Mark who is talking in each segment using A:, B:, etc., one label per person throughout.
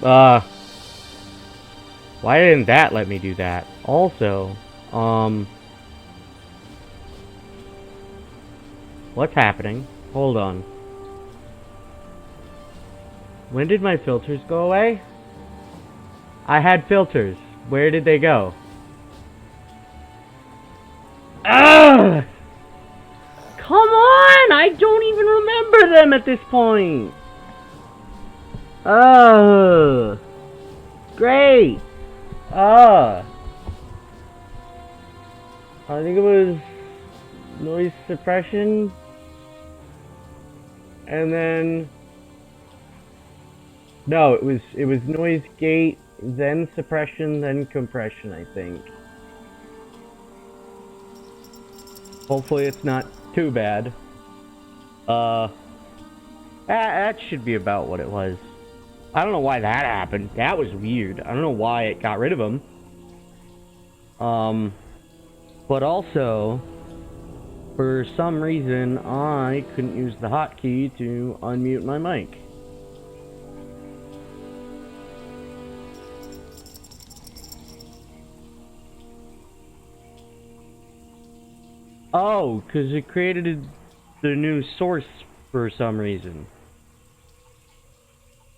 A: Why didn't that let me do that? Also, what's happening? Hold on. When did my filters go away? I had filters. Where did they go? Ugh! Come on! I don't even remember them at this point! Ugh! Great! I think it was noise suppression, and then no, it was noise gate, then suppression, then compression, I think. Hopefully it's not too bad. That should be about what it was. I don't know why that happened. That was weird. I don't know why it got rid of them. But also, for some reason, I couldn't use the hotkey to unmute my mic. Oh, because it created the new source for some reason.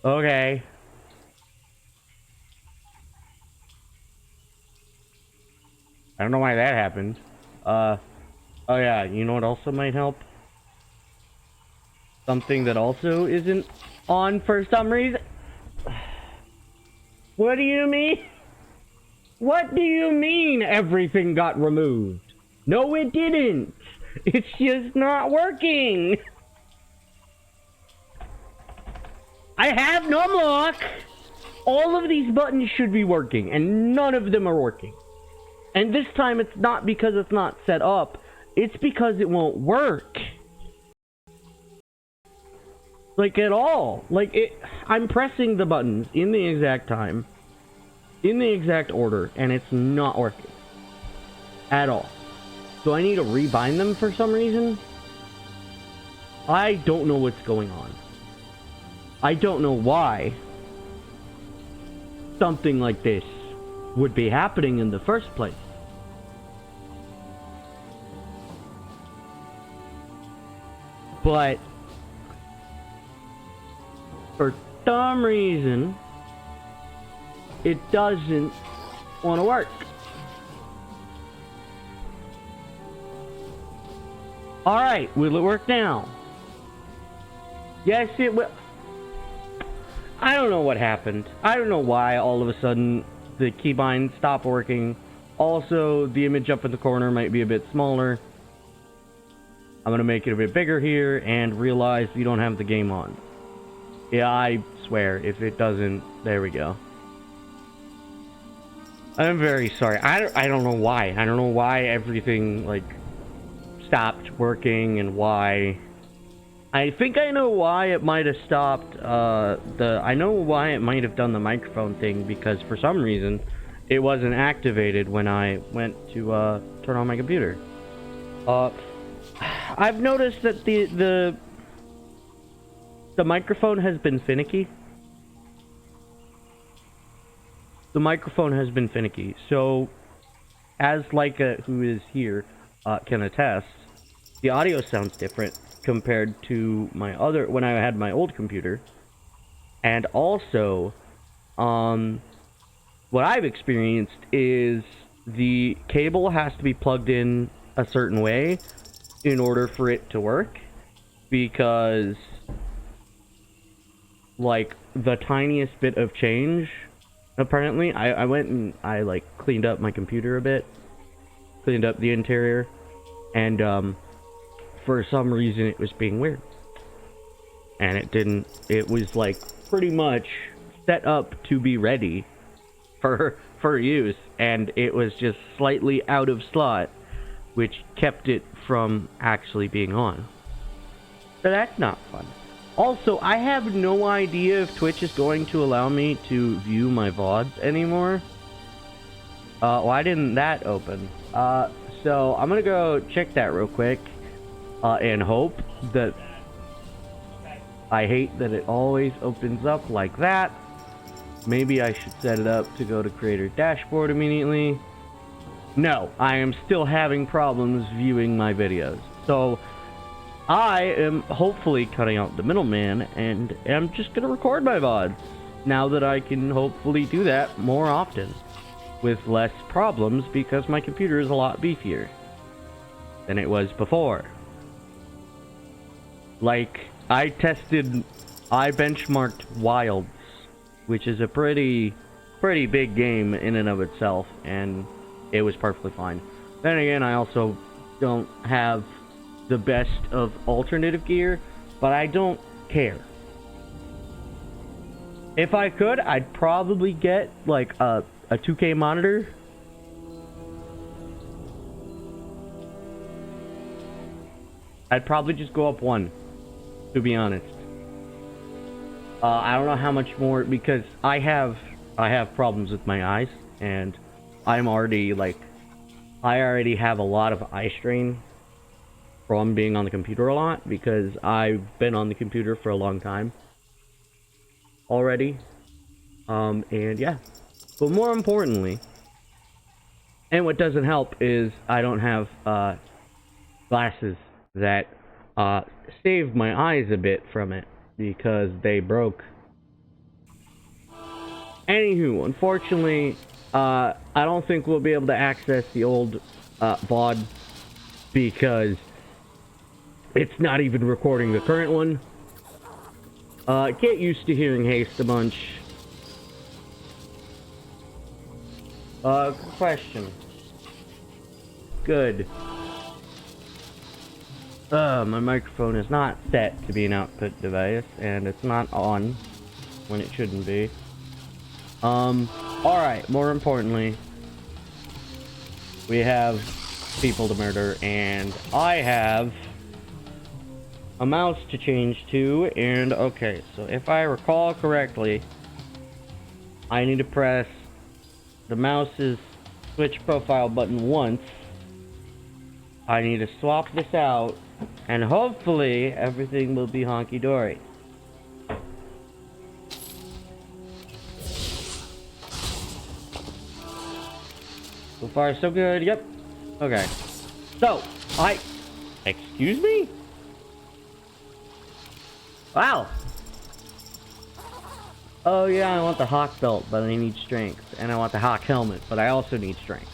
A: Okay. I don't know why that happened. Oh yeah, you know what also might help? Something that also isn't on for some reason. What do you mean? What do you mean everything got removed? No, it didn't. It's just not working. I have no luck. All of these buttons should be working, and none of them are working. And this time it's not because it's not set up, it's because it won't work. Like, at all. Like, I'm pressing the buttons in the exact time, in the exact order, and it's not working. At all. Do I need to rebind them for some reason? I don't know what's going on. I don't know why something like this would be happening in the first place. But for some reason, it doesn't want to work. Alright, will it work now? Yes, it will. I don't know what happened. I don't know why all of a sudden the keybind stopped working. Also, the image up in the corner might be a bit smaller. I'm gonna make it a bit bigger here and realize we don't have the game on. Yeah, I swear, if it doesn't, there we go. I'm very sorry. I don't know why. I don't know why everything, like, stopped working and why. I think I know why it might have stopped, I know why it might have done the microphone thing, because for some reason, it wasn't activated when I went to, turn on my computer. I've noticed that the microphone has been finicky. The microphone has been finicky, so as Leica, who is here, can attest, the audio sounds different compared to my other, when I had my old computer. And also, what I've experienced is the cable has to be plugged in a certain way in order for it to work, because, like, the tiniest bit of change, apparently, I went and I, like, cleaned up my computer a bit, cleaned up the interior, and, for some reason it was being weird. And it was, like, pretty much set up to be ready for use, and it was just slightly out of slot, which kept it from actually being on. So that's not fun. Also, I have no idea if Twitch is going to allow me to view my VODs anymore. Why didn't that open? So I'm gonna go check that real quick, and hope that... I hate that it always opens up like that. maybe I should set it up to go to creator dashboard immediately. No, I am still having problems viewing my videos. So I am hopefully cutting out the middleman and am just going to record my VODs now that I can hopefully do that more often with less problems because my computer is a lot beefier than it was before. Like, I benchmarked Wilds, which is a pretty big game in and of itself, and it was perfectly fine. Then again, I also don't have the best of alternative gear, but I don't care. If I could, I'd probably get like a 2K monitor. I'd probably just go up one, to be honest. I don't know how much more, because I have problems with my eyes, and I'm already like, I already have a lot of eye strain from being on the computer a lot, because I've been on the computer for a long time already. And yeah, but more importantly, and what doesn't help is I don't have glasses that saved my eyes a bit from it because they broke. Anywho, unfortunately, I don't think we'll be able to access the old VOD because it's not even recording the current one. Get used to hearing haste a bunch. Good question. Good. My microphone is not set to be an output device, and it's not on when it shouldn't be. Alright, more importantly, we have people to murder, and I have a mouse to change to, and okay, so if I recall correctly, I need to press the mouse's switch profile button once. I need to swap this out, and hopefully everything will be honky-dory. So far, so good. Yep. Okay. So, excuse me? Wow. Oh yeah, I want the Hawk belt, but I need strength. And I want the Hawk helmet, but I also need strength.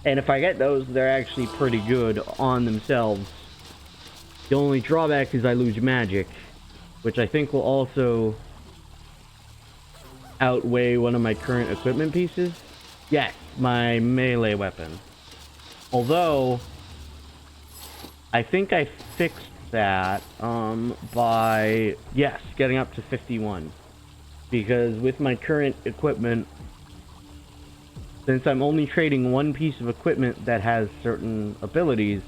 A: And if I get those, they're actually pretty good on themselves. The only drawback is I lose magic, which I think will also outweigh one of my current equipment pieces. Yes, my melee weapon. Although, I think I fixed that by, yes, getting up to 51. Because with my current equipment, since I'm only trading one piece of equipment that has certain abilities,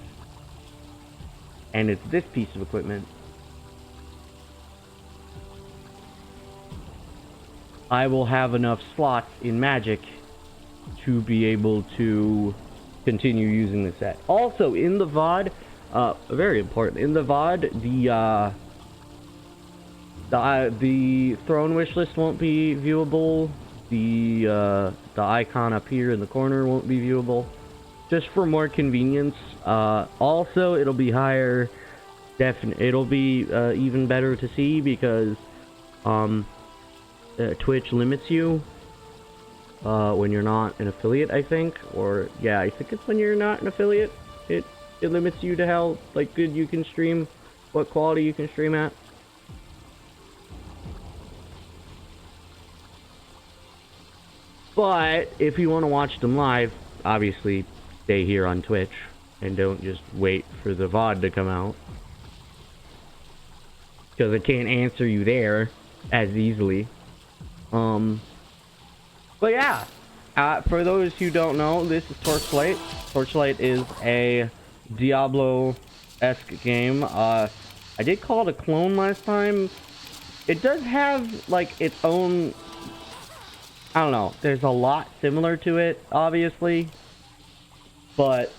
A: and it's this piece of equipment, I will have enough slots in magic to be able to continue using the set. Also, in the VOD, very important, in the VOD, the throne wish list won't be viewable. The icon up here in the corner won't be viewable, just for more convenience. Also, it'll be higher. It'll be even better to see because Twitch limits you when you're not an affiliate, I think. Or yeah, I think it's when you're not an affiliate. It limits you to how like good you can stream, what quality you can stream at. But if you want to watch them live, obviously stay here on Twitch and don't just wait for the VOD to come out, because I can't answer you there as easily. But yeah, for those who don't know, this is Torchlight. Torchlight is a Diablo-esque game. I did call it a clone last time. It does have like its own, I don't know, there's a lot similar to it, obviously, but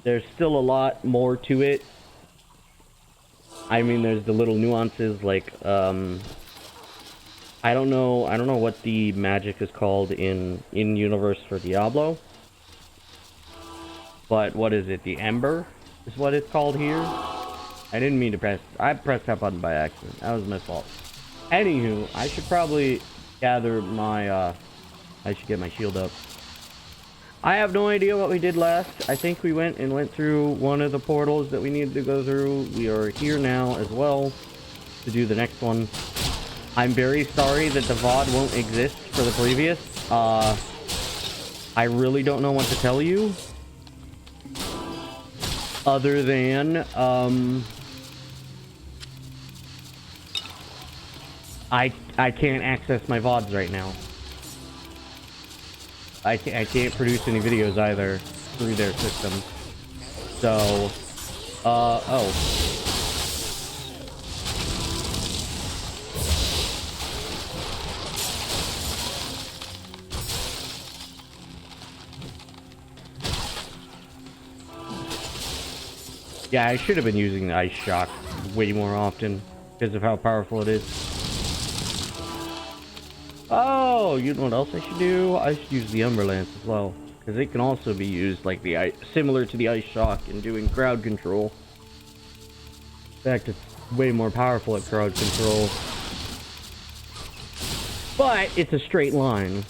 A: there's still a lot more to it. I mean, there's the little nuances like, I don't know what the magic is called in universe for Diablo. But what is it? The Ember is what it's called here. I didn't mean to press. I pressed that button by accident. That was my fault. Anywho, I should probably gather my, I should get my shield up. I have no idea what we did last. I think we went through one of the portals that we needed to go through. We are here now as well to do the next one. I'm very sorry that the VOD won't exist for the previous. I really don't know what to tell you. Other than, I can't access my VODs right now. I can't produce any videos either through their system. So, oh. Yeah, I should have been using the ice shock way more often because of how powerful it is. Oh, you know what else I should do? I should use the Umber Lance as well, because it can also be used like the similar to the ice shock in doing crowd control. In fact, it's way more powerful at crowd control. But it's a straight line.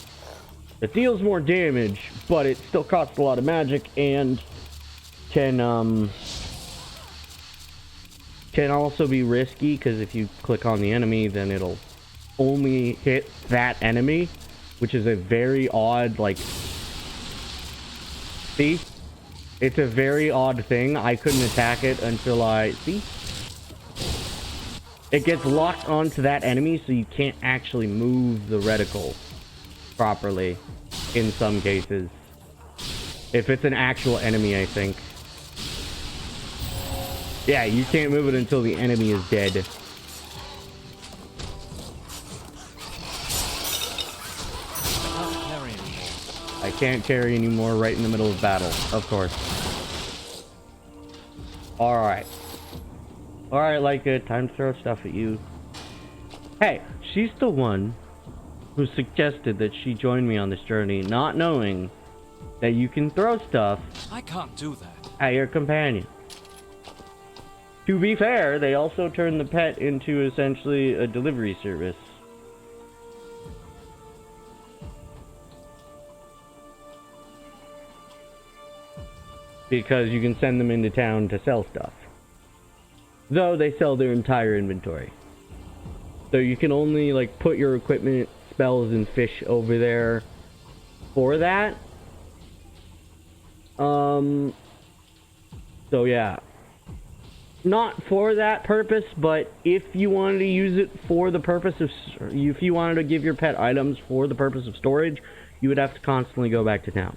A: It deals more damage, but it still costs a lot of magic and can also be risky, because if you click on the enemy, then it'll only hit that enemy, which is a very odd, like, see? It's a very odd thing. I couldn't attack it until see? It gets locked onto that enemy, so you can't actually move the reticle properly in some cases. If it's an actual enemy, I think. Yeah, you can't move it until the enemy is dead. I can't carry anymore right in the middle of battle, of course. Alright. Alright, like it. Time to throw stuff at you. Hey, she's the one who suggested that she join me on this journey, not knowing that you can throw stuff.
B: I can't do that.
A: At your companion. To be fair, they also turned the pet into essentially a delivery service. Because you can send them into town to sell stuff. Though they sell their entire inventory. So you can only like put your equipment, spells, and fish over there for that. So yeah. Not for that purpose, but if you wanted to use it for the purpose of, if you wanted to give your pet items for the purpose of storage, you would have to constantly go back to town.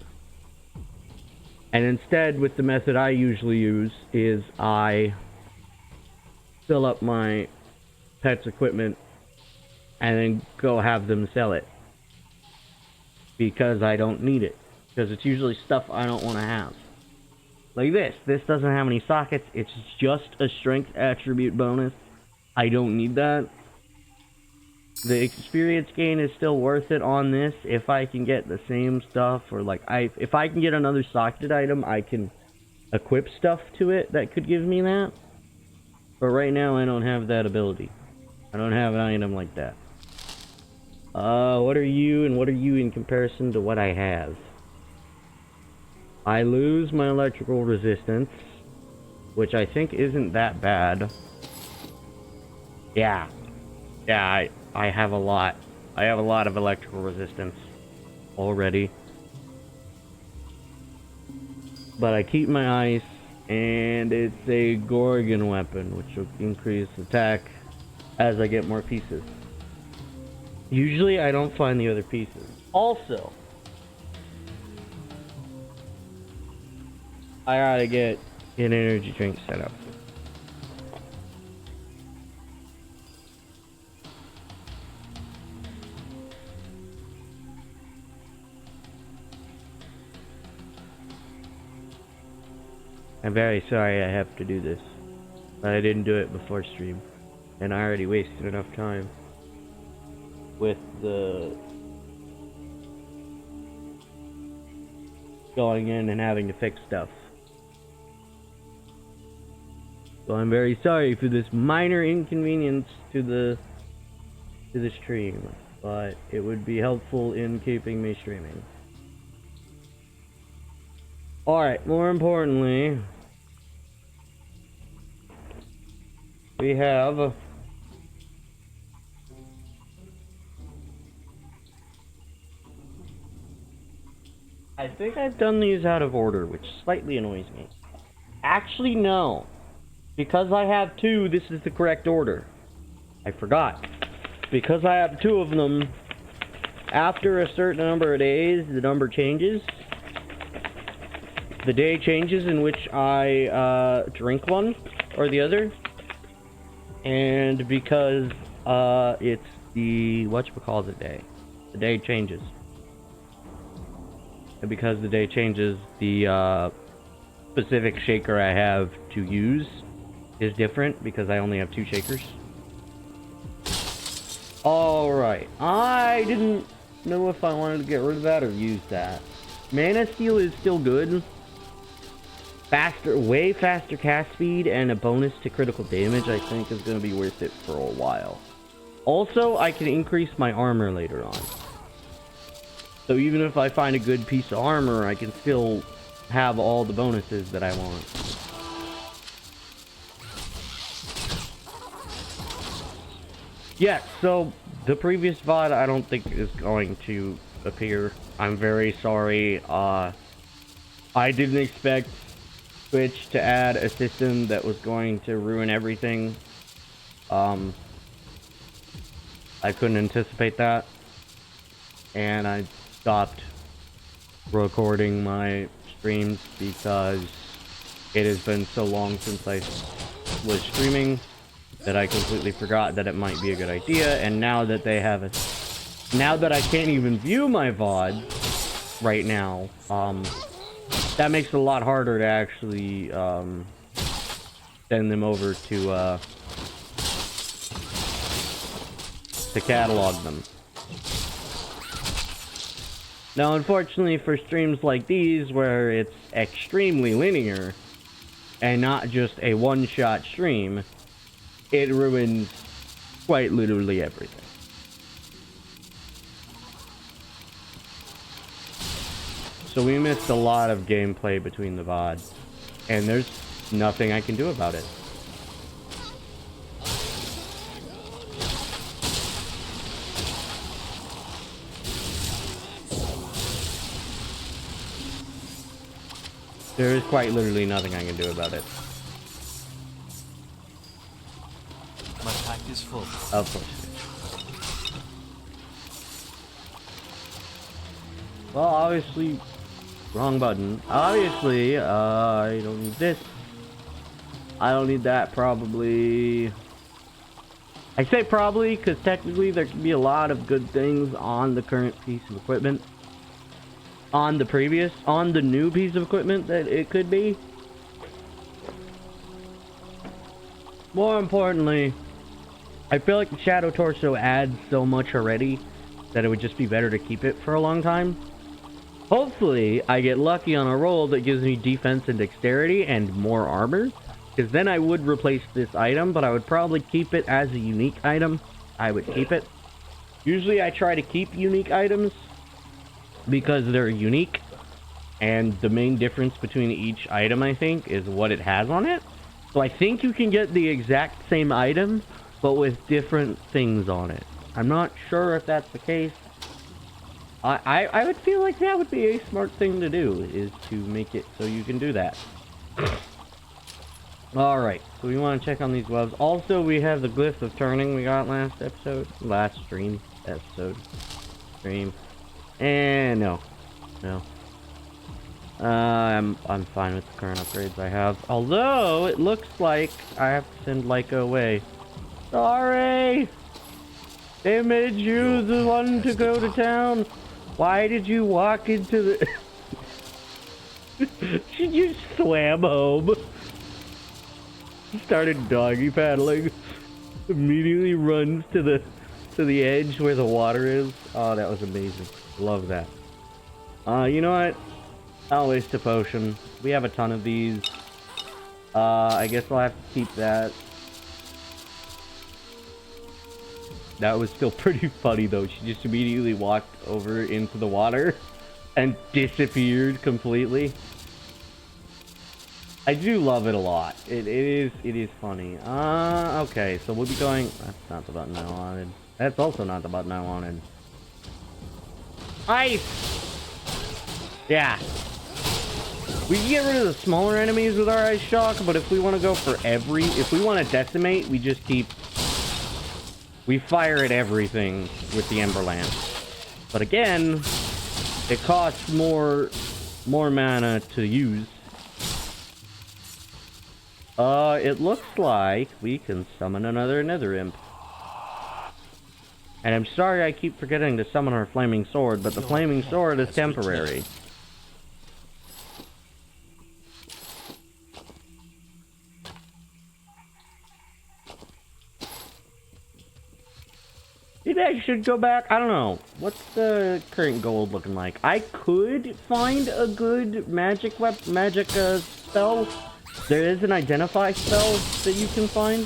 A: And instead, with the method I usually use, is I fill up my pet's equipment and then go have them sell it. Because I don't need it. Because it's usually stuff I don't want to have. Like this. This doesn't have any sockets. It's just a strength attribute bonus. I don't need that. The experience gain is still worth it on this if I can get the same stuff, or like if I can get another socketed item, I can equip stuff to it that could give me that. But right now I don't have that ability. I don't have an item like that. What are you and what are you in comparison to what I have? I lose my electrical resistance, which I think isn't that bad. Yeah. Yeah, I have a lot. I have a lot of electrical resistance already. But I keep my ice, and it's a Gorgon weapon, which will increase attack as I get more pieces. Usually I don't find the other pieces. Also, I gotta get an energy drink set up. I'm very sorry I have to do this. But I didn't do it before stream. And I already wasted enough time with the going in and having to fix stuff. So I'm very sorry for this minor inconvenience to the stream, but it would be helpful in keeping me streaming. Alright, more importantly, we have I think I've done these out of order, which slightly annoys me. Actually, no. Because I have two, this is the correct order. I forgot. Because I have two of them, after a certain number of days, the number changes. The day changes in which I drink one or the other. And because it's the whatchamacallit day. The day changes. And because the day changes, the specific shaker I have to use is different because I only have two shakers. Alright, I didn't know if I wanted to get rid of that or use that. Mana Steal is still good. Faster, way faster cast speed and a bonus to critical damage I think is going to be worth it for a while. Also, I can increase my armor later on. So even if I find a good piece of armor, I can still have all the bonuses that I want. Yeah, so the previous VOD I don't think is going to appear. I'm very sorry. I didn't expect Twitch to add a system that was going to ruin everything. I couldn't anticipate that. And I stopped recording my streams because it has been so long since I was streaming that I completely forgot that it might be a good idea. And now that they have a... Now that I can't even view my VOD right now, that makes it a lot harder to actually send them over to catalog them. Now, unfortunately, for streams like these, where it's extremely linear, and not just a one-shot stream, it ruins quite literally everything. So we missed a lot of gameplay between the VODs, and there's nothing I can do about it. There is quite literally nothing I can do about it.
B: My pack is full.
A: Of course. Well, obviously, wrong button. Obviously, I don't need this. I don't need that, probably. I say probably, because technically there could be a lot of good things on the current piece of equipment. On the new piece of equipment that it could be. More importantly, I feel like the Shadow Torso adds so much already that it would just be better to keep it for a long time. Hopefully, I get lucky on a roll that gives me defense and dexterity and more armor, because then I would replace this item, but I would probably keep it as a unique item. I would keep it. Usually I try to keep unique items because they're unique, and the main difference between each item, I think, is what it has on it. So I think you can get the exact same item, but with different things on it. I'm not sure if that's the case. I would feel like that would be a smart thing to do, is to make it so you can do that. Alright, so we want to check on these webs. Also, we have the glyph of turning we got last stream. And no. I'm fine with the current upgrades I have. Although, it looks like I have to send Leica away. Sorry! They made you the one to go to town. Why did you walk into the... You swam home. He started doggy paddling. Immediately runs to the edge where the water is. Oh, that was amazing. Love that. You know what? I'll waste a potion. We have a ton of these. I guess I'll have to keep that. That was still pretty funny though. She just immediately walked over into the water and disappeared completely. I do love it a lot. It is funny. Okay, so we'll be going. That's not the button I wanted. That's also not the button I wanted. Ice! Yeah. We can get rid of the smaller enemies with our Ice Shock, but if we want to go for if we want to decimate, we just we fire at everything with the Ember Lance. But again, it costs more mana to use. It looks like we can summon another Nether Imp. And I'm sorry I keep forgetting to summon our Flaming Sword, but the Flaming Sword is temporary. Maybe I should go back. I don't know. What's the current gold looking like? I could find a good magic spell. There is an identify spell that you can find.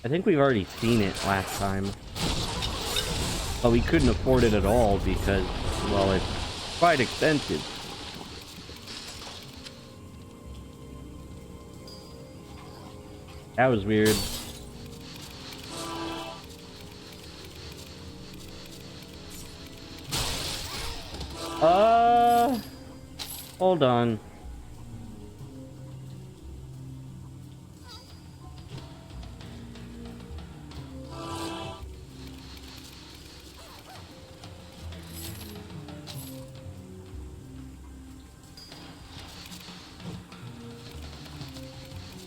A: I think we've already seen it last time. But we couldn't afford it at all because, well, it's quite expensive. That was weird. Hold on.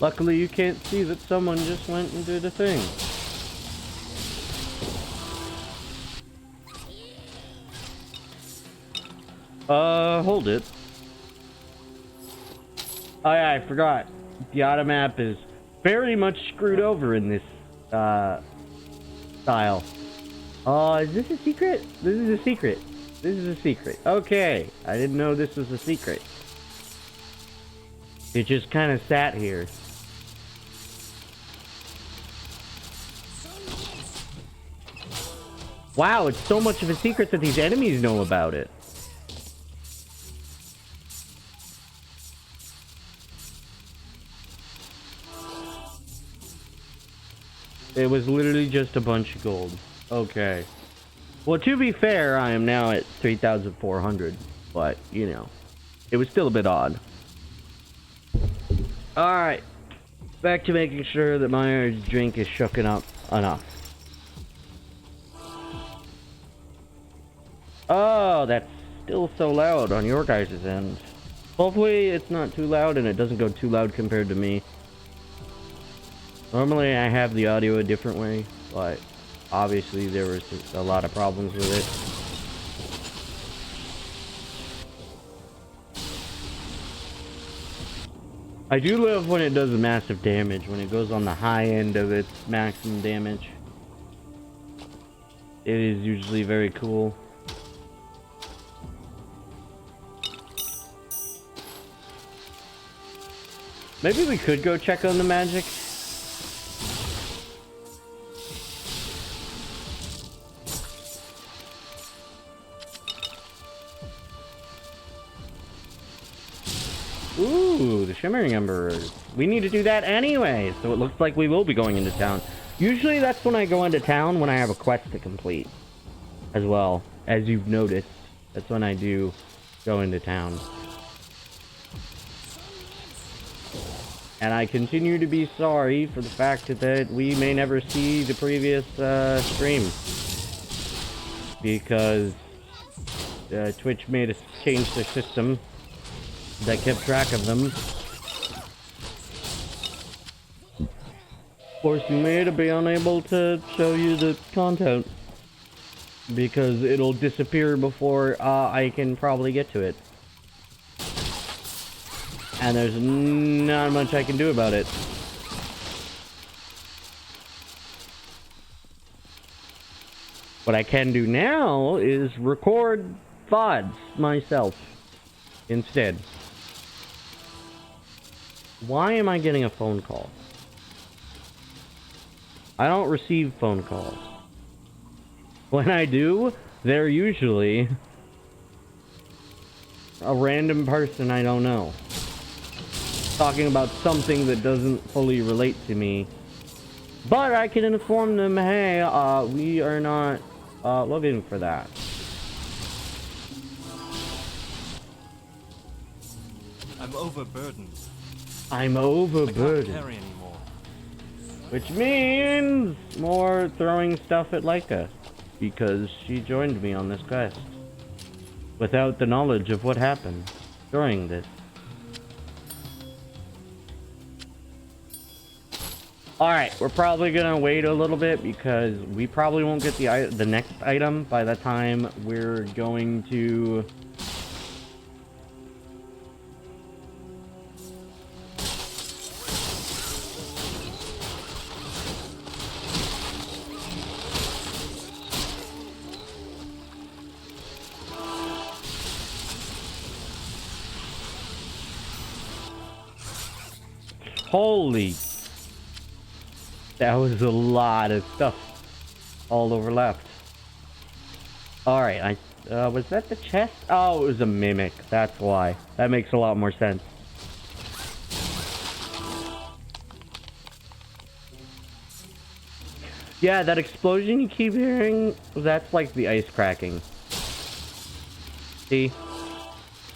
A: Luckily, you can't see that someone just went and did a thing. Hold it. Oh yeah, I forgot. The auto map is very much screwed over in this, style. Oh, is this a secret? This is a secret. This is a secret. Okay. I didn't know this was a secret. It just kind of sat here. Wow, it's so much of a secret that these enemies know about it. It was literally just a bunch of gold. Okay. Well, to be fair, I am now at 3,400. But, you know, it was still a bit odd. Alright. Back to making sure that my drink is shooken up enough. Oh, that's still so loud on your guys' end. Hopefully it's not too loud and it doesn't go too loud compared to me. Normally I have the audio a different way, but obviously there was just a lot of problems with it. I do love when it does massive damage, when it goes on the high end of its maximum damage. It is usually very cool. Maybe we could go check on the magic. Ooh, the Shimmering Embers. We need to do that anyway, so it looks like we will be going into town. Usually that's when I go into town, when I have a quest to complete. As well, as you've noticed. That's when I do go into town. And I continue to be sorry for the fact that we may never see the previous stream. Because Twitch made us change their system that kept track of them. Forcing me to be unable to show you the content. Because it'll disappear before I can probably get to it. And there's not much I can do about it. What I can do now is record VODs myself instead. Why am I getting a phone call? I don't receive phone calls. When I do, they're usually a random person I don't know, talking about something that doesn't fully relate to me. But I can inform them, hey, we are not looking for that.
B: I'm overburdened.
A: I'm
B: I
A: overburdened.
B: can't carry anymore.
A: Which means more throwing stuff at Leica, because she joined me on this quest without the knowledge of what happened during this. Alright, we're probably gonna wait a little bit because we probably won't get the next item by the time we're going to... Holy... That was a lot of stuff all overlapped. Alright, was that the chest? Oh, it was a mimic. That's why. That makes a lot more sense. Yeah, that explosion you keep hearing, that's like the ice cracking. See?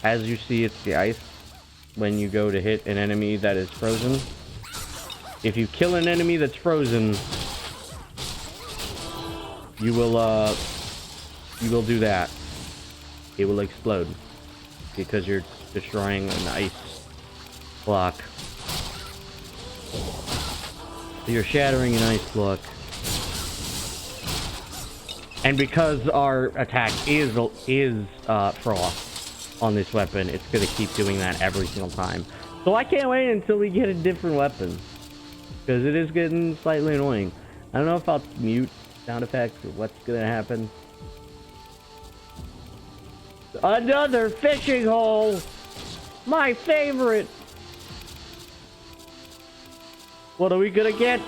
A: As you see, it's the ice when you go to hit an enemy that is frozen. If you kill an enemy that's frozen, you will do that. It will explode because you're destroying an ice block. You're shattering an ice block. And because our attack is frost on this weapon, it's gonna keep doing that every single time. So I can't wait until we get a different weapon, because it is getting slightly annoying. I don't know if I'll mute sound effects or what's gonna happen. Another fishing hole! My favorite! What are we gonna get?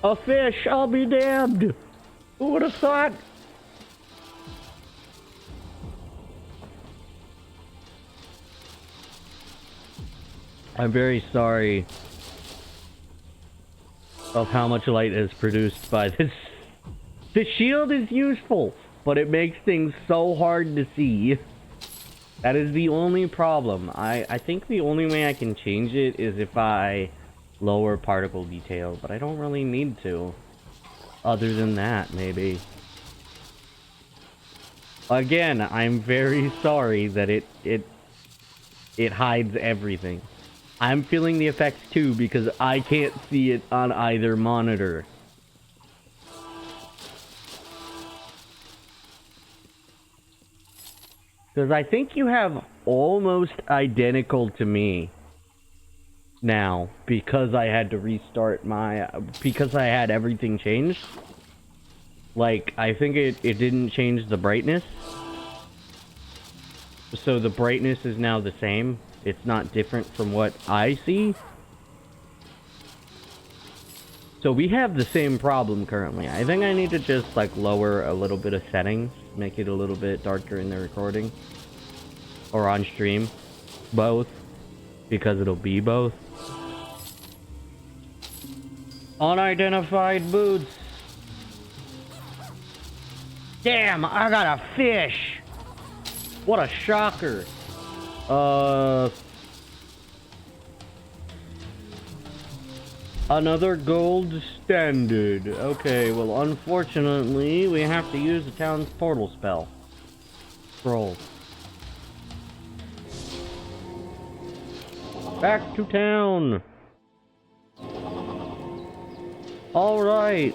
A: A fish! I'll be damned! Who would have thought? I'm very sorry of how much light is produced by this. The shield is useful, but it makes things so hard to see. That is the only problem. I think the only way I can change it is if I lower particle detail, but I don't really need to. Other than that, maybe. Again, I'm very sorry that it hides everything. I'm feeling the effects too because I can't see it on either monitor. Because I think you have almost identical to me now, because I had to restart my... because I had everything changed. Like, I think it didn't change the brightness. So the brightness is now the same. It's not different from what I see. So we have the same problem currently. I think I need to just, like, lower a little bit of settings. Make it a little bit darker in the recording. Or on stream. Both. Because it'll be both. Unidentified boots. Damn, I got a fish. What a shocker. Another gold standard. Okay, well, unfortunately, we have to use the town's portal spell. Scroll. Back to town. Alright.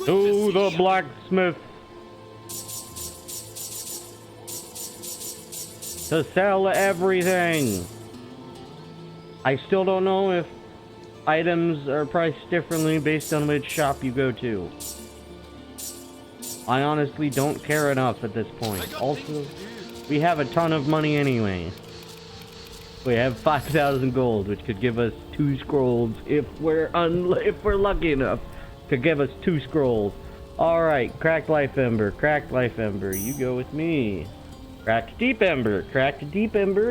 A: To the blacksmith. to sell everything. I still don't know if items are priced differently based on which shop you go to. I honestly don't care enough at this point. Also, we have a ton of money anyway. We have 5,000 gold, which could give us 2 scrolls if we're lucky enough to give us 2 scrolls. All right, cracked life ember, you go with me. Cracked deep ember,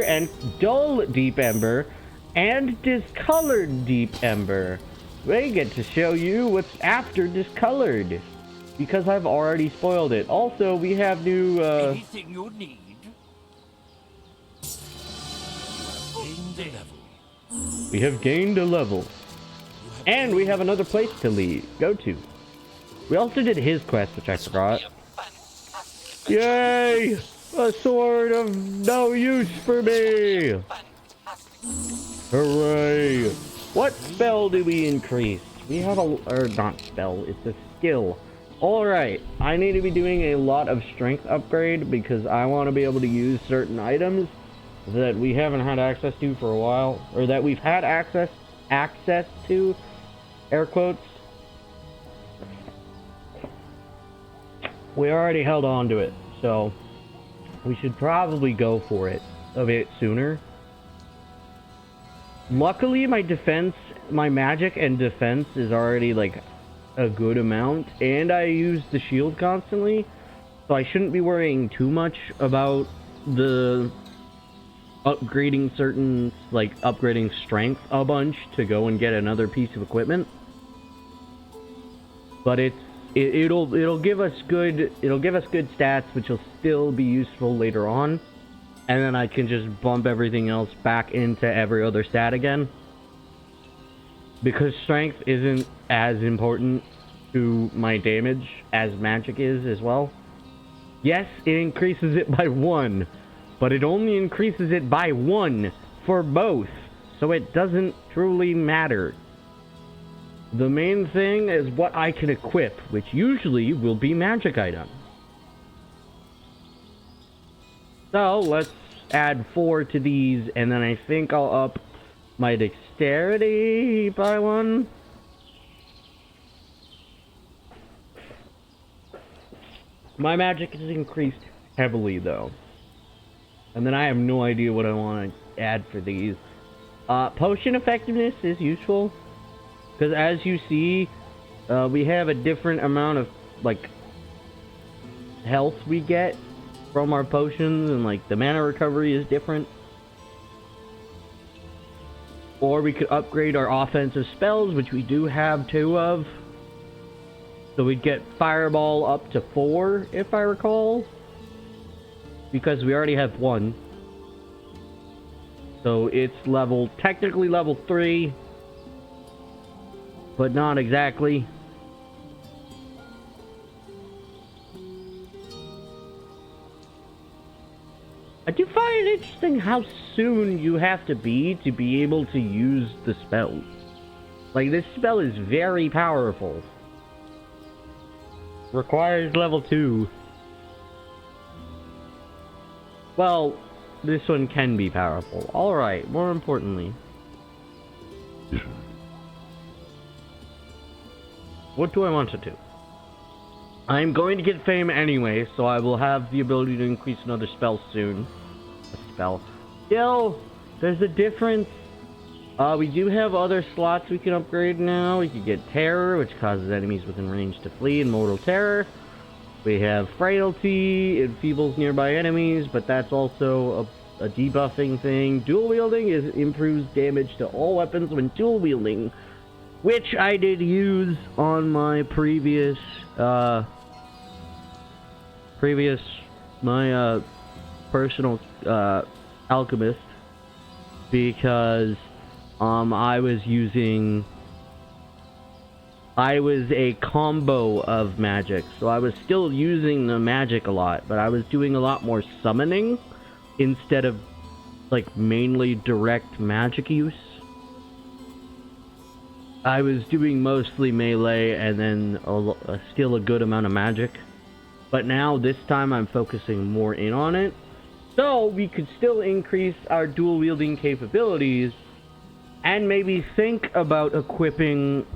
A: and dull deep ember, and discolored deep ember. We get to show you what's after discolored, because I've already spoiled it. Also, we have new
B: Anything you need.
A: we have gained a level. And we have another place to go to. We also did his quest, which I forgot. Yay! A sword of no use for me! Hooray! What spell do we increase? We have or not spell, it's a skill. Alright, I need to be doing a lot of strength upgrade because I want to be able to use certain items that we haven't had access to for a while, or that we've had access to, air quotes. We already held on to it, so we should probably go for it a bit sooner. Luckily, my magic and defense is already like a good amount, and I use the shield constantly, so I shouldn't be worrying too much about the upgrading upgrading strength a bunch to go and get another piece of equipment. But it'll give us good stats, which will still be useful later on, and then I can just bump everything else back into every other stat again, because strength isn't as important to my damage as magic is as well. Yes, it increases it by 1, but it only increases it by 1 for both, so it doesn't truly matter. The main thing is what I can equip, which usually will be magic items. So let's add 4 to these, and then I think I'll up my dexterity by 1. My magic is increased heavily though. And then I have no idea what I want to add for these. Potion effectiveness is useful, because as you see, we have a different amount of like health we get from our potions, and like the mana recovery is different. Or we could upgrade our offensive spells, which we do have 2 of. So we'd get Fireball up to 4, if I recall, because we already have 1. So it's technically level 3, but not exactly. I do find it interesting how soon you have to be able to use the spell. Like, this spell is very powerful. Requires level 2. Well, this one can be powerful. Alright, more importantly. What do I want to do? I'm going to get fame anyway, so I will have the ability to increase another spell soon. Still, there's a difference. We do have other slots we can upgrade now. We could get Terror, which causes enemies within range to flee, and Mortal Terror. We have Frailty, it enfeebles nearby enemies, but that's also a debuffing thing. Dual Wielding improves damage to all weapons when dual wielding, which I did use on my previous personal alchemist, because I was a combo of magic, so I was still using the magic a lot, but I was doing a lot more summoning instead of like mainly direct magic use. I was doing mostly melee and then still a good amount of magic, but now this time I'm focusing more in on it, So we could still increase our dual wielding capabilities and maybe think about equipping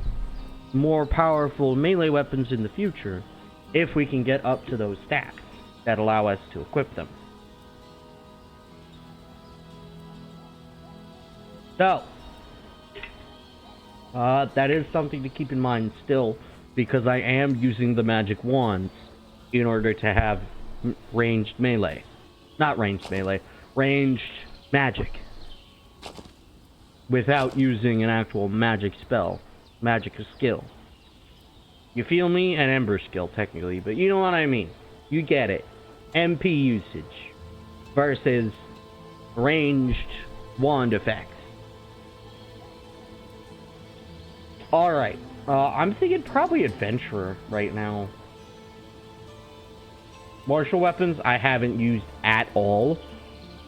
A: more powerful melee weapons in the future if we can get up to those stats that allow us to equip them. So, that is something to keep in mind still, because I am using the magic wands in order to have ranged melee. Not ranged melee, ranged magic. Without using an actual magic spell. Magic skill. You feel me? An ember skill, technically, but you know what I mean. You get it. MP usage versus ranged wand effects. Alright, I'm thinking probably adventurer right now. Martial weapons I haven't used at all.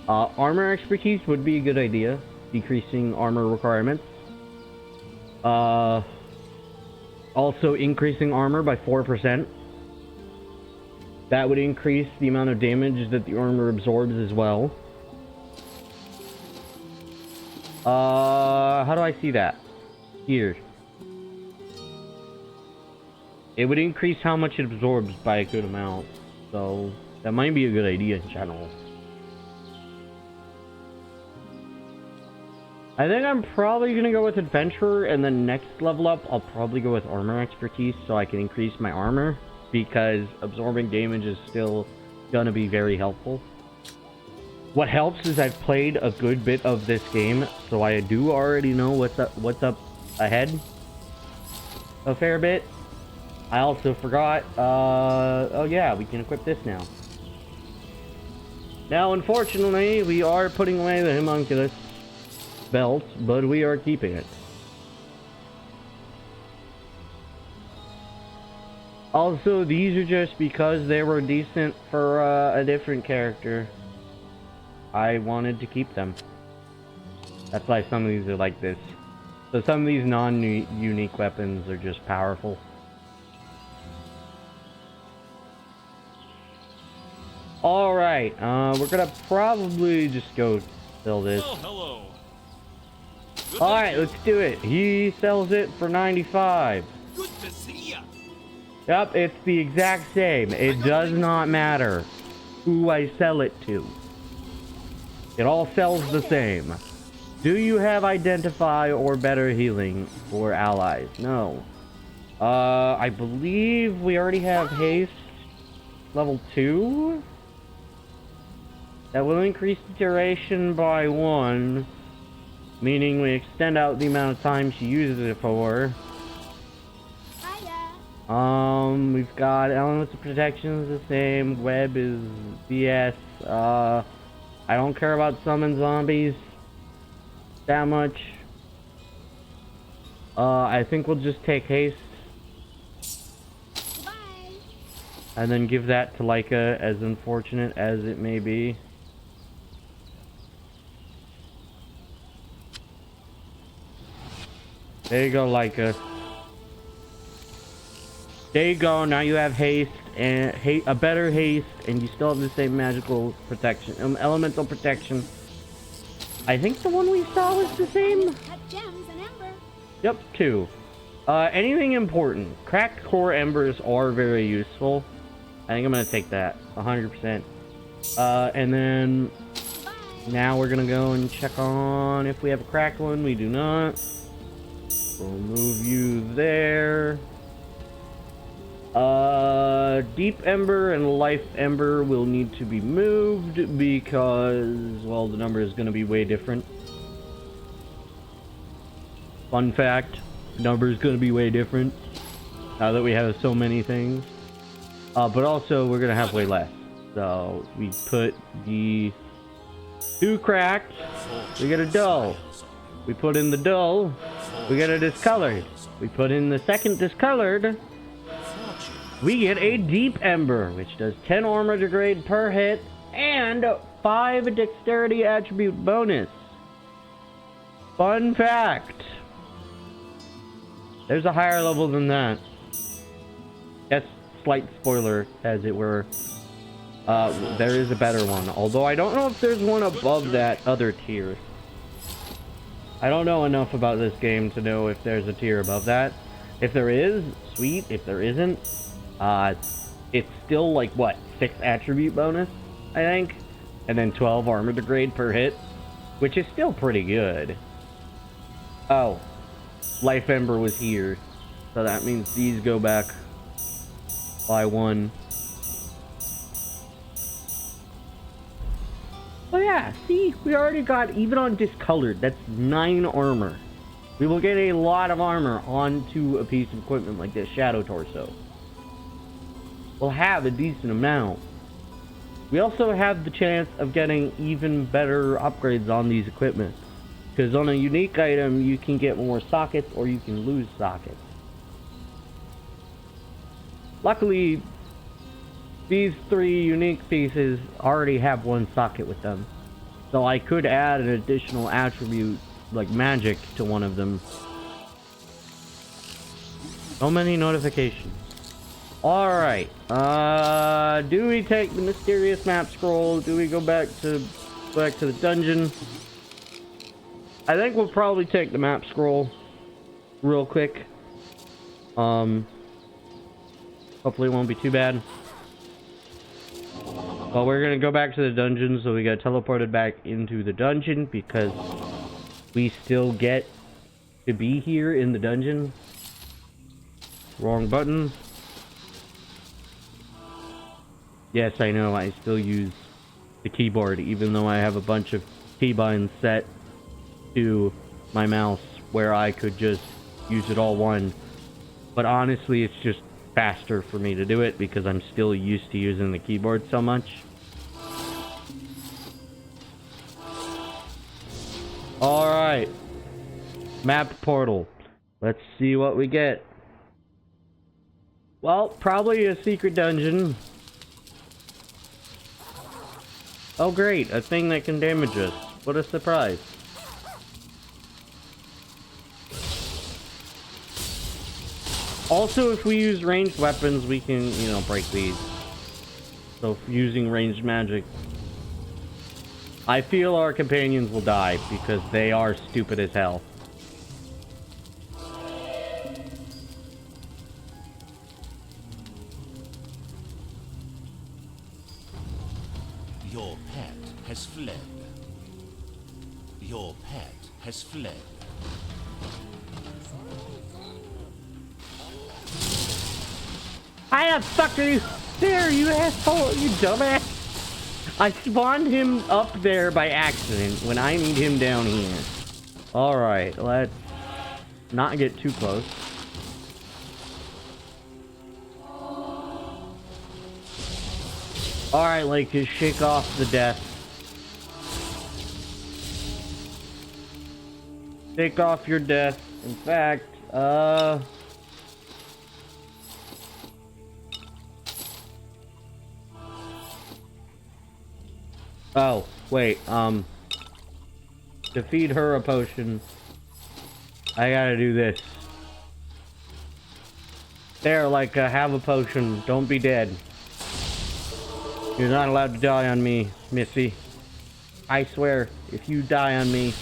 A: Armor expertise would be a good idea. Decreasing armor requirements. Also increasing armor by 4%. That would increase the amount of damage that the armor absorbs as well. How do I see that? Here. It would increase how much it absorbs by a good amount. So, that might be a good idea in general. I think I'm probably going to go with Adventurer, and then next level up, I'll probably go with Armor Expertise so I can increase my armor, because absorbing damage is still going to be very helpful. What helps is I've played a good bit of this game, so I do already know what's up ahead a fair bit. I also forgot, oh yeah, we can equip this now. Now, unfortunately, we are putting away the homunculus belt, but we are keeping it. Also, these are just because they were decent for a different character. I wanted to keep them. That's why some of these are like this. So some of these non-unique weapons are just powerful. Alright, we're gonna probably just go sell this.
B: Oh, hello.
A: Alright, let's do it. He sells it for 95.
B: Good to see ya.
A: Yep, it's the exact same. It does not matter who I sell it to. It all sells the same. Do you have Identify or Better Healing for allies? No. I believe we already have Haste level 2. That will increase the duration by 1. Meaning we extend out the amount of time she uses it for.
C: Hiya.
A: We've got Elements of Protection is the same. Web is BS. I don't care about summon zombies that much. I think we'll just take Haste.
C: Bye.
A: And then give that to Leica, as unfortunate as it may be. There you go, Leica. There you go. Now you have haste and a better haste, and you still have the same magical protection, elemental protection. I think the one we saw was the same.
C: Cut gems and ember.
A: Yep, 2. Anything important? Cracked core embers are very useful. I think I'm gonna take that 100%. And then now we're gonna go and check on if we have a cracked one. We do not. We'll move you there. Deep Ember and Life Ember will need to be moved because, well, the number is going to be way different. Fun fact, the number is going to be way different now that we have so many things. But also, we're going to have way less. So, we put the 2 cracked, we get a dull. We put in the dull, we get a discolored. We put in the second discolored, we get a Deep Ember, which does 10 armor degrade per hit and 5 dexterity attribute bonus. Fun fact. There's a higher level than that. Yes, slight spoiler, as it were. There is a better one. Although I don't know if there's one above that other tier. I don't know enough about this game to know if there's a tier above that. If there is, sweet. If there isn't, it's still like, what, 6 attribute bonus, I think? And then 12 armor degrade per hit, which is still pretty good. Oh, Life Ember was here. So that means these go back by 1. Oh yeah, see, we already got, even on discolored, that's 9 armor. We will get a lot of armor onto a piece of equipment like this Shadow Torso. We'll have a decent amount. We also have the chance of getting even better upgrades on these equipment. Because on a unique item, you can get more sockets or you can lose sockets. Luckily, these 3 unique pieces already have 1 socket with them. So I could add an additional attribute, like magic, to one of them. So many notifications. Alright. Do we take the mysterious map scroll? Do we go back to the dungeon? I think we'll probably take the map scroll real quick. Hopefully it won't be too bad. Well, we're gonna go back to the dungeon, so we got teleported back into the dungeon because we still get to be here in the dungeon. Wrong button. Yes, I know, I still use the keyboard, even though I have a bunch of keybinds set to my mouse where I could just use it all one. But honestly, it's just faster for me to do it because I'm still used to using the keyboard so much. Alright. Map portal. Let's see what we get. Well, probably a secret dungeon. Oh great, a thing that can damage us. What a surprise. Also, if we use ranged weapons, we can, you know, break these. So, using ranged magic. I feel our companions will die, because they are stupid as hell.
D: Your pet has fled. Your pet has fled.
A: How the fuck are you there, you asshole, you dumbass? I spawned him up there by accident when I need him down here. Alright, let's not get too close. Alright, like, just shake off the death. Shake off your death. In fact, oh, wait, to feed her a potion, I gotta do this. There, like, have a potion. Don't be dead. You're not allowed to die on me, Missy. I swear, if you die on me,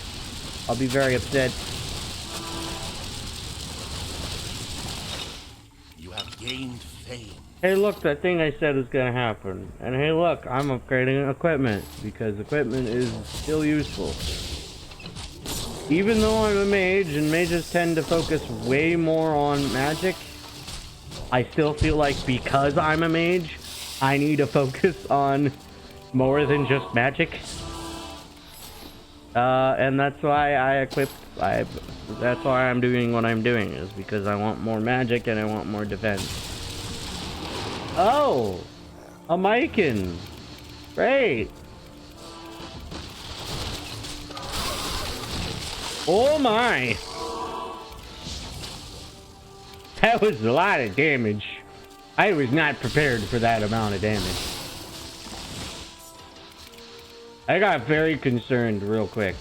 A: I'll be very upset.
D: You have gained fame.
A: Hey look, that thing I said was gonna happen. And hey look, I'm upgrading equipment, because equipment is still useful. Even though I'm a mage, and mages tend to focus way more on magic, I still feel like because I'm a mage, I need to focus on more than just magic. And that's why that's why I'm doing what I'm doing, is because I want more magic and I want more defense. Oh! A Mykin! Great! Oh my! That was a lot of damage. I was not prepared for that amount of damage. I got very concerned real quick.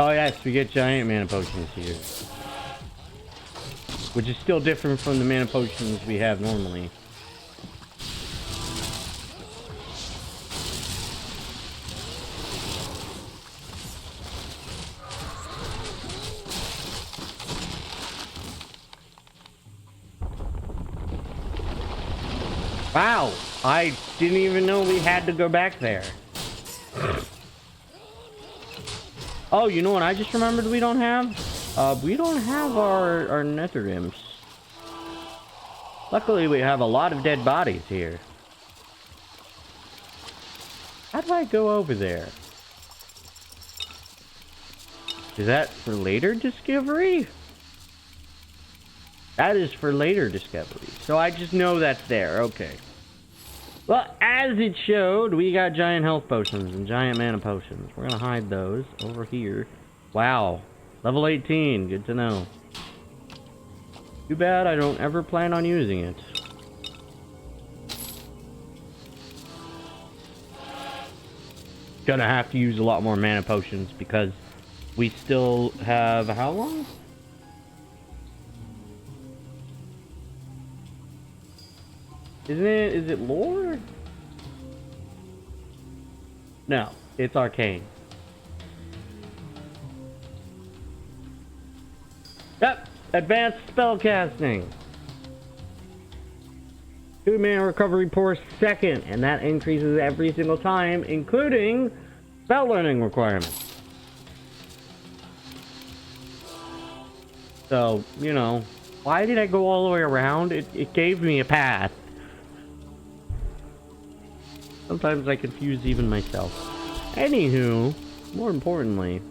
A: Oh yes, we get giant mana potions here. Which is still different from the mana potions we have normally. Wow, I didn't even know we had to go back there. Oh, you know what I just remembered we don't have? We don't have our nether imps. Luckily, we have a lot of dead bodies here. How do I go over there? Is that for later discovery? That is for later discovery. So I just know that's there. Okay. Well, as it showed, we got giant health potions and giant mana potions. We're gonna hide those over here. Wow. Level 18. Good to know. Too bad I don't ever plan on using it. Gonna have to use a lot more mana potions because we still have how long? Is it lore? No, it's arcane. Yep, advanced spell casting. 2 mana recovery per second, and that increases every single time, including spell learning requirements. So, you know, why did I go all the way around? It gave me a path. Sometimes I confuse even myself. Anywho, more importantly...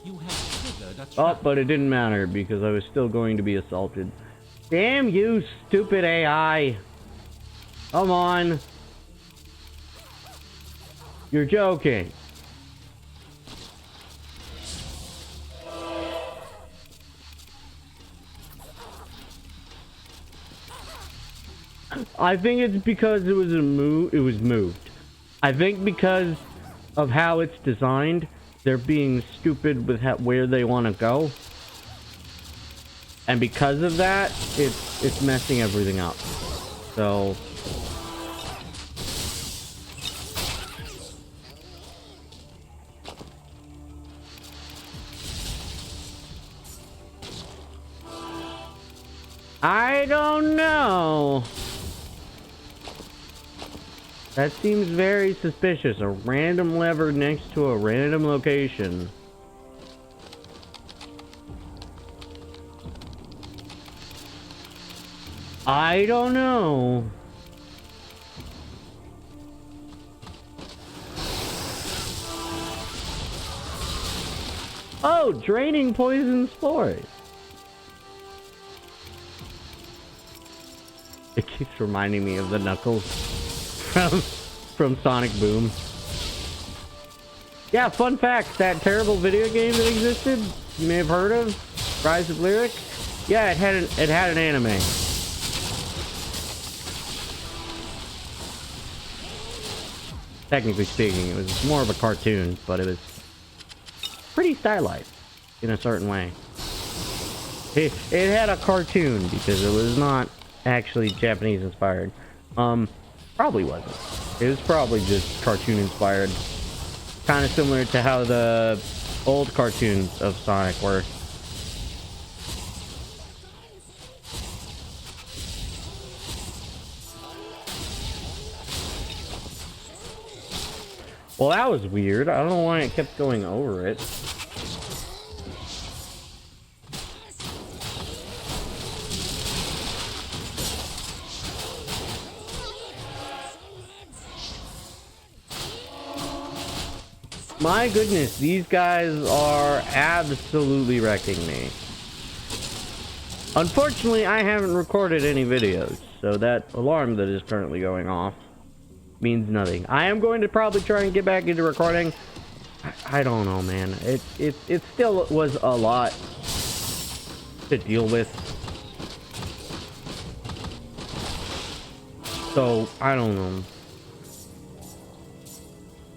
B: You have triggered a
A: Oh,
B: trap.
A: but it didn't matter because I was still going to be assaulted. Damn you, stupid AI! Come on! You're joking. I think it's because it was moved. I think because of how it's designed, they're being stupid with where they want to go. And because of that, it's messing everything up. So I don't know. That seems very suspicious. A random lever next to a random location. I don't know. Oh, draining poison spores. It keeps reminding me of the Knuckles from Sonic Boom. Yeah, fun fact, that terrible video game that existed, you may have heard of, Rise of Lyric. Yeah, it had an anime. Technically speaking, it was more of a cartoon, but it was pretty stylized in a certain way. It had a cartoon because it was not actually Japanese inspired. Probably wasn't. It was probably just cartoon inspired. Kind of similar to how the old cartoons of Sonic were. Well, that was weird. I don't know why it kept going over it. My goodness, these guys are absolutely wrecking me. Unfortunately, I haven't recorded any videos, so that alarm that is currently going off means nothing. I am going to probably try and get back into recording. I don't know, man. It still was a lot to deal with. So, I don't know.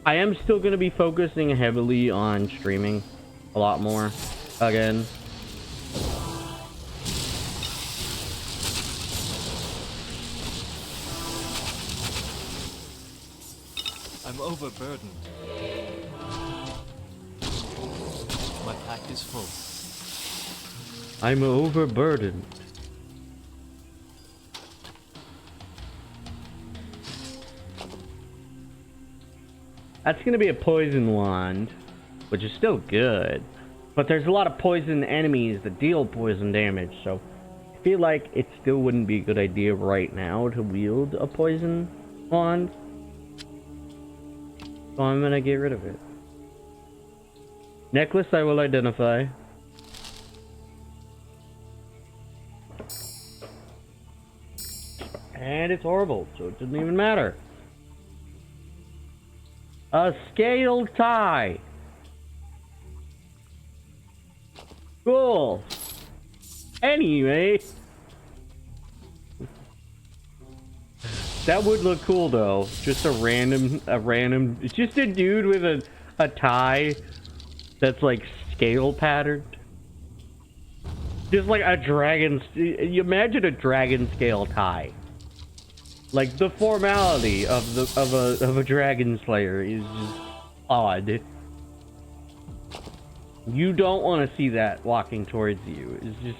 A: I am still going to be focusing heavily on streaming a lot more again.
B: I'm overburdened. My pack is full.
A: I'm overburdened. That's gonna be a poison wand, which is still good. But there's a lot of poison enemies that deal poison damage, so I feel like it still wouldn't be a good idea right now to wield a poison wand. So I'm gonna get rid of it. Necklace I will identify. And it's horrible, so it doesn't even matter. A scale tie. Cool. Anyway. That would look cool though. Just a random, just a dude with a tie that's like scale patterned. Just like a dragon, you imagine a dragon scale tie. Like the formality of a dragon slayer is just odd. You don't want to see that walking towards you. It's just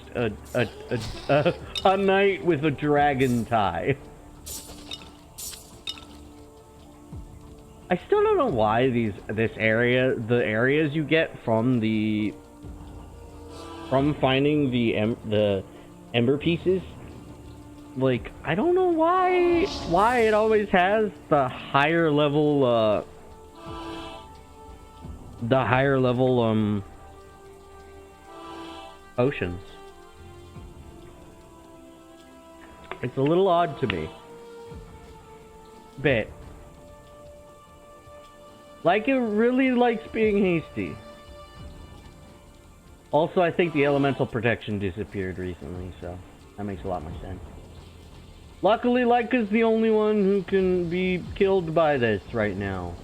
A: a knight with a dragon tie. I still don't know why the areas you get from finding the ember pieces, like, I don't know why it always has the higher level potions. It's a little odd to me. Bit. Like, it really likes being hasty. Also, I think the elemental protection disappeared recently, so that makes a lot more sense. Luckily, Leica's the only one who can be killed by this right now.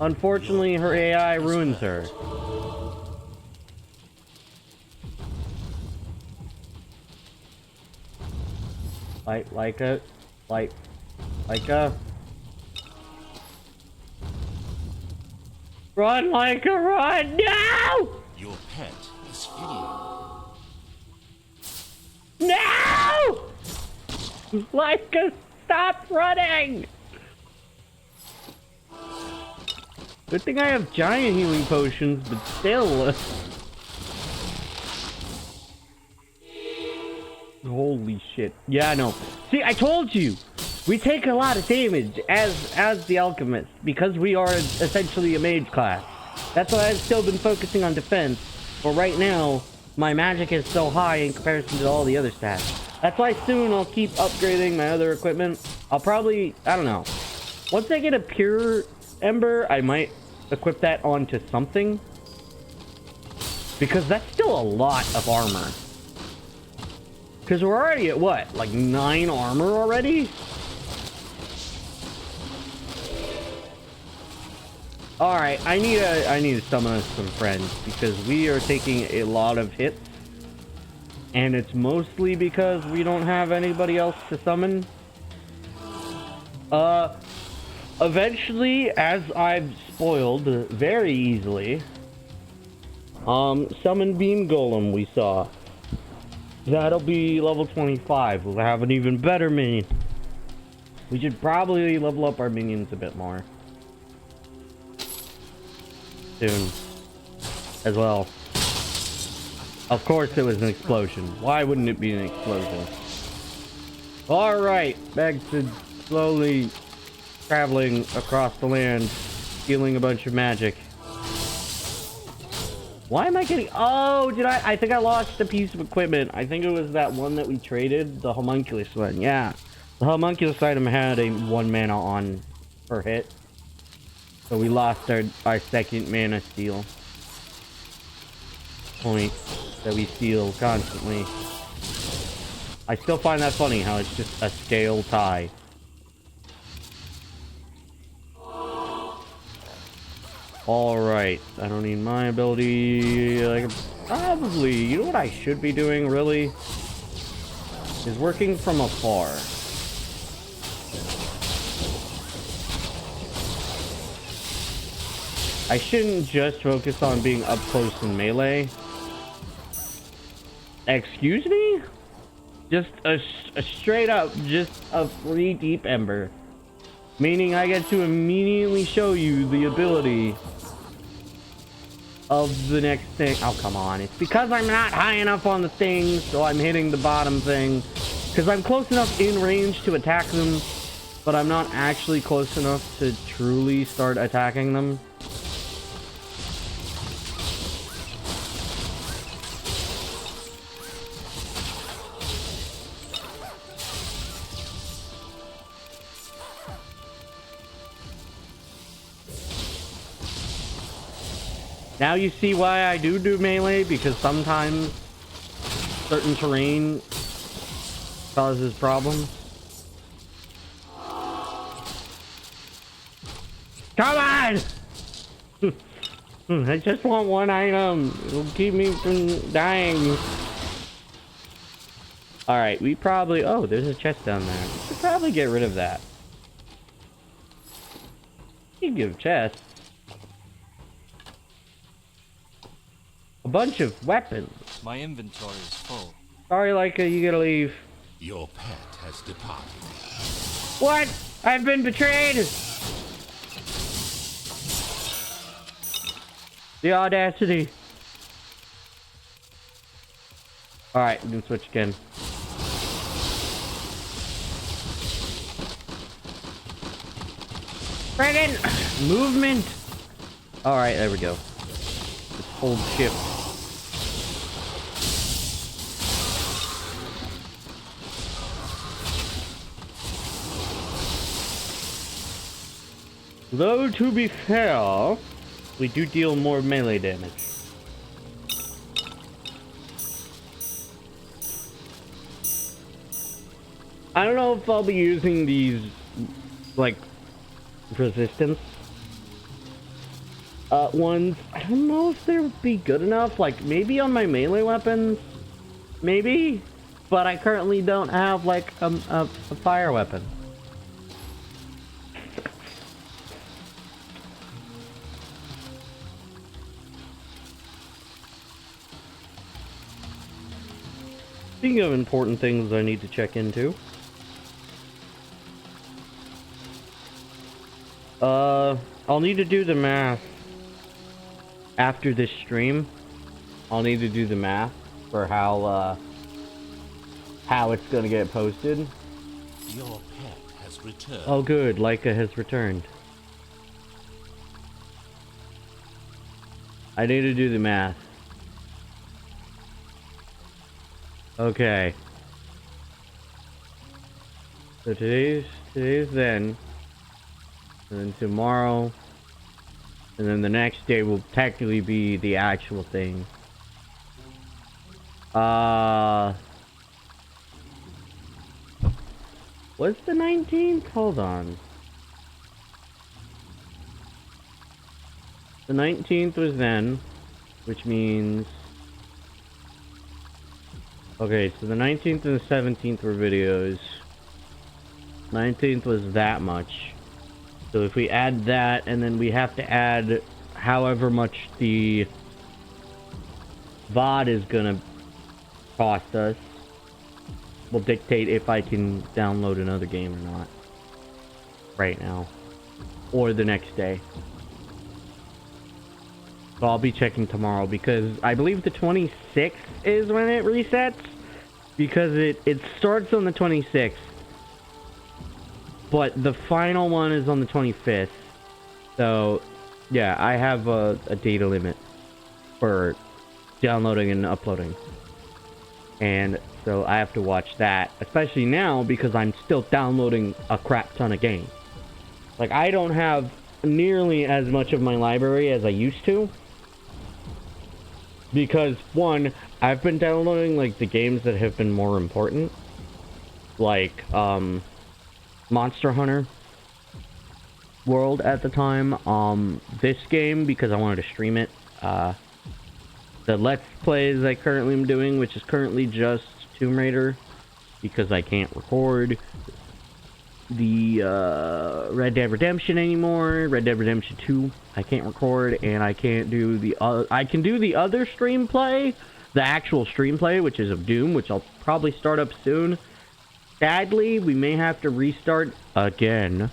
A: Unfortunately, her AI ruins her. Leica. Run, Leica, run! No!
D: Your pet is fleeing.
A: No! Leica, stop running! Good thing I have giant healing potions, but still. Holy shit. Yeah, I know. See, I told you! We take a lot of damage as the alchemist because we are essentially a mage class. That's why I've still been focusing on defense. But right now, my magic is so high in comparison to all the other stats. That's why soon I'll keep upgrading my other equipment. I'll probably, I don't know. Once I get a pure ember, I might equip that onto something. Because that's still a lot of armor. Because we're already at what? Like 9 armor already? Alright, I need to summon us some friends because we are taking a lot of hits. And it's mostly because we don't have anybody else to summon. Eventually, as I've spoiled very easily, summon Beam Golem we saw. That'll be level 25. We'll have an even better minion. We should probably level up our minions a bit more. Soon. As well. Of course it was an explosion. Why wouldn't it be an explosion? Alright, back to slowly traveling across the land, stealing a bunch of magic. Why am I getting... Oh, I think I lost a piece of equipment. I think it was that one that we traded, the homunculus one. Yeah. The homunculus item had a 1 mana on per hit. So we lost our second mana steal point that we steal constantly. I still find that funny how it's just a scale tie. Alright, I don't need my ability. Like, probably, you know what I should be doing, really? Is working from afar. I shouldn't just focus on being up close and melee. Excuse me? Just a straight up, just a free deep ember. Meaning I get to immediately show you the ability of the next thing. Oh, come on. It's because I'm not high enough on the things, so I'm hitting the bottom thing. Because I'm close enough in range to attack them, but I'm not actually close enough to truly start attacking them. Now you see why I do melee, because sometimes certain terrain causes problems. Come on! I just want one item. It'll keep me from dying. Alright, we probably... Oh, there's a chest down there. We should probably get rid of that. You give chests. A bunch of weapons.
B: My inventory is full.
A: Sorry, Leica, you gotta leave.
D: Your pet has departed.
A: What? I've been betrayed! The audacity. Alright, we can switch again. Friggin' movement! Alright, there we go. Let's hold shift. Though, to be fair, we do deal more melee damage. I don't know if I'll be using these, like, resistance ones. I don't know if they'll be good enough. Like, maybe on my melee weapons? Maybe? But I currently don't have, like, a fire weapon. Speaking of important things I need to check into. I'll need to do the math after this stream. I'll need to do the math for how it's gonna get posted.
D: Your pet has returned.
A: Oh good, Leica has returned. I need to do the math. Okay. So today's then. And then tomorrow. And then the next day will technically be the actual thing. What's the 19th? Hold on. The 19th was then, which means... Okay, so the 19th and the 17th were videos. 19th was that much. So if we add that, and then we have to add however much the VOD is gonna cost us, will dictate if I can download another game or not. Right now. Or the next day. So I'll be checking tomorrow, because I believe the 26th is when it resets. Because it starts on the 26th. But the final one is on the 25th. So, yeah, I have a data limit for downloading and uploading. And so I have to watch that. Especially now, because I'm still downloading a crap ton of games. Like, I don't have nearly as much of my library as I used to. Because, one, I've been downloading, like, the games that have been more important. Like, Monster Hunter. world at the time. This game, because I wanted to stream it. The Let's Plays I currently am doing, which is currently just Tomb Raider, because I can't record the Red Dead Redemption anymore. Red Dead Redemption 2 I can't record, and I can't do the I can do the other stream play, the actual stream play, which is of Doom, which I'll probably start up soon. Sadly, we may have to restart again,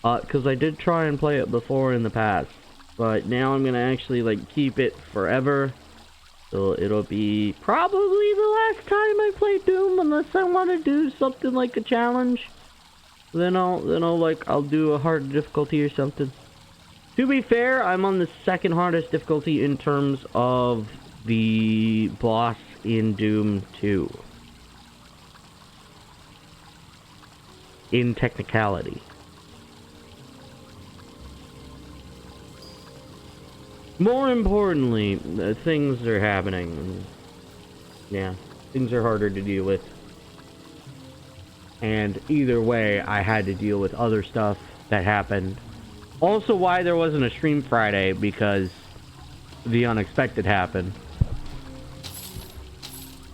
A: because I did try and play it before in the past, but now I'm gonna actually like keep it forever. So it'll be probably the last time I play Doom, unless I want to do something like a challenge. Then I'll do a hard difficulty or something. To be fair, I'm on the second hardest difficulty in terms of the boss in Doom 2. In technicality. More importantly, things are happening. Yeah, things are harder to deal with. And either way, I had to deal with other stuff that happened. Also, why there wasn't a stream Friday, because the unexpected happened.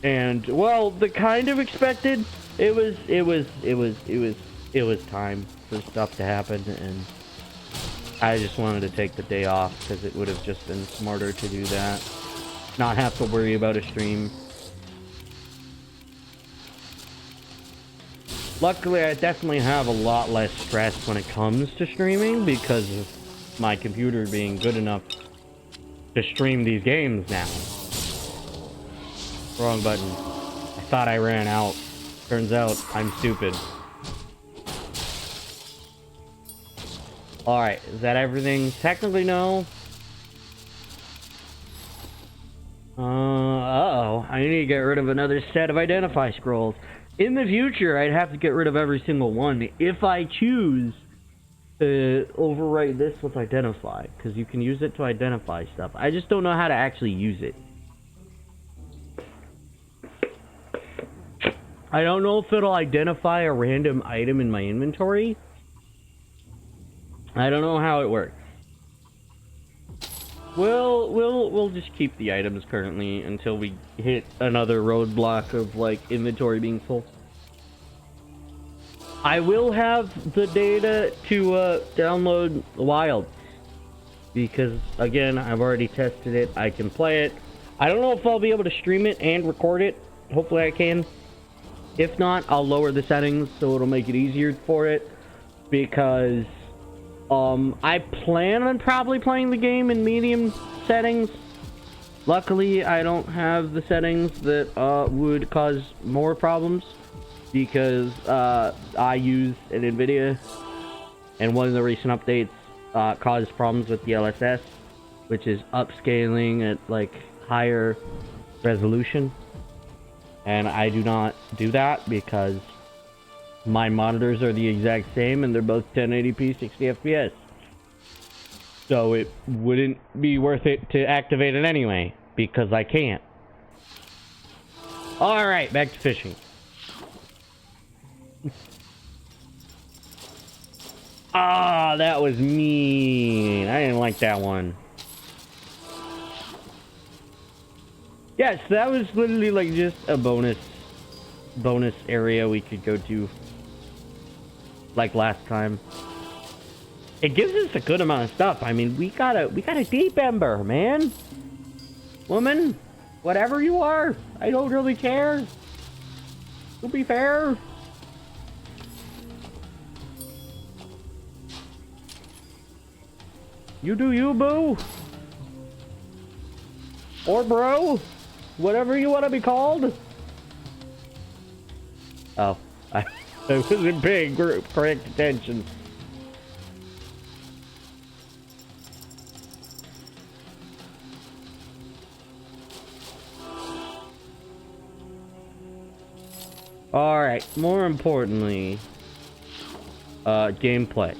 A: And, well, the kind of expected, it was time for stuff to happen, and I just wanted to take the day off, because it would have just been smarter to do that. Not have to worry about a stream. Luckily, I definitely have a lot less stress when it comes to streaming, because of my computer being good enough to stream these games now. Wrong button. I thought I ran out. Turns out, I'm stupid. Alright, is that everything? Technically, no. Uh-oh. I need to get rid of another set of identify scrolls. In the future, I'd have to get rid of every single one if I choose to overwrite this with identify, because you can use it to identify stuff. I just don't know how to actually use it. I don't know if it'll identify a random item in my inventory. I don't know how it works. We'll just keep the items currently until we hit another roadblock of like inventory being full. I will have the data to download Wild, because again, I've already tested it. I can play it. I don't know if I'll be able to stream it and record it. Hopefully I can. If not, I'll lower the settings so it'll make it easier for it, because I plan on probably playing the game in medium settings. Luckily, I don't have the settings that would cause more problems, because I use an NVIDIA, and one of the recent updates caused problems with the LSS, which is upscaling at like higher resolution. And I do not do that because my monitors are the exact same, and they're both 1080p 60 FPS. So it wouldn't be worth it to activate it anyway, because I can't. Alright, back to fishing. Ah, that was mean. I didn't like that one. Yes, that was literally like just a bonus area we could go to, like last time. It gives us a good amount of stuff. I mean, we got a deep ember, man. Woman, whatever you are, I don't really care. To be fair. You do you, boo. Or bro. Whatever you want to be called. Oh, I wasn't paying correct attention. Alright, more importantly, gameplay.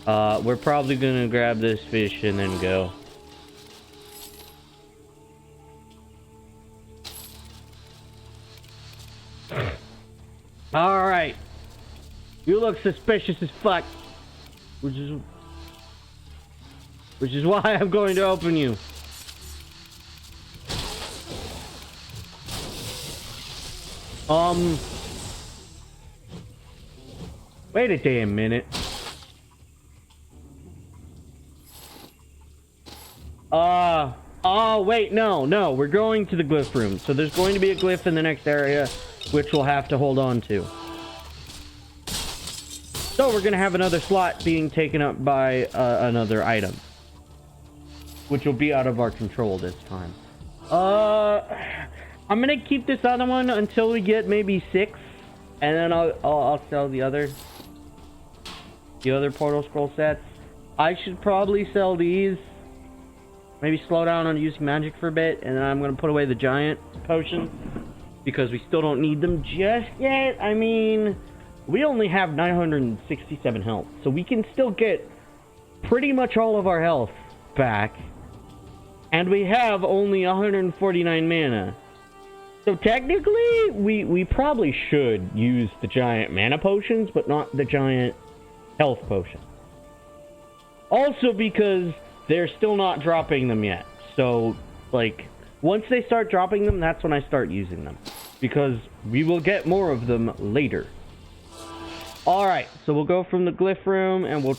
A: We're probably gonna grab this fish and then go. Alright. You look suspicious as fuck. Which is why I'm going to open you. Wait a damn minute. Oh, wait, no, we're going to the glyph room. So there's going to be a glyph in the next area, which we'll have to hold on to. So we're gonna have another slot being taken up by another item, which will be out of our control this time. I'm gonna keep this other one until we get maybe 6, and then I'll sell the other portal scroll sets. I should probably sell these. Maybe slow down on using magic for a bit, and then I'm gonna put away the giant potions because we still don't need them just yet. I mean, we only have 967 health, so we can still get pretty much all of our health back, and we have only 149 mana. So technically, we probably should use the giant mana potions, but not the giant health potion. Also because they're still not dropping them yet. So, like, once they start dropping them, that's when I start using them. Because we will get more of them later. Alright, so we'll go from the glyph room, and we'll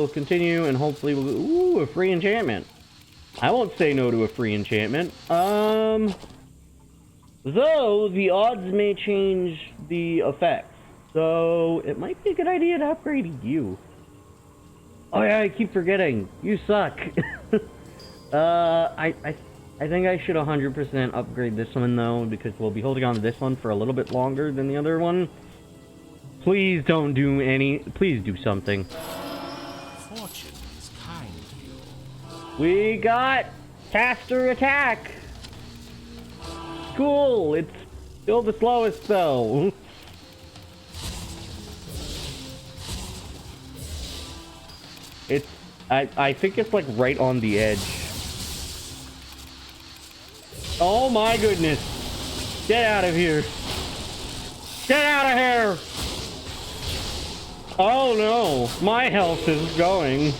A: continue, and hopefully we'll... Ooh, a free enchantment. I won't say no to a free enchantment. Though, the odds may change the effects. So, it might be a good idea to upgrade you. Oh yeah, I keep forgetting. You suck. I think I should 100% upgrade this one though, because we'll be holding on to this one for a little bit longer than the other one. Please don't do please do something.
D: Fortune is kind to you.
A: We got caster attack. Cool. It's still the slowest though. I think it's like right on the edge. Oh my goodness. Get out of here. Get out of here. Oh no. My health is going.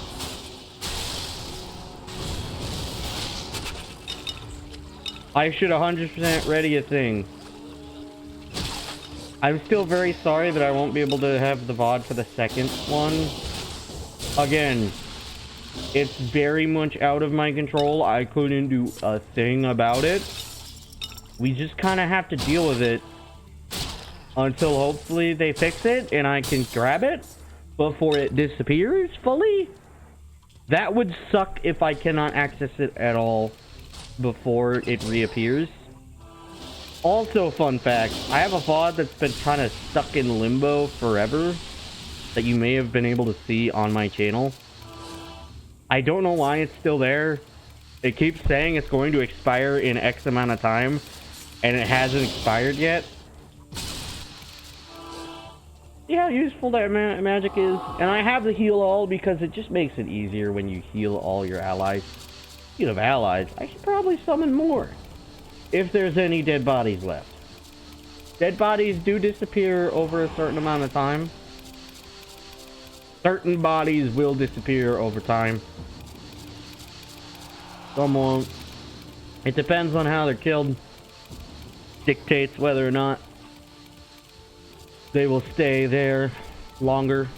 A: I should 100% ready a thing. I'm still very sorry that I won't be able to have the VOD for the second one. Again, it's very much out of my control. I couldn't do a thing about it. We just kind of have to deal with it until hopefully they fix it and I can grab it before it disappears fully. That would suck if I cannot access it at all before it reappears. Also, fun fact, I have a VOD that's been kind of stuck in limbo forever that you may have been able to see on my channel. I don't know why it's still there. It keeps saying it's going to expire in X amount of time, and it hasn't expired yet. See how useful that magic is? And I have the heal all because it just makes it easier when you heal all your allies. Speaking of allies, I should probably summon more if there's any dead bodies left. Dead bodies do disappear over a certain amount of time. Certain bodies will disappear over time. Some won't. It depends on how they're killed. Dictates whether or not they will stay there longer.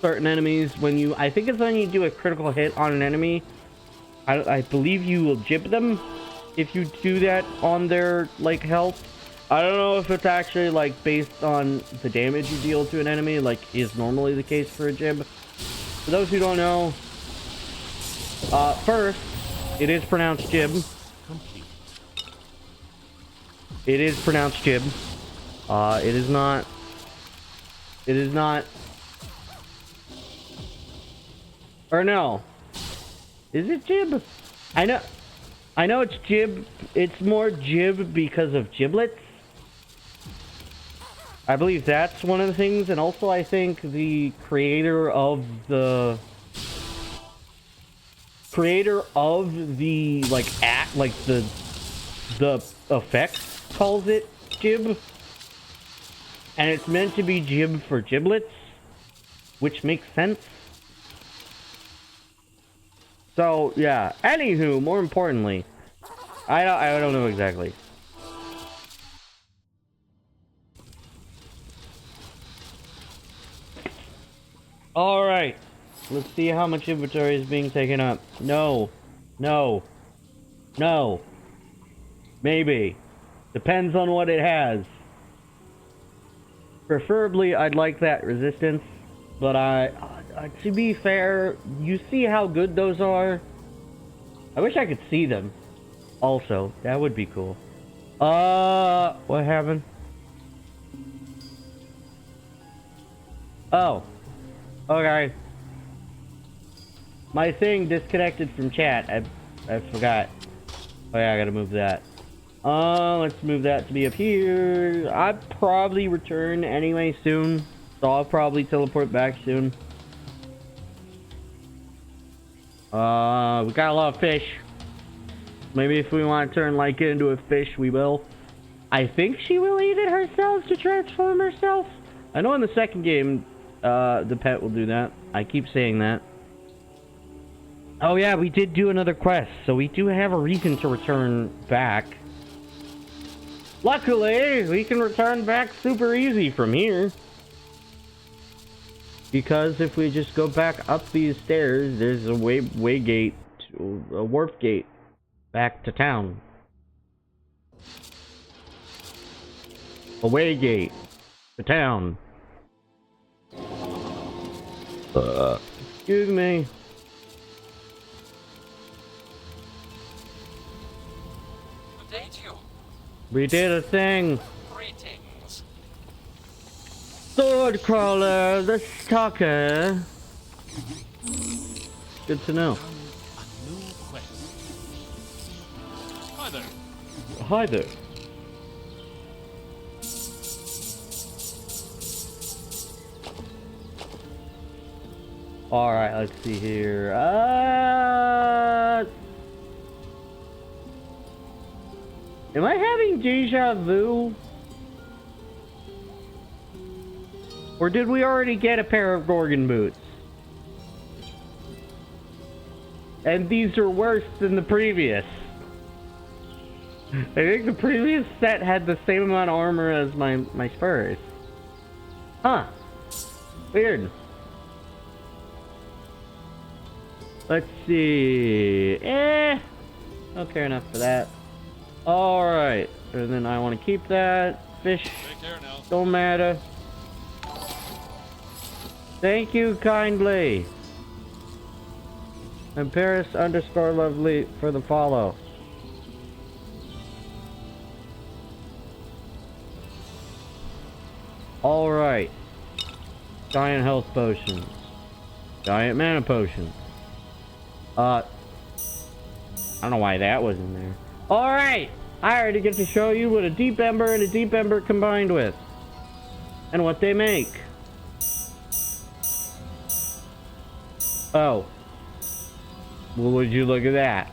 A: Certain enemies, when you... I think it's when you do a critical hit on an enemy, I believe you will jib them if you do that on their, like, health. I don't know if it's actually, like, based on the damage you deal to an enemy, like, is normally the case for a jib. For those who don't know, first, it is pronounced jib. It is pronounced jib. It is not... Or no. Is it jib? I know it's jib. It's more jib because of giblets. I believe that's one of the things, and also I think the creator of the like the effects calls it jib, and it's meant to be jib for giblets. which makes sense. So, yeah. Anywho, more importantly, I don't know exactly. Alright. Let's see how much inventory is being taken up. No. No. No. Maybe. Depends on what it has. Preferably, I'd like that resistance. But to be fair, you see how good those are? I wish I could see them. Also, that would be cool. What happened? Oh. Okay. My thing disconnected from chat. I forgot. Oh yeah, I gotta move that. Let's move that to be up here. I'll probably return anyway soon. So I'll probably teleport back soon. We got a lot of fish. Maybe if we want to turn Leica into a fish, we will. I think she will eat it herself to transform herself. I know in the second game, the pet will do that. I keep saying that. Oh yeah, we did do another quest, so we do have a reason to return back. Luckily, we can return back super easy from here. Because if we just go back up these stairs, there's a way gate, a warp gate, back to town. A way gate to town. Excuse me.
E: Good day to you.
A: We did a thing.
E: Greetings.
A: Sword crawler, the stalker. Good to know.
D: A new quest. Hi there.
A: Hi there. Alright, let's see here. Am I having deja vu? Or did we already get a pair of Gorgon boots? And these are worse than the previous. I think the previous set had the same amount of armor as my spurs. Huh. Weird. Let's see. Don't care enough for that. Alright. And then I want to keep that. Fish.
D: Take care now.
A: Don't matter. Thank you kindly. And Paris_lovely for the follow. Alright. Giant health potions. Giant mana potions. I don't know why that wasn't there. Alright! I already get to show you what a deep ember and a deep ember combined with. And what they make. Oh. Well, would you look at that?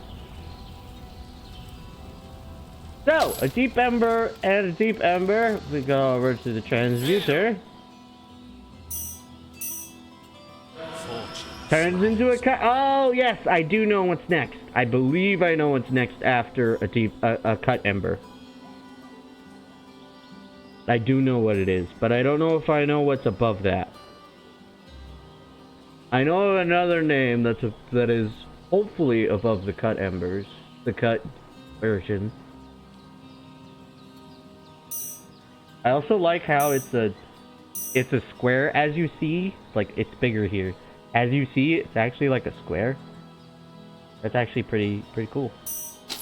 A: So, a deep ember and a deep ember. We go over to the transmuter. Turns into a cut. Oh, yes, I do know what's next. I believe I know what's next after a cut ember. I do know what it is, but I don't know if I know what's above that. I know another name that is hopefully above the cut embers, the cut version. I also like how it's a square. As you see, like it's bigger here. As you see, it's actually like a square. That's actually pretty cool.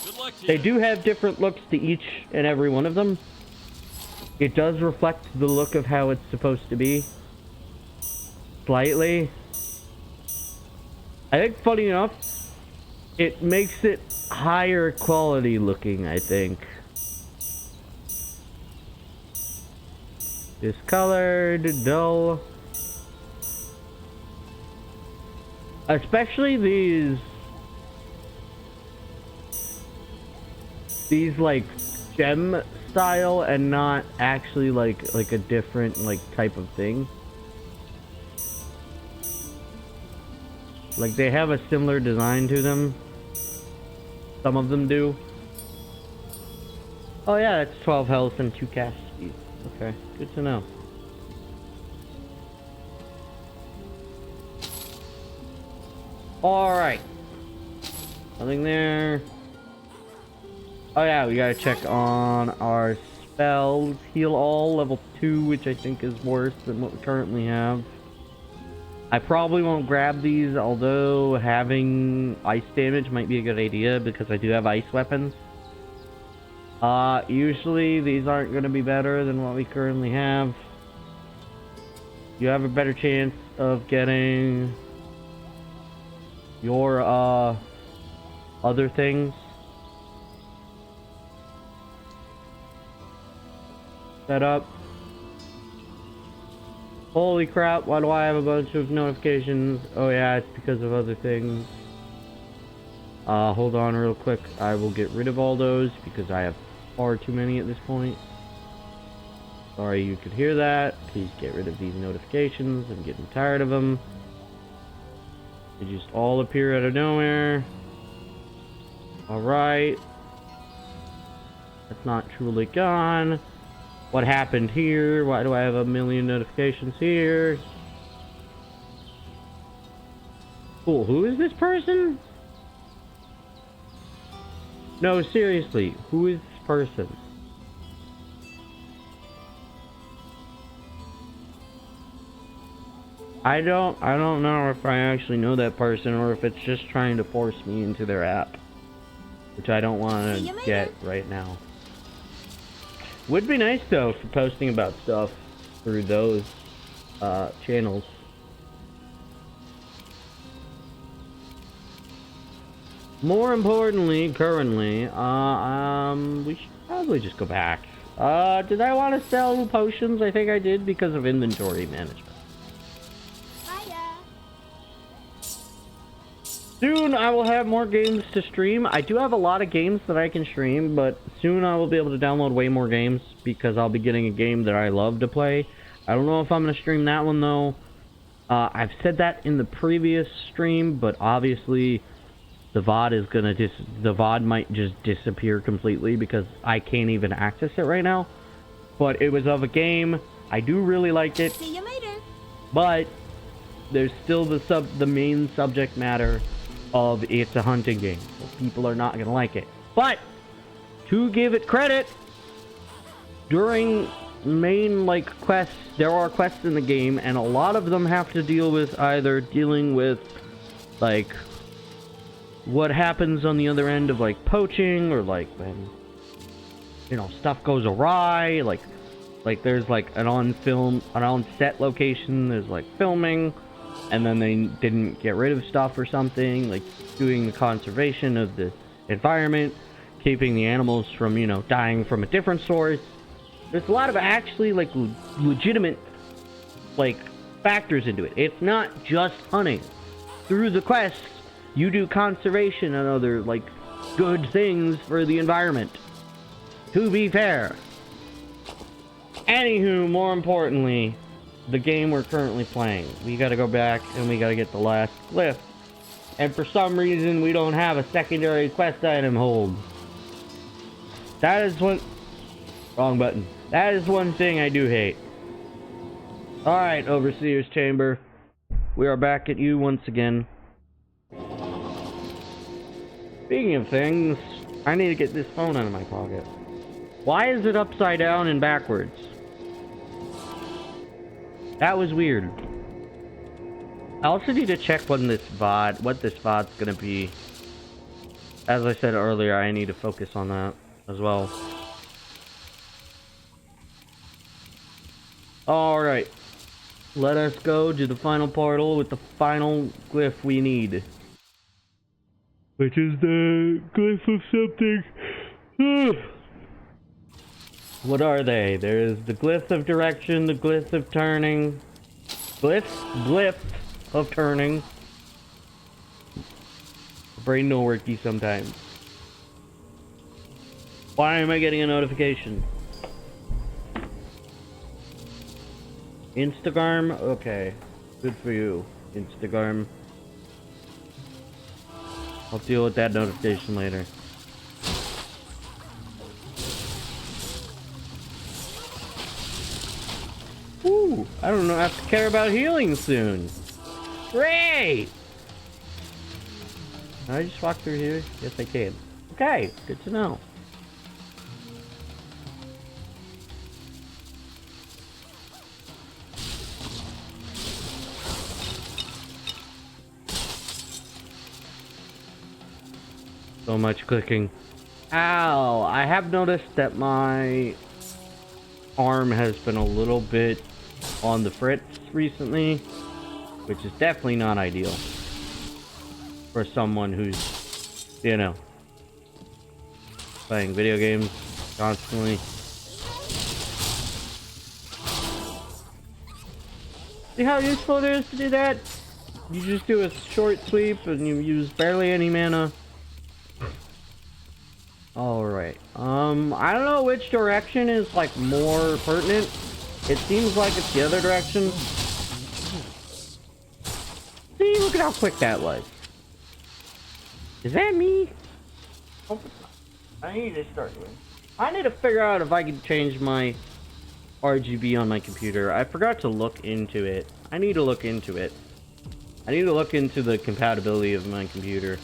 D: Good luck to
A: They
D: you.
A: do have different looks to each and every one of them. It does reflect the look of how it's supposed to be. Slightly. I think, funny enough, it makes it higher quality looking, I think. Discolored, dull. Especially these like gem style and not actually like a different like type of thing. Like, they have a similar design to them. Some of them do. Oh yeah, it's 12 health and 2 cast speed. Okay, good to know. Alright. Nothing there. Oh yeah, we gotta check on our spells. Heal all, level 2, which I think is worse than what we currently have. I probably won't grab these, although having ice damage might be a good idea because I do have ice weapons. Usually these aren't going to be better than what we currently have. You have a better chance of getting your, other things. Set up. Holy crap, why do I have a bunch of notifications? Oh yeah, it's because of other things. Hold on real quick. I will get rid of all those because I have far too many at this point. Sorry you could hear that. Please get rid of these notifications. I'm getting tired of them. They just all appear out of nowhere. Alright. That's not truly gone. What happened here? Why do I have a million notifications here? Cool, who is this person? No, seriously, who is this person? I don't know if I actually know that person or if it's just trying to force me into their app. Which I don't want to get right now. Would be nice though for posting about stuff through those channels. More importantly, currently, we should probably just go back. Did I want to sell potions? I think I did because of inventory management. Soon I will have more games to stream. I do have a lot of games that I can stream, but soon I will be able to download way more games because I'll be getting a game that I love to play. I don't know if I'm going to stream that one though. I've said that in the previous stream, but obviously the VOD is going to the VOD might just disappear completely because I can't even access it right now. But it was of a game. I do really like it.
C: See you later.
A: But there's still the main subject matter of it's a hunting game, so people are not gonna like it. But to give it credit, during main quests, there are quests in the game, and a lot of them have to deal with either dealing with what happens on the other end of poaching, or when stuff goes awry, like there's an on set location, there's filming. And then they didn't get rid of stuff or something, doing the conservation of the environment, keeping the animals from, dying from a different source. There's a lot of actually, legitimate, factors into it. It's not just hunting. Through the quests, you do conservation and other, good things for the environment. To be fair. Anywho, more importantly, the game we're currently playing. We gotta go back and we gotta get the last glyph. And for some reason, we don't have a secondary quest item hold. That is one... Wrong button. That is one thing I do hate. Alright, Overseer's Chamber. We are back at you once again. Speaking of things, I need to get this phone out of my pocket. Why is it upside down and backwards? That was weird. I also need to check what this VOD's gonna be. As I said earlier, I need to focus on that as well. Alright. Let us go to the final portal with the final glyph we need. Which is the glyph of something. What are they? There's the glyph of direction, the glyph of turning. Glyph of turning. Brain no worky sometimes. Why am I getting a notification? Instagram? Okay. Good for you, Instagram. I'll deal with that notification later. Ooh, I don't know. I have to care about healing soon. Great! Can I just walk through here? Yes, I can. Okay, good to know. So much clicking. Ow! I have noticed that my arm has been a little bit on the fritz recently, which is definitely not ideal for someone who's, you know, playing video games constantly. See how useful it is to do that? You just do a short sweep and you use barely any mana. Alright, I don't know which direction is, like, more pertinent. It seems like it's the other direction. See, look at how quick that was. Is that me? Oh, I need to start doing. I need to figure out if I can change my RGB on my computer. I forgot to look into it. I need to look into it. I need to look into the compatibility of my computer.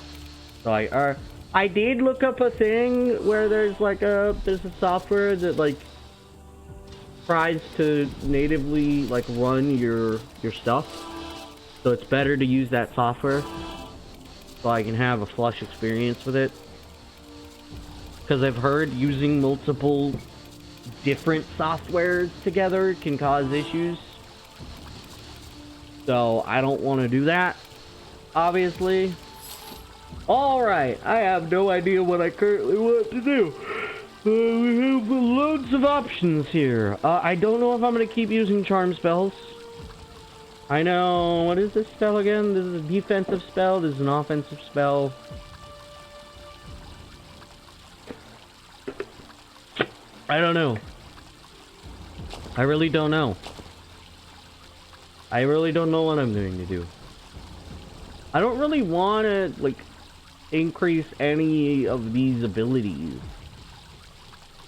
A: So I did look up a thing where there's a software that like tries to natively like run your stuff. So it's better to use that software so I can have a flush experience with it. Because I've heard using multiple different softwares together can cause issues. So I don't want to do that, obviously. Alright, I have no idea what I currently want to do. We have loads of options here. I don't know if I'm going to keep using charm spells. I know, what is this spell again? This is a defensive spell, this is an offensive spell. I don't know. I really don't know. I really don't know what I'm going to do. I don't really want to, like, increase any of these abilities.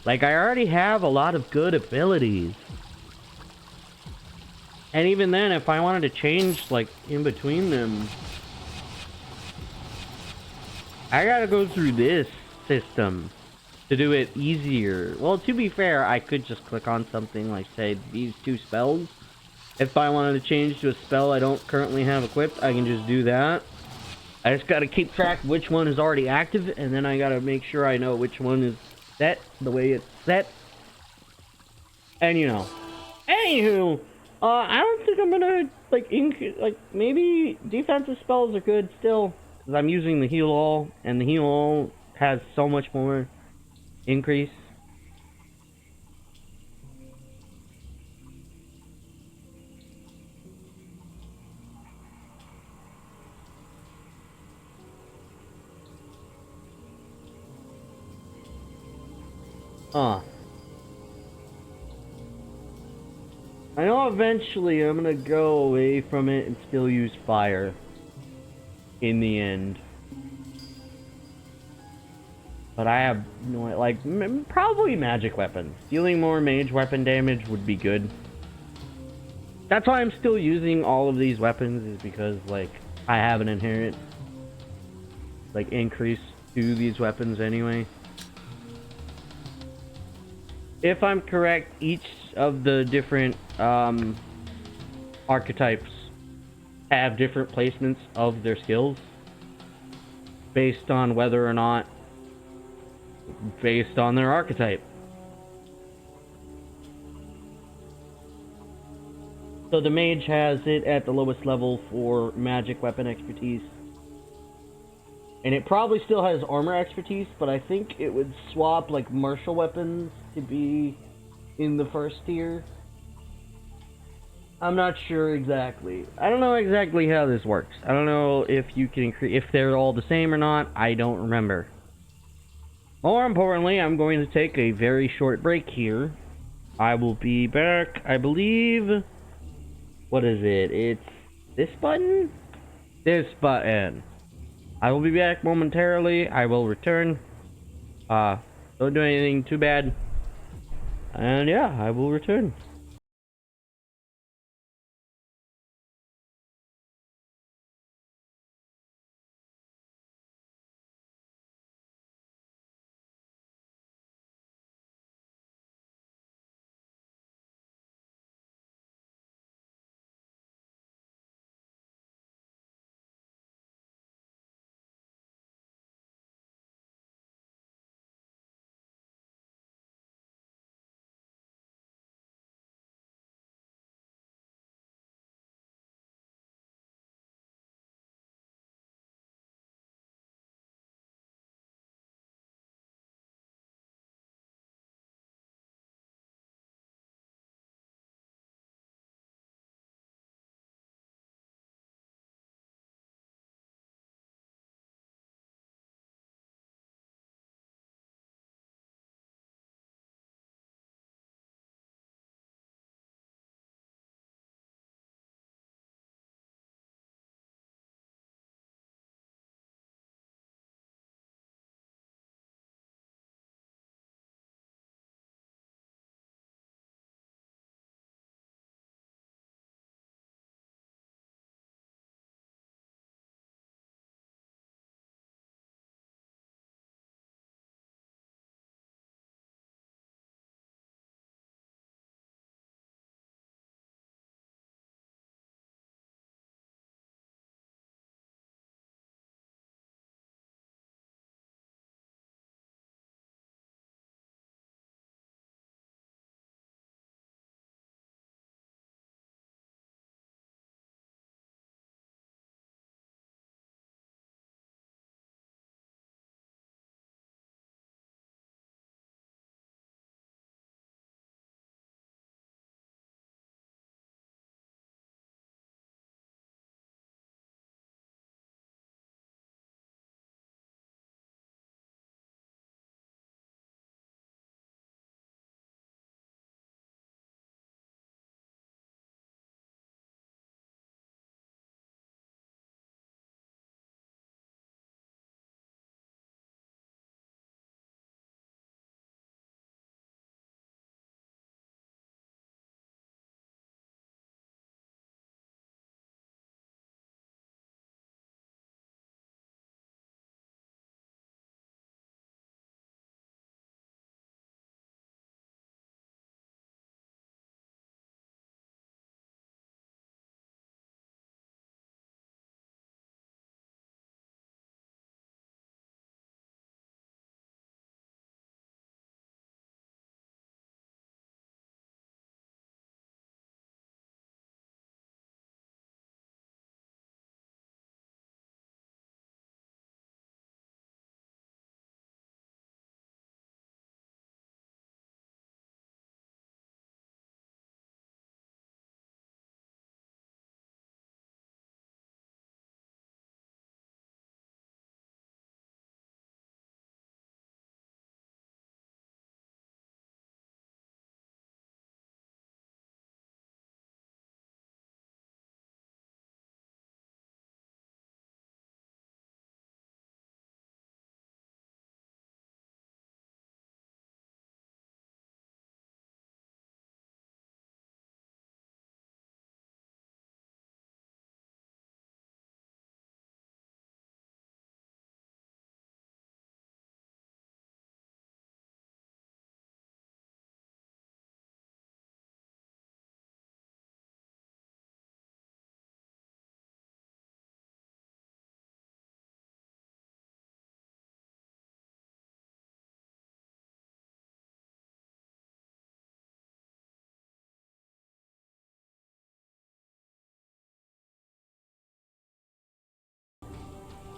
A: Like, I already have a lot of good abilities. And even then, if I wanted to change, like, in between them, I gotta go through this system to do it easier. Well, to be fair, I could just click on something like, say, these two spells. If I wanted to change to a spell I don't currently have equipped, I can just do that. I just gotta keep track of which one is already active, and then I gotta make sure I know which one is set the way it's set. And you know. Anywho, I don't think I'm gonna like maybe defensive spells are good still. Because I'm using the heal all, and the heal all has so much more increase. I know eventually I'm gonna go away from it and still use fire in the end. But I have no, like, probably magic weapons. Dealing more mage weapon damage would be good. That's why I'm still using all of these weapons, is because, like, I have an inherent, like, increase to these weapons anyway. If I'm correct, each of the different archetypes have different placements of their skills based on whether or not, based on their archetype. So the mage has it at the lowest level for magic weapon expertise. And it probably still has armor expertise, but I think it would swap like martial weapons to be in the first tier. I'm not sure exactly. I don't know exactly how this works. I don't know if you can if they're all the same or not. I don't remember. More importantly, I'm going to take a very short break here. I will be back, I believe. What is it? It's this button? This button. I will be back momentarily. I will return. Don't do anything too bad. And yeah, I will return.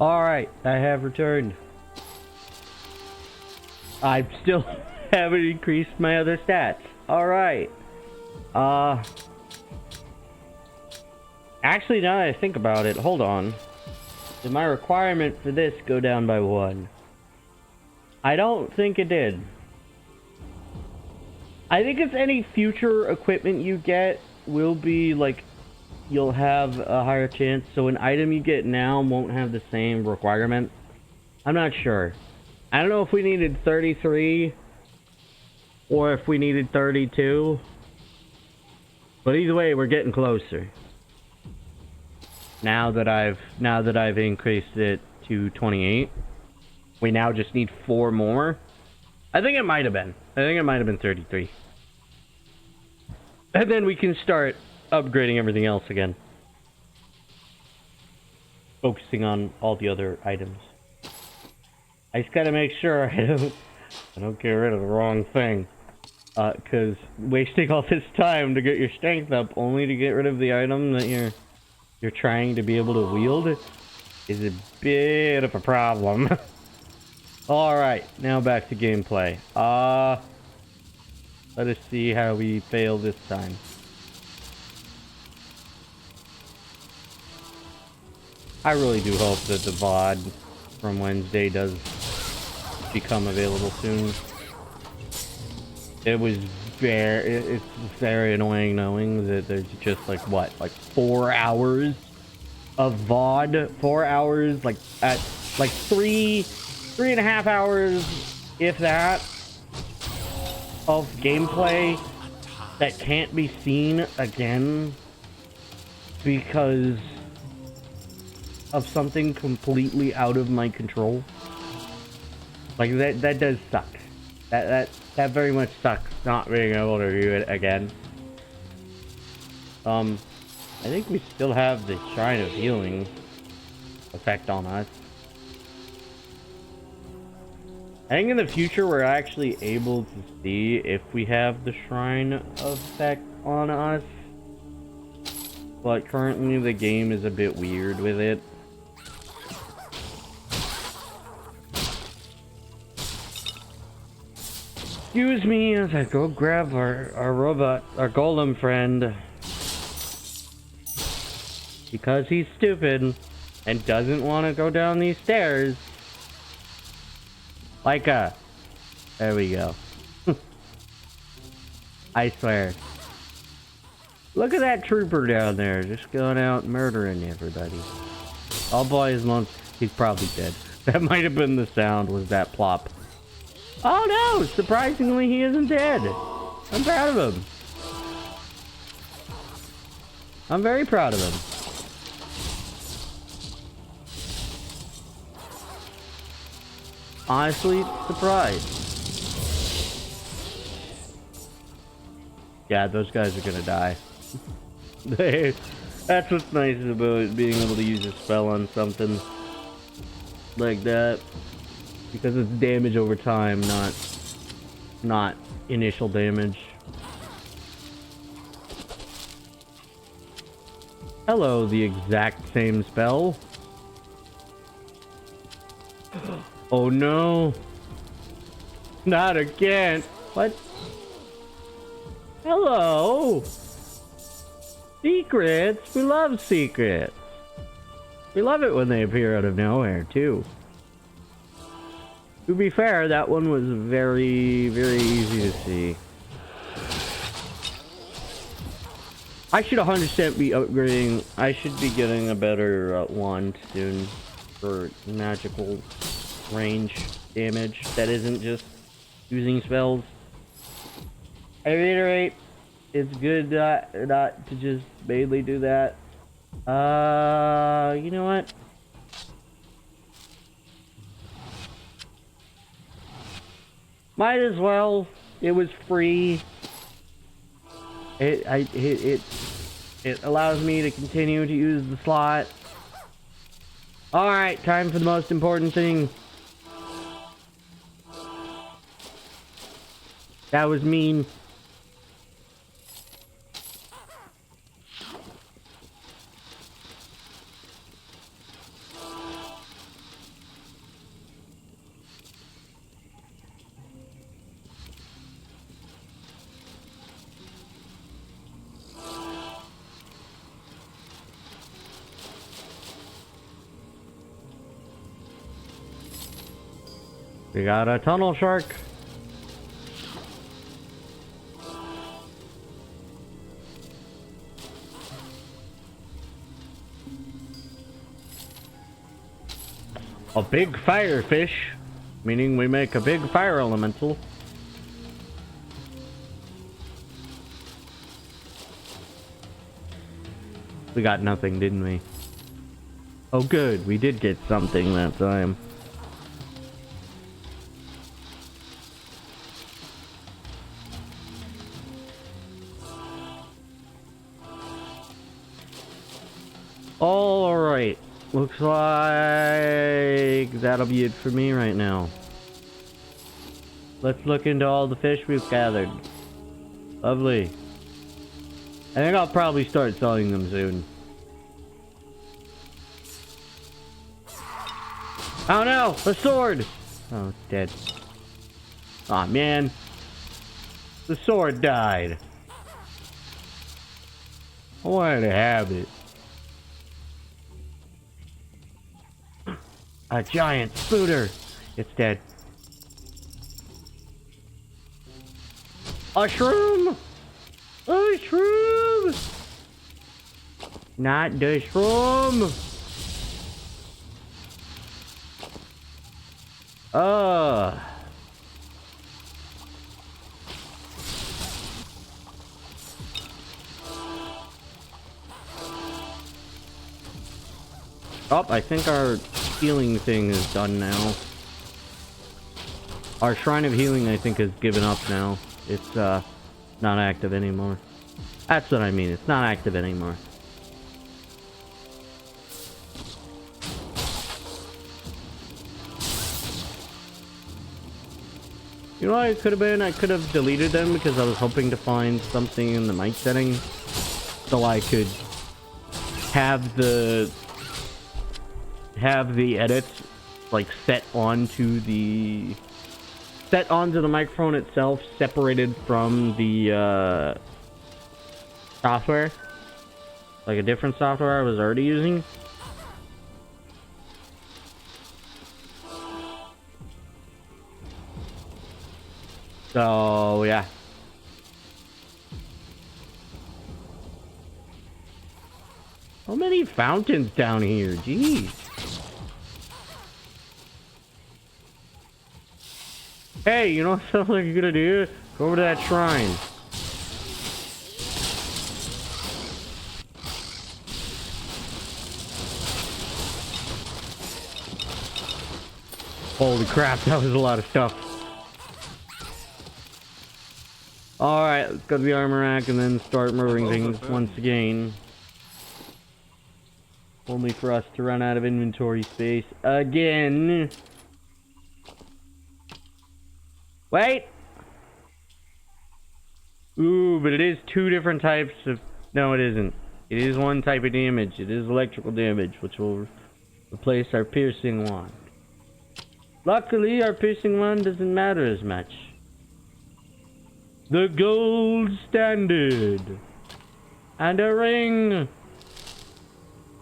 A: Alright, I have returned. I still haven't increased my other stats. Alright. Actually, now that I think about it, hold on. Did my requirement for this go down by 1? I don't think it did. I think it's any future equipment you get will be, like, you'll have a higher chance. So an item you get now won't have the same requirement. I'm not sure. I don't know if we needed 33 or if we needed 32. But either way, we're getting closer. Now that I've increased it to 28, we now just need 4 more. I think it might have been 33. And then we can start upgrading everything else again. Focusing on all the other items. I just gotta make sure I don't get rid of the wrong thing. Cause wasting all this time to get your strength up only to get rid of the item that you're trying to be able to wield is a bit of a problem. Alright, now back to gameplay. Let us see how we fail this time. I really do hope that the VOD from Wednesday does become available soon. It's very annoying knowing that there's just like 4 hours of VOD, 4 hours, like at like 3.5 hours, if that, of gameplay that can't be seen again because of something completely out of my control. Like that does suck. That very much sucks not being able to view it again. I think we still have the Shrine of Healing effect on us. I think in the future we're actually able to see if we have the Shrine effect on us. But currently the game is a bit weird with it. Excuse me as I go grab our robot, our golem friend. Because he's stupid and doesn't want to go down these stairs. There we go. I swear. Look at that trooper down there, just going out murdering everybody. All boys months. He's probably dead. That might have been the sound, was that plop. Oh no! Surprisingly, he isn't dead. I'm proud of him. I'm very proud of him. Honestly, surprised. Yeah, those guys are gonna die. That's what's nice about being able to use a spell on something like that. Because it's damage over time, not initial damage. Hello, the exact same spell. Oh no. Not again. What? Hello. Secrets. We love secrets. We love it when they appear out of nowhere, too. To be fair, that one was very, very easy to see. I should 100% be upgrading. I should be getting a better wand soon for magical range damage that isn't just using spells. I reiterate, it's good not to just mainly do that. You know what? Might as well. It was free. It allows me to continue to use the slot. Alright, time for the most important thing. That was mean. We got a tunnel shark. A big fire fish, meaning we make a big fire elemental. We got nothing, didn't we? Oh good, we did get something that time. Alright, looks like that'll be it for me right now. Let's look into all the fish we've gathered. Lovely. I think I'll probably start selling them soon. Oh no! The sword! Oh, it's dead. Aw, man. The sword died. I wanted to have it. A giant spooter! It's dead. A shroom! A shroom! Not the shroom! Oh, I think our healing thing is done now. Our Shrine of Healing, I think, has given up now. It's, not active anymore. That's what I mean. It's not active anymore. You know what it could have been? I could have deleted them because I was hoping to find something in the mic settings so I could have the edits like set onto the microphone itself, separated from the software, like a different software I was already using. So, yeah. How many fountains down here? Jeez. Hey, you know what sounds like you're gonna do? Go over to that shrine. Holy crap, that was a lot of stuff. Alright, let's go to the armor rack and then start murdering things once again. Only for us to run out of inventory space again. Wait! Ooh, but it is two different types of... No, it isn't. It is one type of damage. It is electrical damage, which will replace our piercing wand. Luckily, our piercing wand doesn't matter as much. The gold standard. And a ring.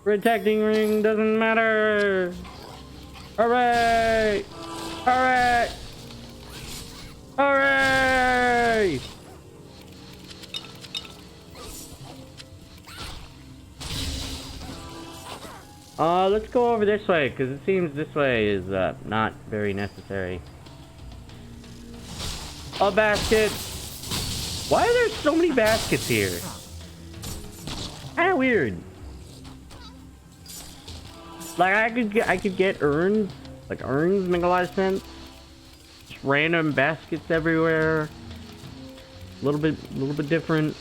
A: Protecting ring doesn't matter. Hooray! Hooray! Hooray! Let's go over this way, because it seems this way is, not very necessary. A basket! Why are there so many baskets here? Kinda weird. Like, I could get urns. Like, urns make a lot of sense. Just random baskets everywhere. A little bit different.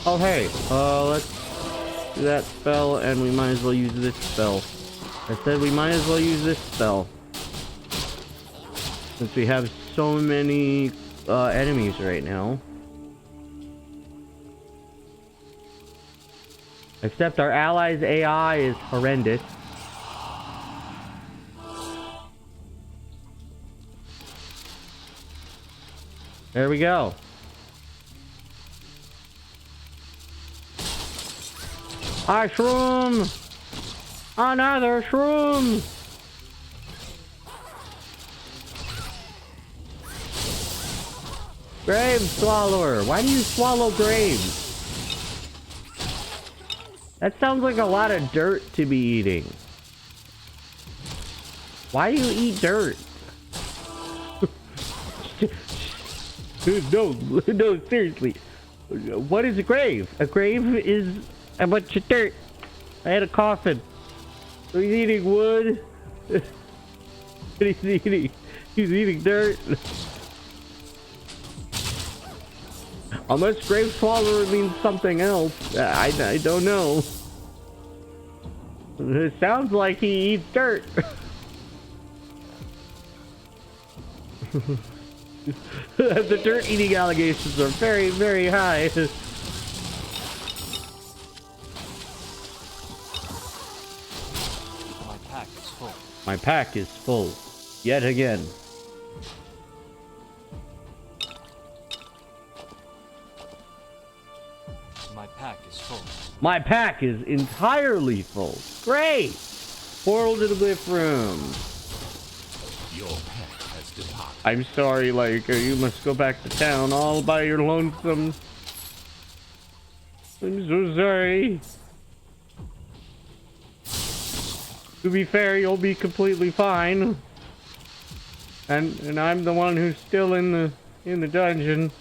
A: Oh, hey. Let's do that spell, and we might as well use this spell. I said we might as well use this spell. Since we have so many enemies right now. Except our allies' AI is horrendous. There we go. A shroom! Another shroom! Grave swallower. Why do you swallow graves? That sounds like a lot of dirt to be eating. Why do you eat dirt? No, no, seriously. What is a grave? A grave is a bunch of dirt. I had a coffin. So he's eating wood. He's eating dirt. Unless grave swallower means something else. I don't know. It sounds like he eats dirt. The dirt eating allegations are very, very high.
B: My pack is full.
A: My pack is full. Yet again.
B: My pack is full.
A: My pack is entirely full. Great! Portal to the glyph room.
D: Your pet has departed.
A: I'm sorry, like, you must go back to town all by your lonesome. I'm so sorry. To be fair, you'll be completely fine. And I'm the one who's still in the dungeon.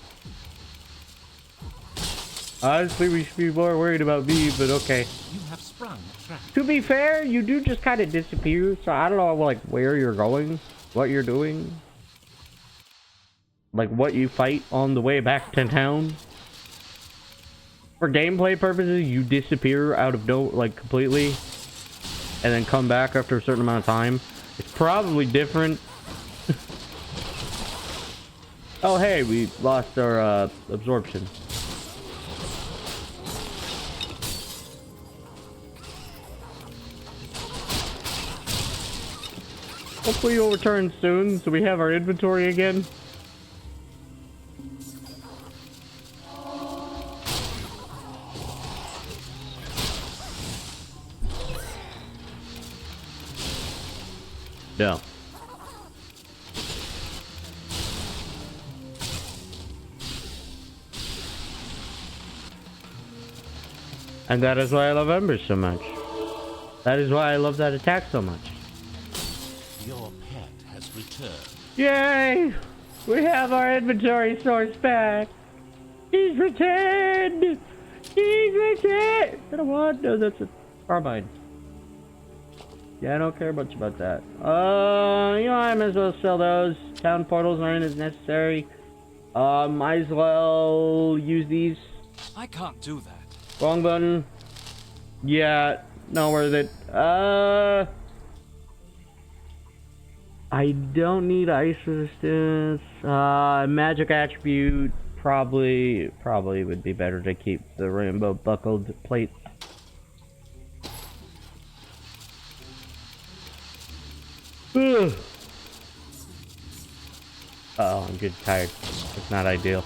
A: Honestly, we should be more worried about me, but okay.
D: You have sprung a trap.
A: To be fair, you do just kind of disappear, so I don't know, like, where you're going, what you're doing. Like, what you fight on the way back to town. For gameplay purposes, you disappear out of like, completely. And then come back after a certain amount of time. It's probably different. Oh, hey, we lost our, absorption. Hopefully you'll return soon, so we have our inventory again. No. And that is why I love Embers so much. That is why I love that attack so much.
D: Your pet has returned.
A: Yay! We have our inventory source back. He's returned! He's returned! Is that a wand? No, that's a carbine. Yeah, I don't care much about that. You know, I might as well sell those. Town portals aren't as necessary. Might as well use these.
B: I can't do that.
A: Wrong button. Yeah, not worth it. I don't need ice resistance. Magic attribute probably would be better to keep the rainbow buckled plate. Ugh. Oh, I'm getting tired. It's not ideal.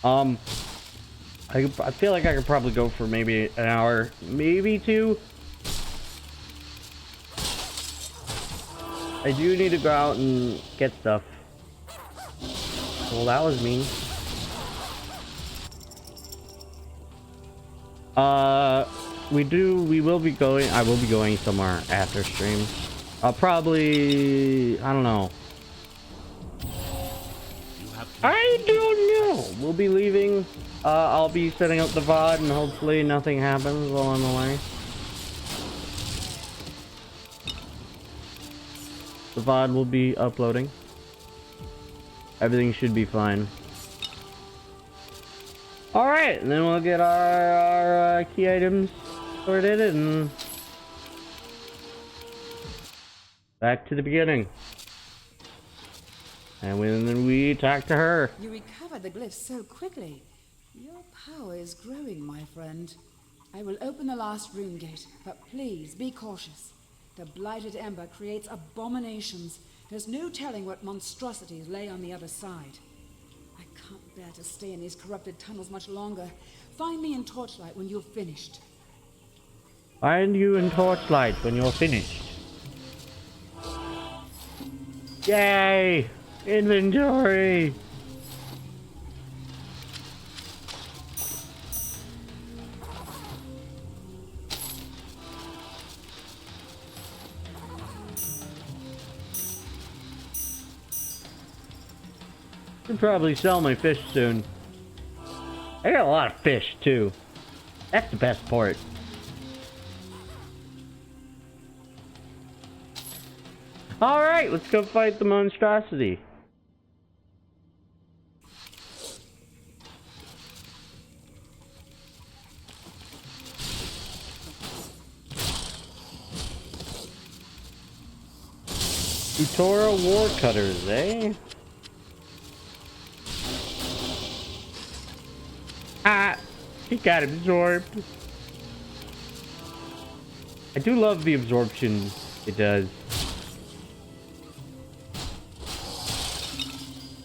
A: I feel like I could probably go for maybe an hour, maybe two. I do need to go out and get stuff. Well, that was mean. We will be going, I will be going somewhere after stream. I'll probably, I don't know. I don't know. We'll be leaving. I'll be setting up the VOD and hopefully nothing happens while I'm away. The VOD will be uploading. Everything should be fine. Alright, and then we'll get our key items sorted and back to the beginning. And then we talk to her.
F: You recovered the glyphs so quickly. Your power is growing, my friend. I will open the last rune gate, but please be cautious. The blighted ember creates abominations. There's no telling what monstrosities lay on the other side. I can't bear to stay in these corrupted tunnels much longer. Find me in Torchlight when you're finished.
A: Find you in Torchlight when you're finished. Yay! Inventory! Should probably sell my fish soon. I got a lot of fish too. That's the best part. Alright, let's go fight the monstrosity. Tutorial war cutters, eh? Ah, he got absorbed. I do love the absorption it does.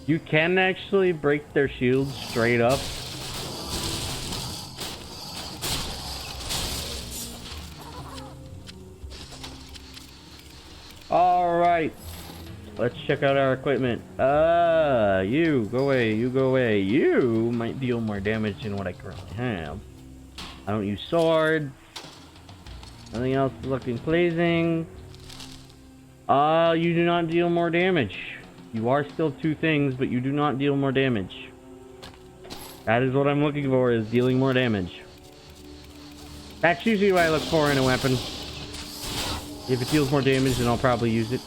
A: You can actually break their shields straight up. Alright. Let's check out our equipment. You go away, you go away. You might deal more damage than what I currently have. I don't use sword. Nothing else is looking pleasing. You do not deal more damage. You are still two things, but you do not deal more damage. That is what I'm looking for, is dealing more damage. That's usually what I look for in a weapon. If it deals more damage, then I'll probably use it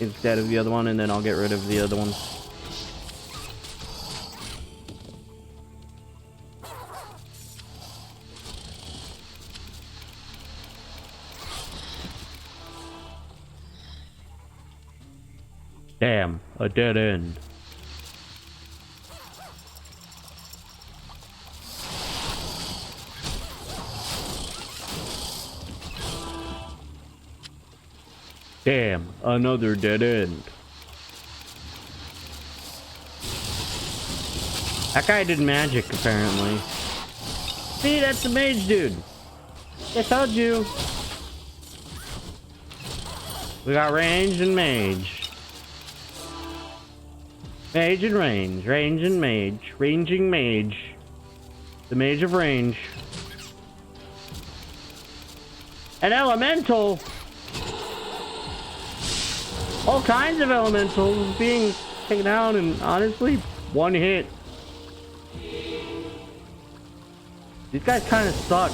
A: instead of the other one, and then I'll get rid of the other one. Damn, a dead end. Damn, another dead end. That guy did magic, apparently. See, that's the mage dude. I told you. We got range and mage. Mage and range. Range and mage. Ranging mage. The mage of range. An elemental! All kinds of elementals being taken out, and honestly, one hit. These guys kind of suck.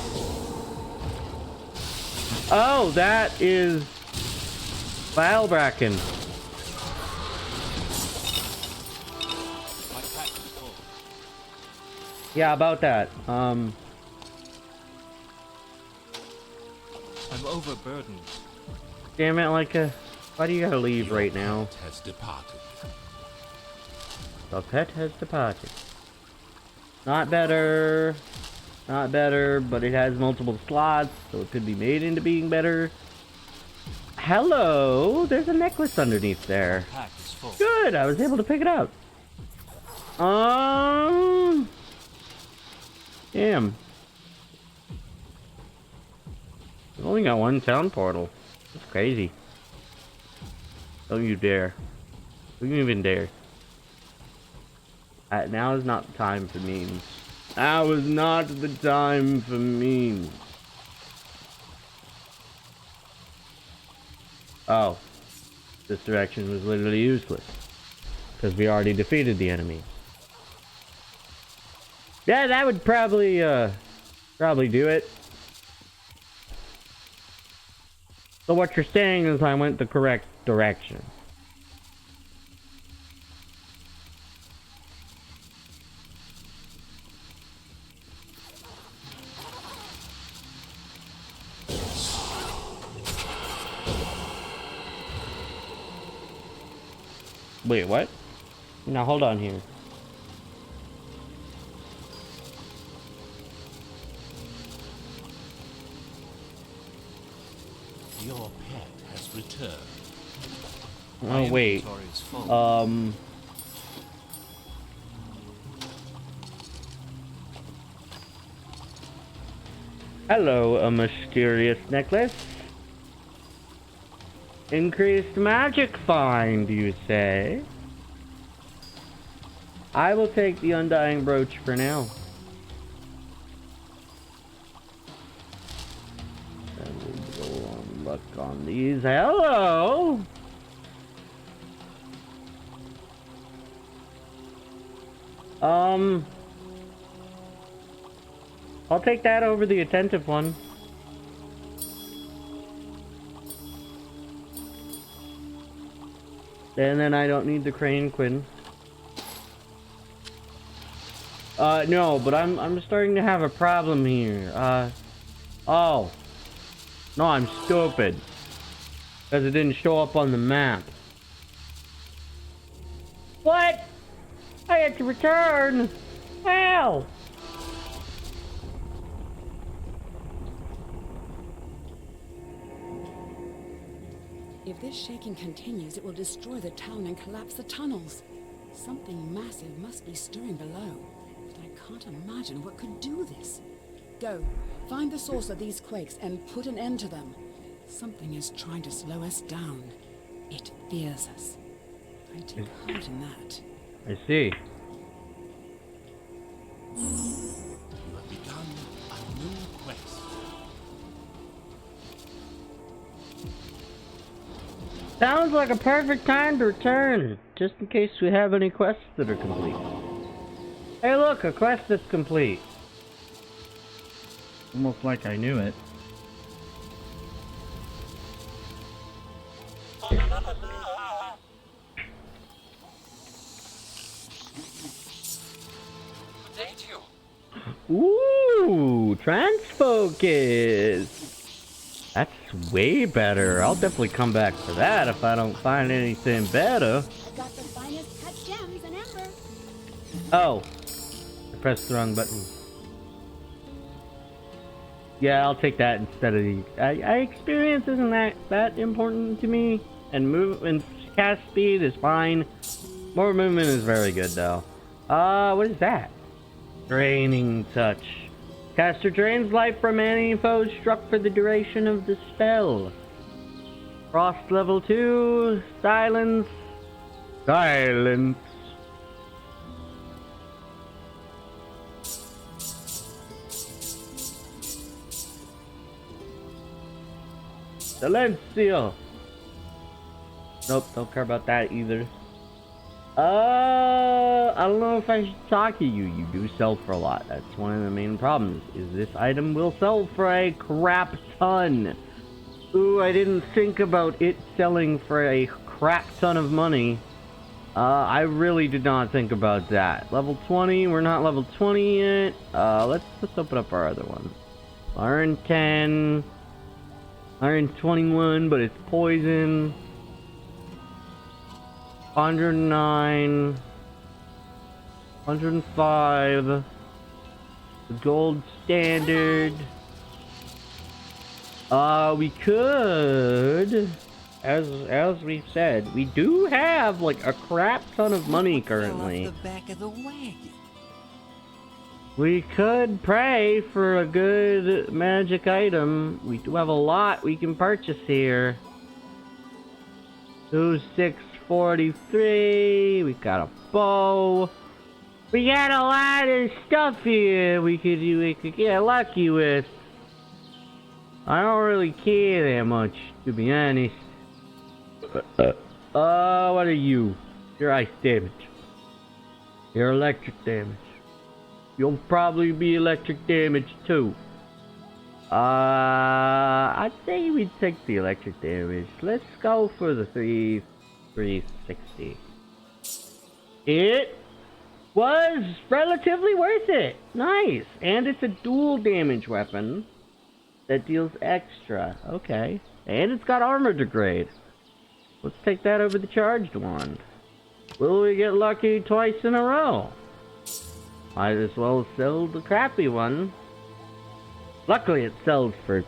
A: Oh, that is Vile Bracken.
B: My pack is full.
A: Yeah, about that.
B: I'm overburdened.
A: Damn it, why do you gotta leave right now?
D: Pet has departed.
A: The pet has departed. Not better. Not better, but it has multiple slots, so it could be made into being better. Hello! There's a necklace underneath there.
B: My pack is full.
A: Good, I was able to pick it up. Damn. We've only got one town portal. That's crazy. Don't you dare. Don't you even dare. Now is not the time for memes. Now is not the time for memes. Oh. This direction was literally useless. Because we already defeated the enemy. Yeah, that would probably do it. So what you're saying is I went the correct direction. Wait, what? Now hold on here.
D: Your pet has returned.
A: Oh wait.
B: Inventory is full.
A: Hello, a mysterious necklace. Increased magic find, you say? I will take the undying brooch for now. And we go on look on these. Hello! I'll take that over the attentive one. And then I don't need the crane quinn. No, but I'm starting to have a problem here. Oh. No, I'm stupid. Because it didn't show up on the map. What? I had to return. How?
F: If this shaking continues, it will destroy the town and collapse the tunnels. Something massive must be stirring below, but I can't imagine what could do this. Go, find the source of these quakes and put an end to them. Something is trying to slow us down. It fears us. I take heart in that.
A: I see.
D: You have begun a new quest.
A: Sounds like a perfect time to return, just in case we have any quests that are complete. Hey look, a quest that's complete. Almost like I knew it.
E: Update you.
A: Ooh, Transfocus! That's way better. I'll definitely come back for that if I don't find anything better.
C: Got the finest cut gems in Ember.
A: Oh, I pressed the wrong button. Yeah, I'll take that instead of the... experience isn't that important to me. And move and cast speed is fine. More movement is very good though. What is that? Draining touch. Caster drains life from any foe struck for the duration of the spell. Frost level 2. Silence. Silence. Silencio. Nope, don't care about that either. I don't know if I should talk to you. You do sell for a lot. That's one of the main problems. Is this item will sell for a crap ton. Ooh, I didn't think about it selling for a crap ton of money. I really did not think about that. Level 20, we're not level 20 yet. Let's open up our other one. Iron 10. Iron 21, but it's poison. 109. 105. The gold standard. We could, as we've said, we do have like a crap ton of money currently.
B: The back of the wagon.
A: We could pray for a good magic item. We do have a lot we can purchase here. 2643. We got a bow. We got a lot of stuff here we could get lucky with. I don't really care that much, to be honest. What are you? Your ice damage. Your electric damage. You'll probably be electric damage too. I'd say we'd take the electric damage. Let's go for the 360. It was relatively worth it. Nice. And it's a dual damage weapon that deals extra. Okay. And it's got armor degrade. Let's take that over the charged wand. Will we get lucky twice in a row? Might as well sell the crappy one. Luckily it sells for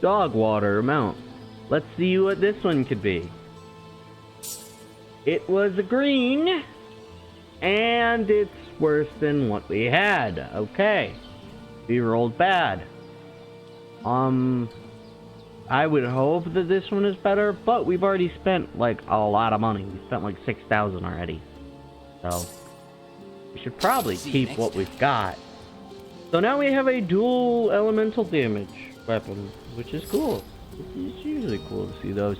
A: dog water amount. Let's see what this one could be. It was a green. And it's worse than what we had. Okay. We rolled bad. I would hope that this one is better, but we've already spent like a lot of money. We spent like 6,000 already. So we should probably keep what we've got. So now we have a dual elemental damage weapon, which is cool. It's usually cool to see those.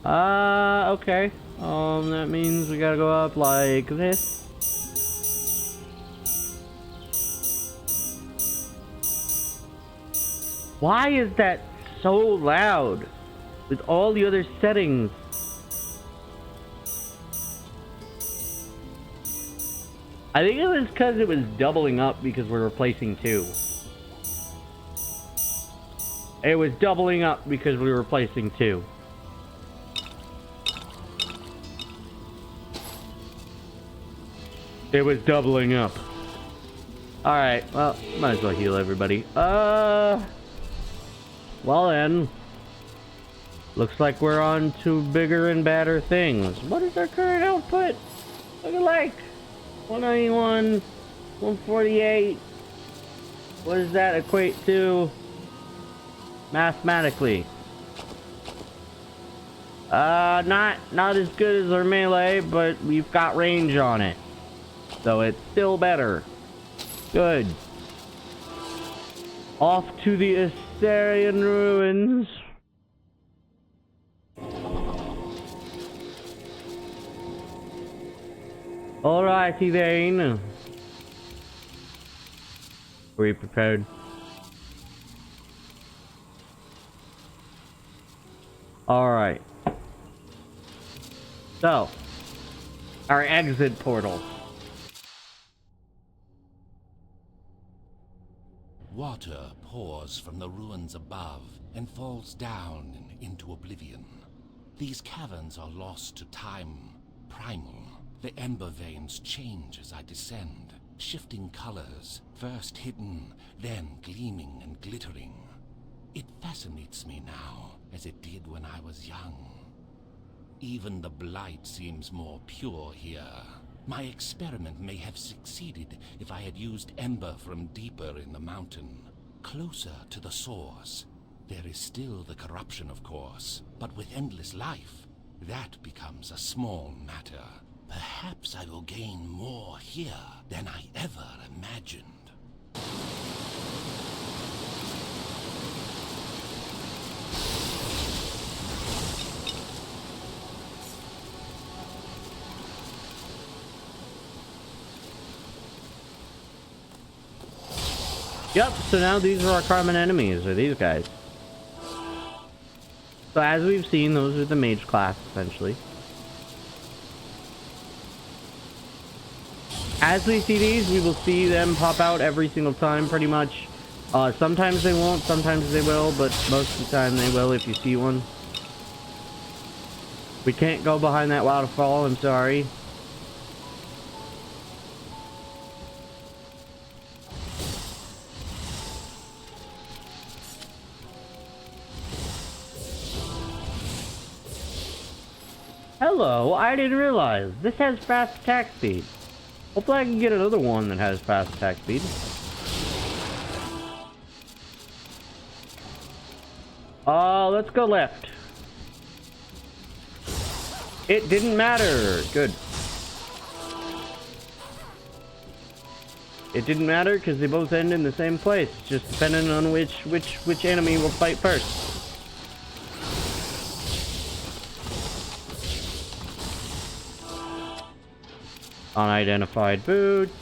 A: Okay. That means we gotta go up like this. Why is that so loud with all the other settings? I think it was because it was doubling up because we're replacing 2. It was doubling up because we were replacing 2. It was doubling up. Alright, well, might as well heal everybody. Well then. Looks like we're on to bigger and badder things. What is our current output? Look at like 191, 148. What does that equate to mathematically? Not as good as our melee, but we've got range on it. So it's still better. Good. Off to the Assyrian ruins. Alrighty then. Were you prepared? Alright. So, our exit portal.
D: Water pours from the ruins above and falls down into oblivion. These caverns are lost to time, primal. The ember veins change as I descend, shifting colors, first hidden, then gleaming and glittering. It fascinates me now, as it did when I was young. Even the blight seems more pure here. My experiment may have succeeded if I had used ember from deeper in the mountain, closer to the source. There is still the corruption, of course, but with endless life, that becomes a small matter. Perhaps I will gain more here than I ever imagined.
A: Yep, so now these are our common enemies, are these guys. So as we've seen, those are the mage class, essentially. As we see these, we will see them pop out every single time, pretty much. Sometimes they won't, sometimes they will, but most of the time they will if you see one. We can't go behind that waterfall, I'm sorry. Hello, I didn't realize. This has fast attack speed. Hopefully I can get another one that has fast attack speed. Let's go left. It didn't matter. Good. It didn't matter because they both end in the same place. Just depending on which enemy will fight first. Unidentified boots.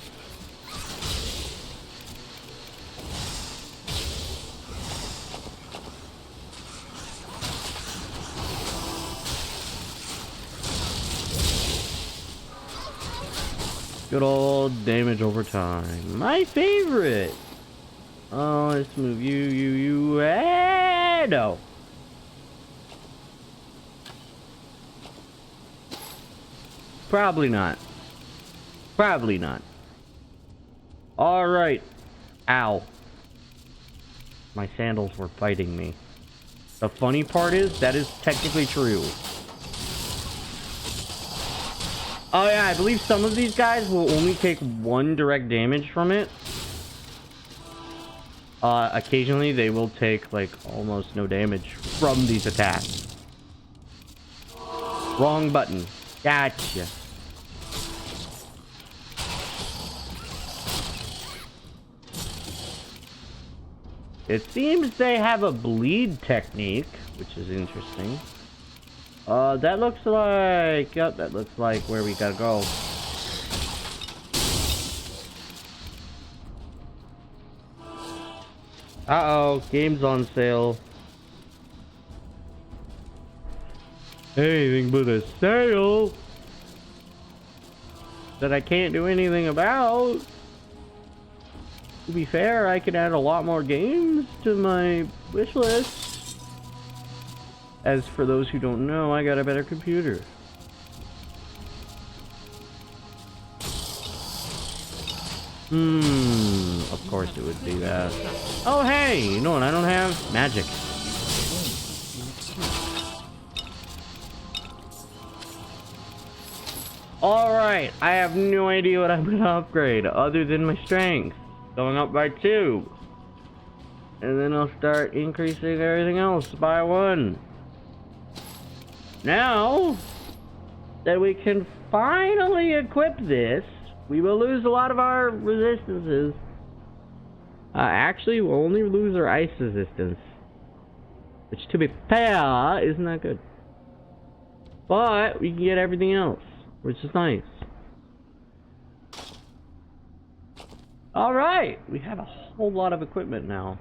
A: Good old damage over time. My favorite. Oh, let's move you. No. Probably not. Probably not. Alright. Ow. My sandals were fighting me. The funny part is, that is technically true. Oh yeah, I believe some of these guys will only take 1 direct damage from it. Occasionally they will take, like, almost no damage from these attacks. Wrong button. Gotcha. It seems they have a bleed technique, which is interesting. That looks like... Yep, that looks like where we gotta go. Uh-oh, game's on sale. Anything but a sale that I can't do anything about. To be fair, I could add a lot more games to my wish list. As for those who don't know, I got a better computer. Of course it would be that. Oh hey, you know what I don't have? Magic. Alright, I have no idea what I'm gonna upgrade other than my strength. Going up by 2. And then I'll start increasing everything else by 1. Now that we can finally equip this, we will lose a lot of our resistances. Actually, we'll only lose our ice resistance. Which, to be fair, isn't that good. But we can get everything else, which is nice. Alright, we have a whole lot of equipment now.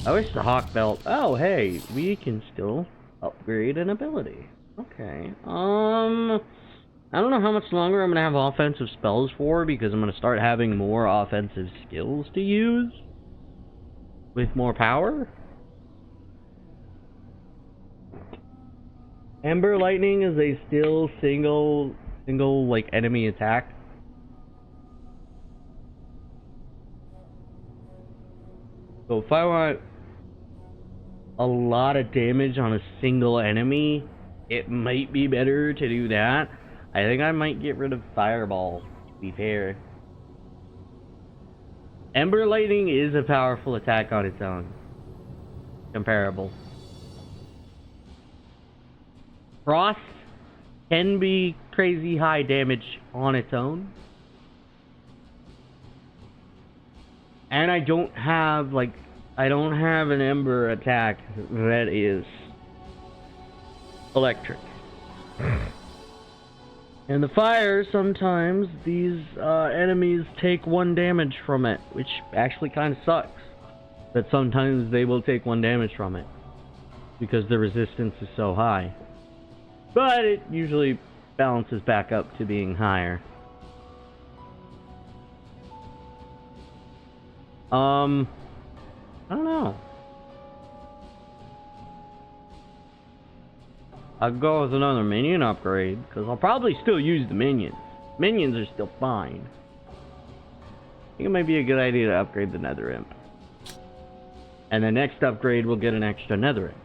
A: I wish the Hawk Belt... Oh, hey, we can still upgrade an ability. Okay, I don't know how much longer I'm going to have offensive spells for, because I'm going to start having more offensive skills to use. With more power. Ember Lightning is a still single like enemy attack. So if I want a lot of damage on a single enemy, it might be better to do that. I think I might get rid of Fireball, to be fair. Ember Lightning is a powerful attack on its own. Comparable. Frost can be crazy high damage on its own. And I don't have an Ember attack that is electric. And the fire, sometimes these enemies take 1 damage from it, which actually kind of sucks. That sometimes they will take 1 damage from it, because the resistance is so high. But it usually balances back up to being higher. I don't know. I'll go with another minion upgrade, because I'll probably still use the minions. Minions are still fine. I think it might be a good idea to upgrade the Nether Imp. And the next upgrade will get an extra Nether Imp.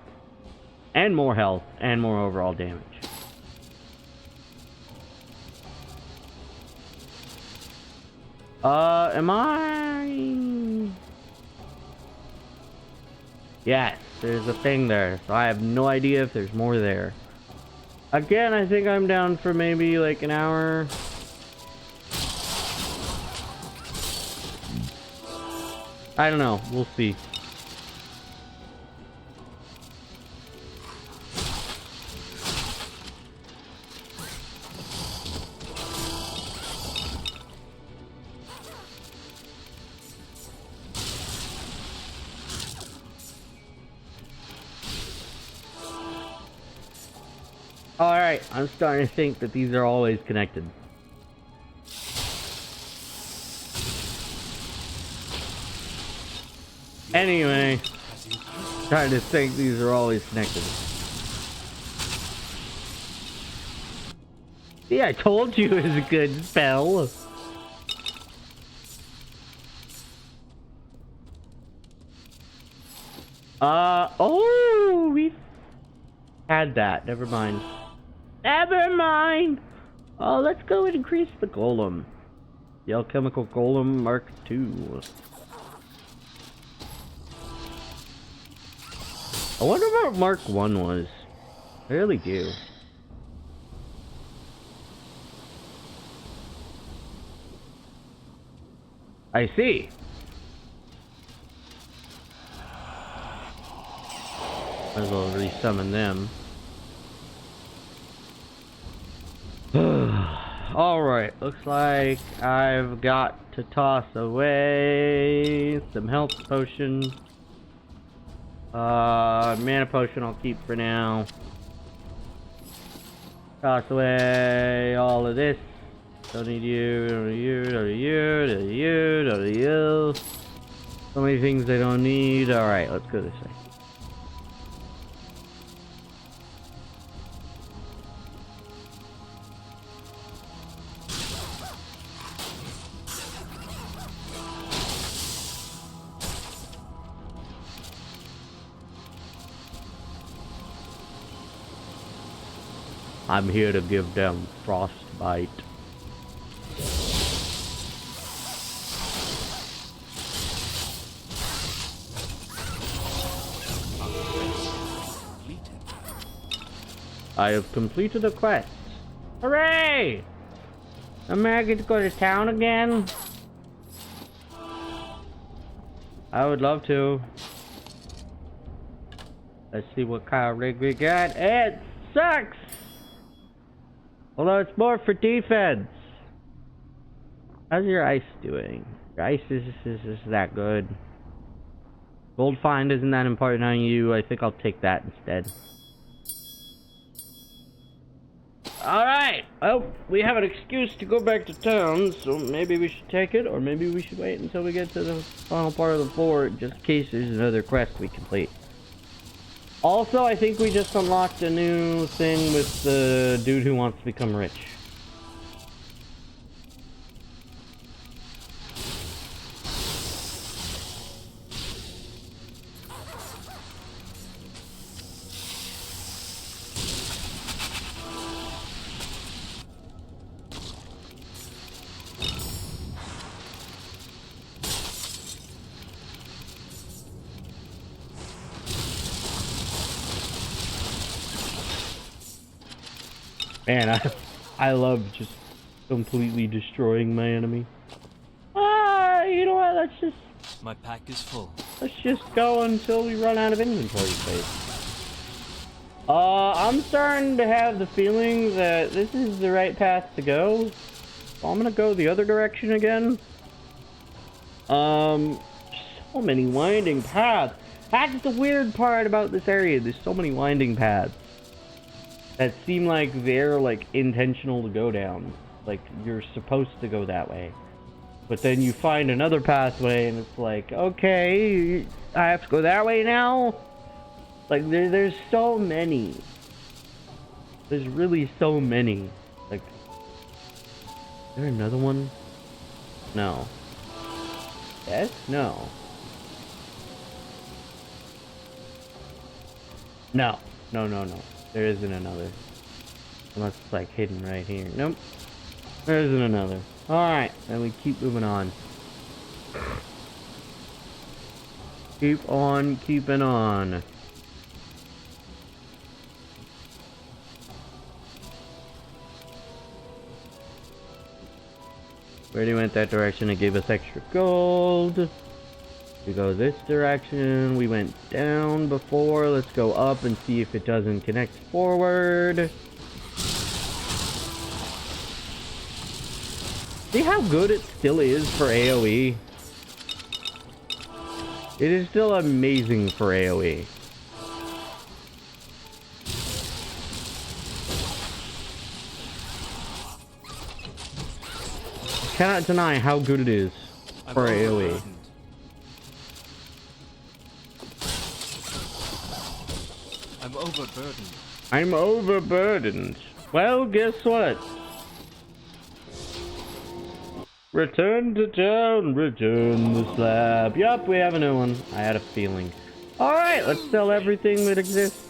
A: And more health, and more overall damage. Am I... Yes, there's a thing there, so I have no idea if there's more there. Again, I think I'm down for maybe like an hour. I don't know, we'll see. Alright, I'm starting to think that these are always connected. Anyway, starting to think these are always connected. See, I told you it was a good spell. Oh, we had that. Never mind. Never mind. Oh, let's go and increase the golem. The alchemical golem Mark II. I wonder what Mark 1 was. I really do. I see. Might as well resummon them. Alright, looks like I've got to toss away some health potion. Mana potion I'll keep for now. Toss away all of this. Don't need you, don't need you, don't need you, don't need you, don't need you. So many things I don't need. Alright, let's go this way. I'm here to give them frostbite. I have completed a quest. Hooray! Am I get to go to town again? I would love to. Let's see what kind of rig we got. It sucks! Although it's more for defense. How's your ice doing? Your ice is that good. Gold find isn't that important on you. I think I'll take that instead. Alright! Well, we have an excuse to go back to town, so maybe we should take it, or maybe we should wait until we get to the final part of the fort, just in case there's another quest we complete. Also, I think we just unlocked a new thing with the dude who wants to become rich. Man, I love just completely destroying my enemy. You know what?
B: My pack is full.
A: Let's just go until we run out of inventory space. I'm starting to have the feeling that this is the right path to go. So I'm gonna go the other direction again. So many winding paths. That's the weird part about this area. There's so many winding paths that seem like they're like intentional to go down. Like you're supposed to go that way. But then you find another pathway and it's like, okay, I have to go that way now? Like there's so many. There's really so many. Like, is there another one? No. Yes? No. No. No, no, no. There isn't another. Unless it's like hidden right here. Nope. There isn't another. Alright, then we keep moving on. Keep on keeping on. We already went that direction. It gave us extra gold. We go this direction. We went down before. Let's go up and see if it doesn't connect forward. See how good it still is for AoE? It is still amazing for AoE. Cannot deny how good it is for AoE.
B: I'm overburdened.
A: I'm overburdened. Well, guess what? Return to town, return the slab. Yup, we have a new one. I had a feeling. Alright, let's sell everything that exists.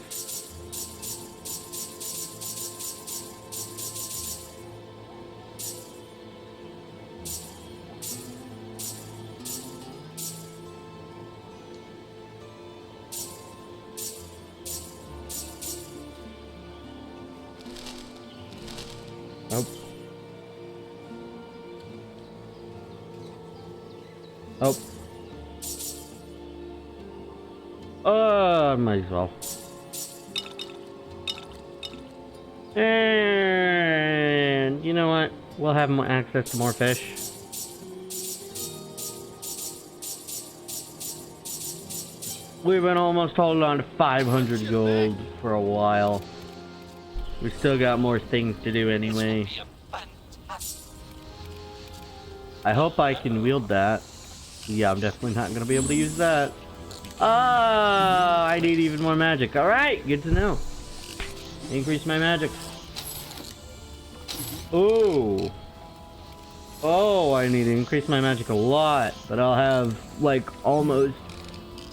A: Nope. Oh. Might as well. And you know what? we'll have more access to more fish. We've been almost holding on to 500 gold for a while. We still got more things to do anyway. I hope I can wield that. Yeah, I'm definitely not gonna be able to use that. Ah, I need even more magic. Alright, good to know. Increase my magic. Ooh. Oh, I need to increase my magic a lot. But I'll have like almost...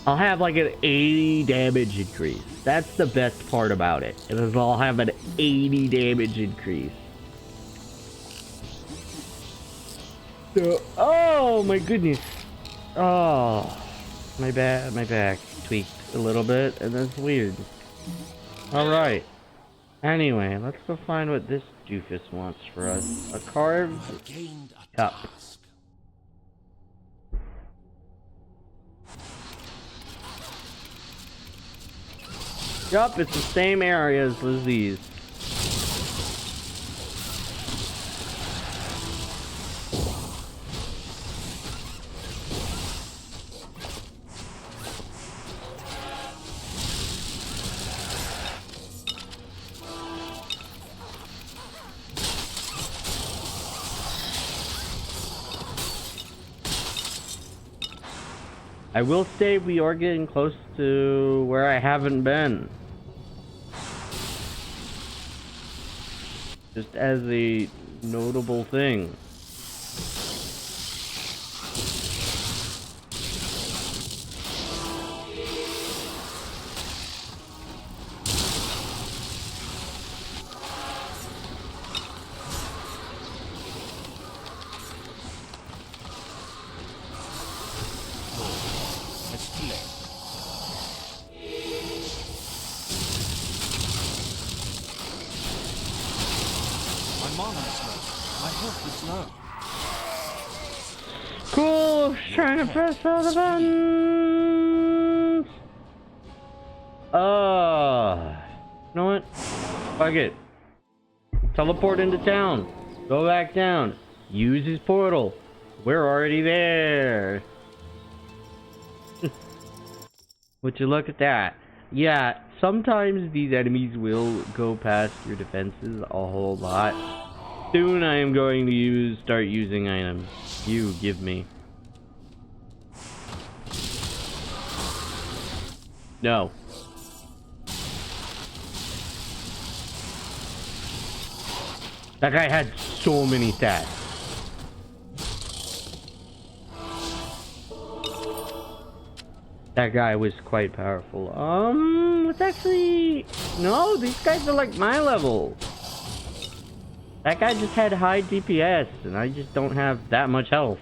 A: I'll have like an 80 damage increase. That's the best part about it. Is I'll have an 80 damage increase. So, oh my goodness. Oh, my back tweaked a little bit, and that's weird. Alright. Anyway, let's go find what this doofus wants for us. A carved cup. Yup, it's the same areas as these. I will say we are getting close to where I haven't been. Just as a notable thing. Cool, trying to press all the buttons. You know what? Fuck it. Teleport into town. Go back down. Use his portal. We're already there. Would you look at that? Yeah, sometimes these enemies will go past your defenses a whole lot. Soon I am going to start using items you give me. No. That guy had so many stats. That guy was quite powerful. It's actually... No, these guys are like my level. That guy just had high DPS, and I just don't have that much health.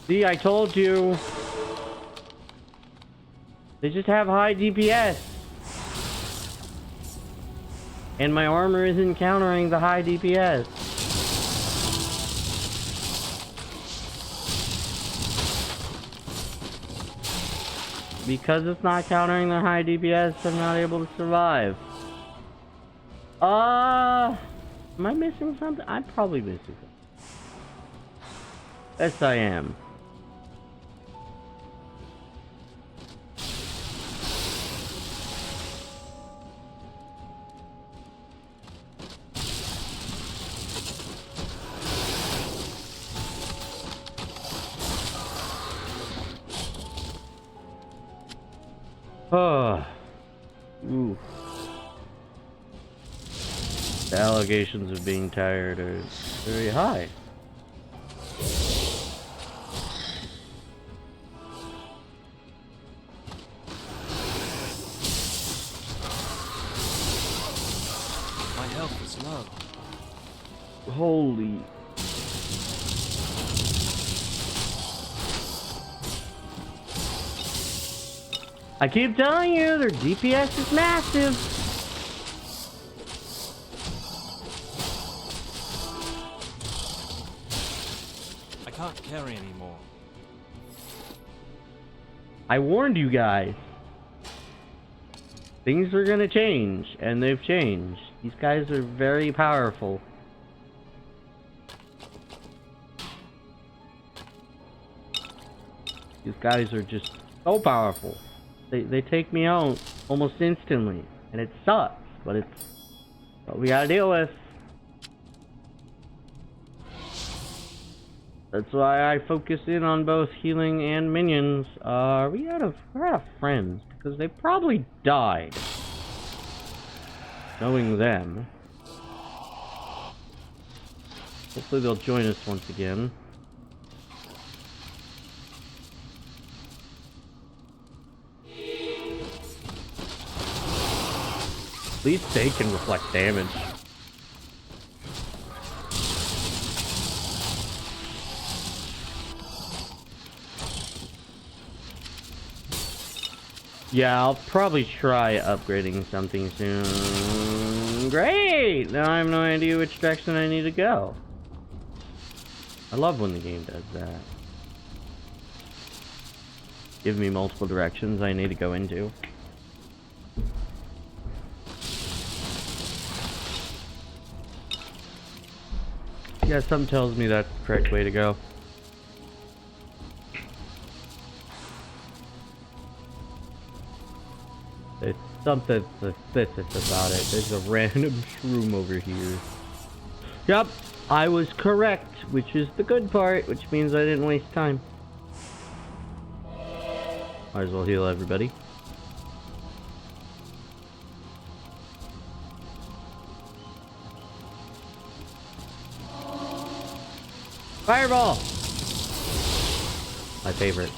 A: See, I told you. They just have high DPS. And my armor isn't countering the high DPS. Because it's not countering the high DPS, I'm not able to survive. Am I missing something? I'm probably missing something. Yes, I am. Oh. Ooh. The allegations of being tired are very high.
B: My health is low.
A: Holy. I keep telling you, their DPS is massive.
B: I can't carry anymore.
A: I warned you guys. things are gonna change, and they've changed. These guys are very powerful. These guys are just so powerful. They take me out almost instantly, and it sucks, but it's what we gotta deal with. That's why I focus in on both healing and minions. We're out of friends because they probably died. Knowing them. Hopefully they'll join us once again. At least they can reflect damage. Yeah, I'll probably try upgrading something soon. Great! Now I have no idea which direction I need to go. I love when the game does that. Give me multiple directions I need to go into. Yeah, something tells me that's the correct way to go. There's something suspicious about it. There's a random shroom over here. Yup, I was correct, which is the good part, which means I didn't waste time. Might as well heal everybody. Fireball! My favorite.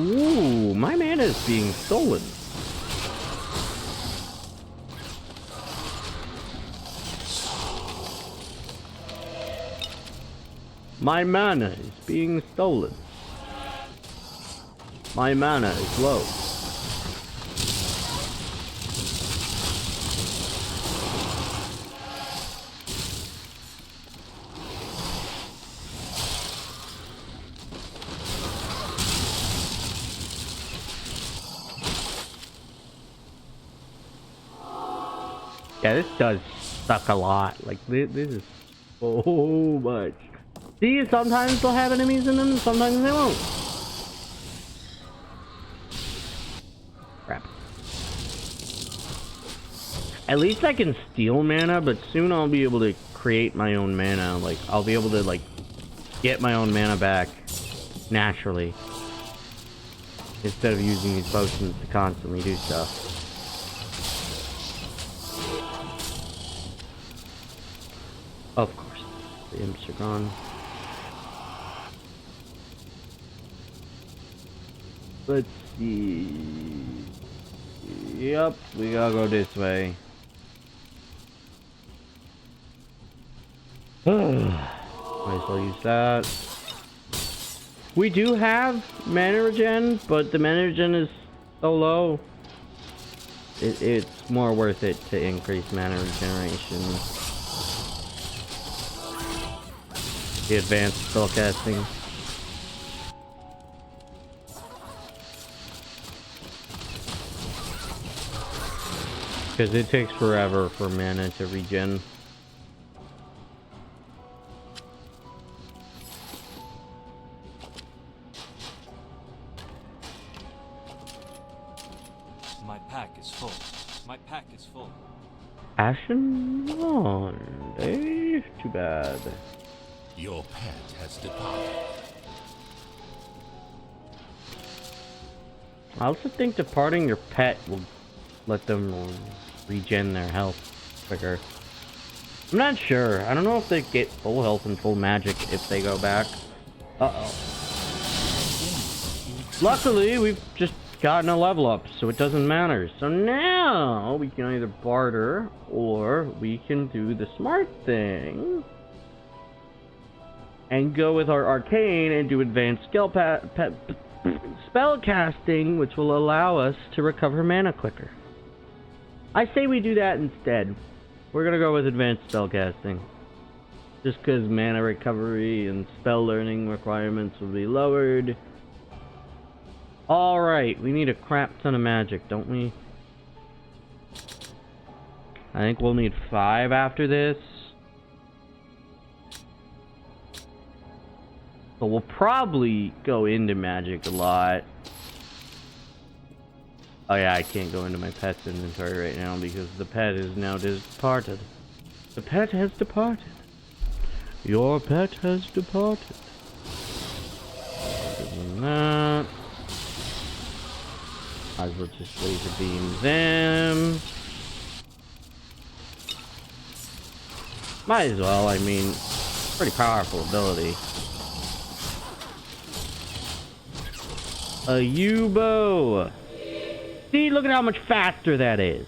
A: Ooh, my mana is being stolen. My mana is being stolen. My mana is low. Yeah, this does suck a lot. Like, this is so much. See, sometimes they'll have enemies in them, sometimes they won't. Crap. At least I can steal mana, but soon I'll be able to create my own mana. Like, I'll be able to, like, get my own mana back naturally. Instead of using these potions to constantly do stuff. Of course, the imps are gone. Let's see. Yep, we gotta go this way. Might as well use that. We do have mana regen, but the mana regen is so low. It's more worth it to increase mana regeneration. The advanced spellcasting. Because it takes forever for mana to regen.
B: My pack is full. My pack is full.
A: Ashen Wand, eh? Too bad.
D: Your pet has departed.
A: I also think departing your pet will let them regen their health quicker. I'm not sure. I don't know if they get full health and full magic if they go back. Uh-oh. Luckily, we've just gotten a level up, so it doesn't matter. So now, we can either barter, or we can do the smart thing. And go with our arcane and do advanced spell casting, which will allow us to recover mana quicker. I say we do that instead. We're gonna go with advanced spell casting. Just because mana recovery and spell learning requirements will be lowered. Alright, we need a crap ton of magic, don't we? I think we'll need 5 after this. So we'll probably go into magic a lot. Oh yeah, I can't go into my pet's inventory right now because the pet is now departed. The pet has departed. Your pet has departed. Other than that, might as well just laser beam them. Might as well, I mean, pretty powerful ability. A U-bow! See, look at how much faster that is.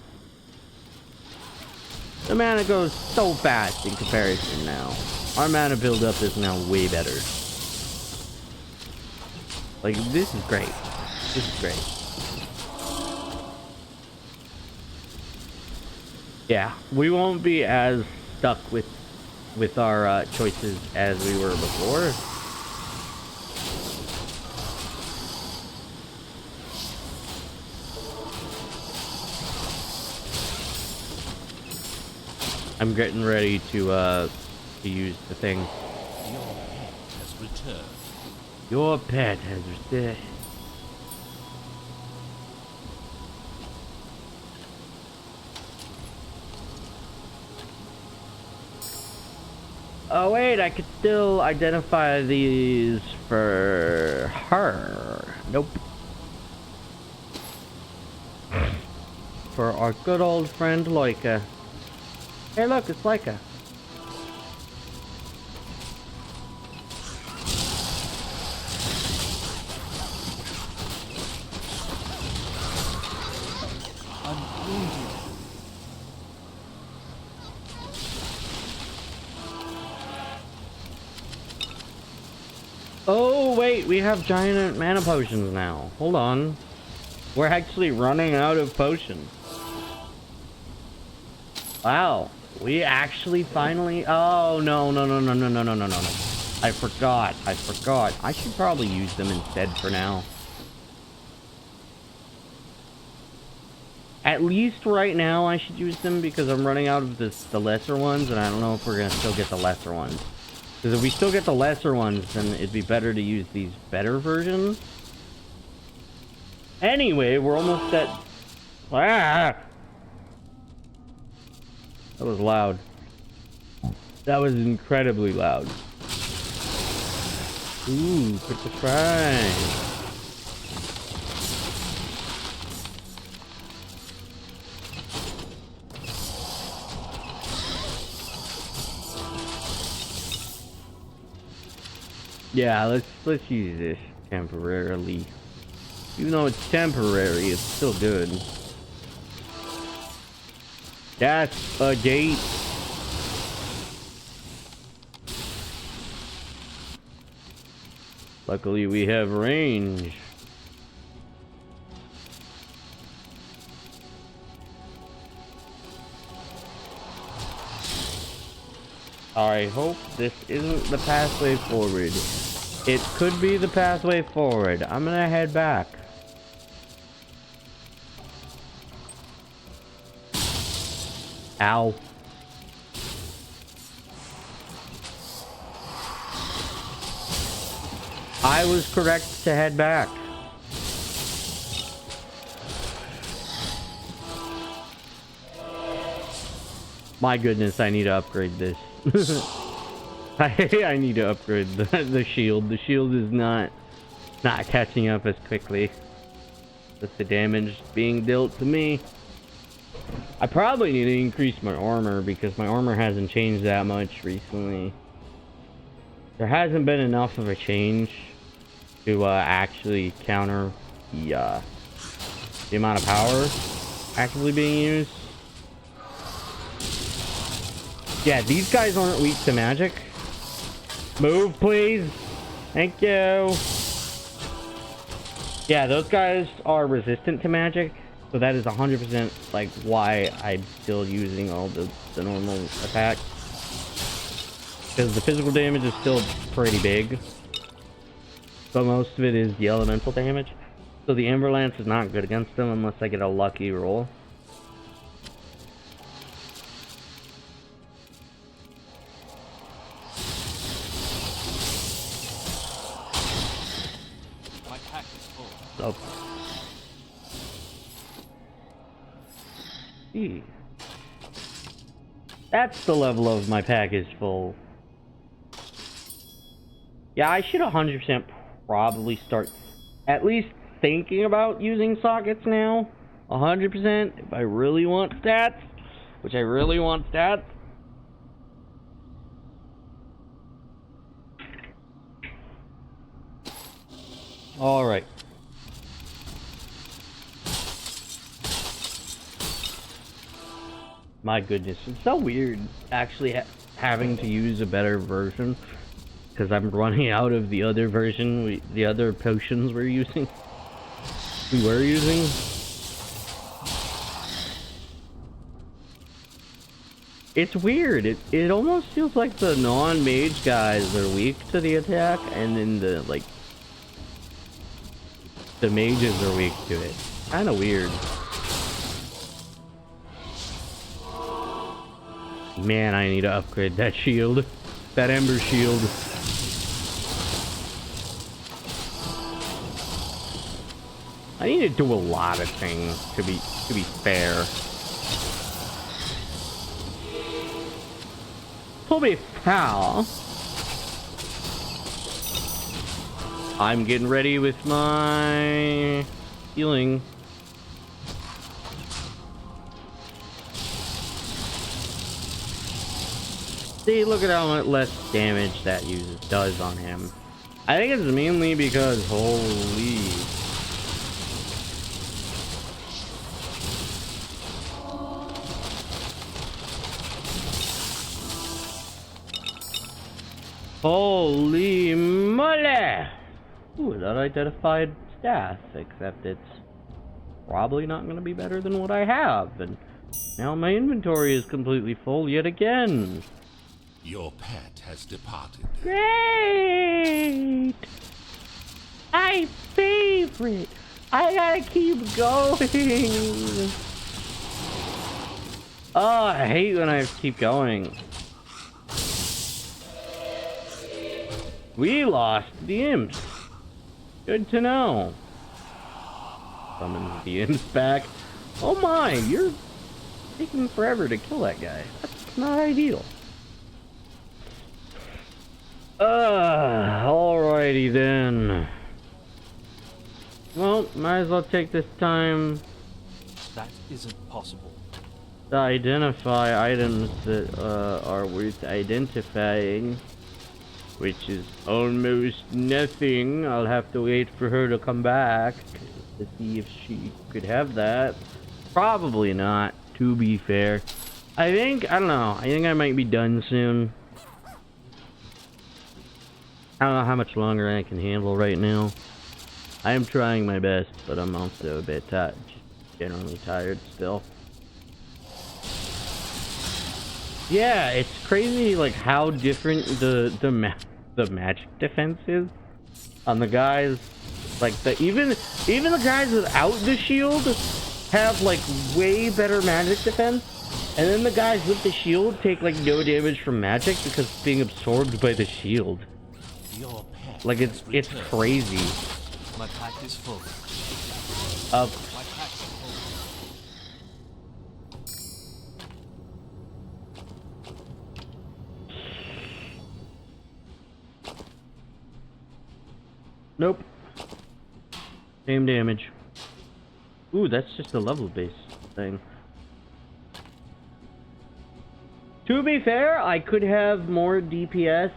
A: The mana goes so fast in comparison now. Our mana build-up is now way better. Like, this is great. This is great. Yeah, we won't be as stuck with our choices as we were before. I'm getting ready to use the thing.
D: Your pet has returned.
A: Your pet has returned. Oh wait, I could still identify these for her. Nope. For our good old friend Loika. Hey look, it's Laika.
B: I'm wounded.
A: Oh wait, we have giant mana potions now. Hold on. We're actually running out of potions. Wow. We actually finally... Oh, no. I forgot. I should probably use them instead for now. At least right now I should use them because I'm running out of the lesser ones, and I don't know if we're going to still get the lesser ones. Because if we still get the lesser ones, then it'd be better to use these better versions. Anyway, we're almost at... Ah! That was loud. That was incredibly loud. Ooh, put the fry. Yeah, let's use this temporarily. Even though it's temporary, it's still good. That's a gate. Luckily, we have range. I hope this isn't the pathway forward. It could be the pathway forward. I'm gonna head back. Ow. I was correct to head back. My goodness, I need to upgrade this. I need to upgrade the shield. The shield is not catching up as quickly with the damage being dealt to me. I probably need to increase my armor because my armor hasn't changed that much recently. There hasn't been enough of a change to actually counter the amount of power actively being used. Yeah, these guys aren't weak to magic. Move, please. Thank you. Yeah, those guys are resistant to magic. So that is 100% like why I'm still using all the normal attacks. Because the physical damage is still pretty big. But most of it is the elemental damage. So the Ember Lance is not good against them unless I get a lucky roll.
B: My pack is full.
A: So. Gee. That's the level of my pack is full. Yeah, I should 100% probably start at least thinking about using sockets now. 100% if I really want stats, which I really want stats. All right. My goodness, it's so weird actually having to use a better version because I'm running out of the other version, the other potions we were using. It's weird. It almost feels like the non-mage guys are weak to the attack, and then the mages are weak to it. Kind of weird. Man, I need to upgrade that shield. That Ember shield. I need to do a lot of things to be fair. To be fair, I'm getting ready with my healing. See, look at how much less damage that does on him. I think it's mainly because, holy... Holy moly! Ooh, that identified staff, except it's probably not going to be better than what I have, and now my inventory is completely full yet again.
D: Your pet has departed.
A: Great! My favorite! I gotta keep going! Oh, I hate when I have to keep going. We lost the imps. Good to know. Summon the imps back. Oh my, you're taking forever to kill that guy. That's not ideal. Alrighty then. Well, might as well take this time
B: That isn't possible.
A: to identify items that are worth identifying, which is almost nothing. I'll have to wait for her to come back to see if she could have that. Probably not, to be fair. I don't know, I think I might be done soon. I don't know how much longer I can handle right now. I am trying my best, but I'm also a bit generally tired still. Yeah, it's crazy like how different the magic defense is on the guys. Like even the guys without the shield have like way better magic defense, and then the guys with the shield take like no damage from magic because it's being absorbed by the shield.
D: Your pet
A: Like it's crazy.
B: My pack is full.
A: Uh,
B: My pack is full.
A: Nope. Same damage. Ooh, that's just a level based thing. To be fair, I could have more DPS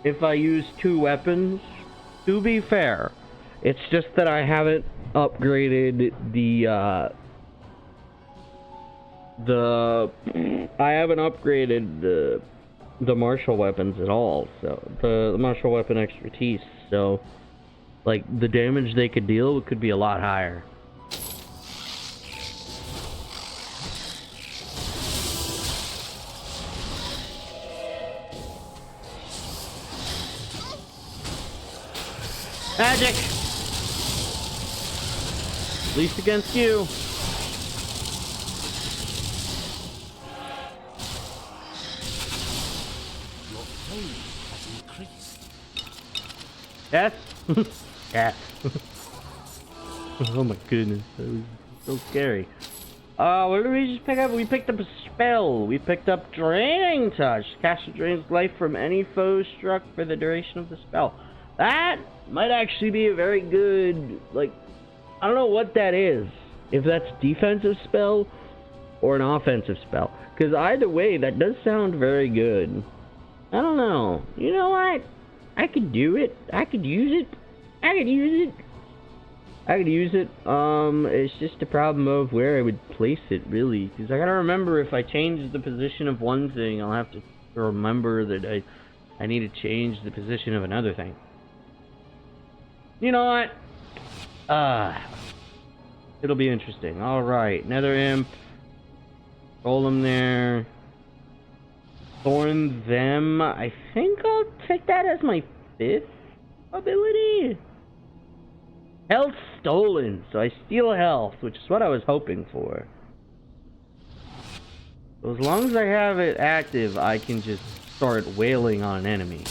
A: if I use 2 weapons. To be fair. It's just that I haven't upgraded the martial weapons at all. So the martial weapon expertise. So like the damage they could deal could be a lot higher. Magic! At least against you.
D: Your flame has increased.
A: Yes? Yes. Oh my goodness, that was so scary. What did we just pick up? We picked up a spell. We picked up Draining Touch. Caster drains life from any foe struck for the duration of the spell. That might actually be a very good, like, I don't know what that is. If that's defensive spell or an offensive spell. Because either way, that does sound very good. I don't know. You know what? I could do it. I could use it. I could use it. I could use it. It's just a problem of where I would place it, really. Because I gotta remember, if I change the position of one thing, I'll have to remember that I need to change the position of another thing. You know what? It'll be interesting. Alright, Nether Imp. Roll them there. Thorn them. I think I'll take that as my 5th ability. Health stolen, so I steal health, which is what I was hoping for. So as long as I have it active, I can just start wailing on an enemy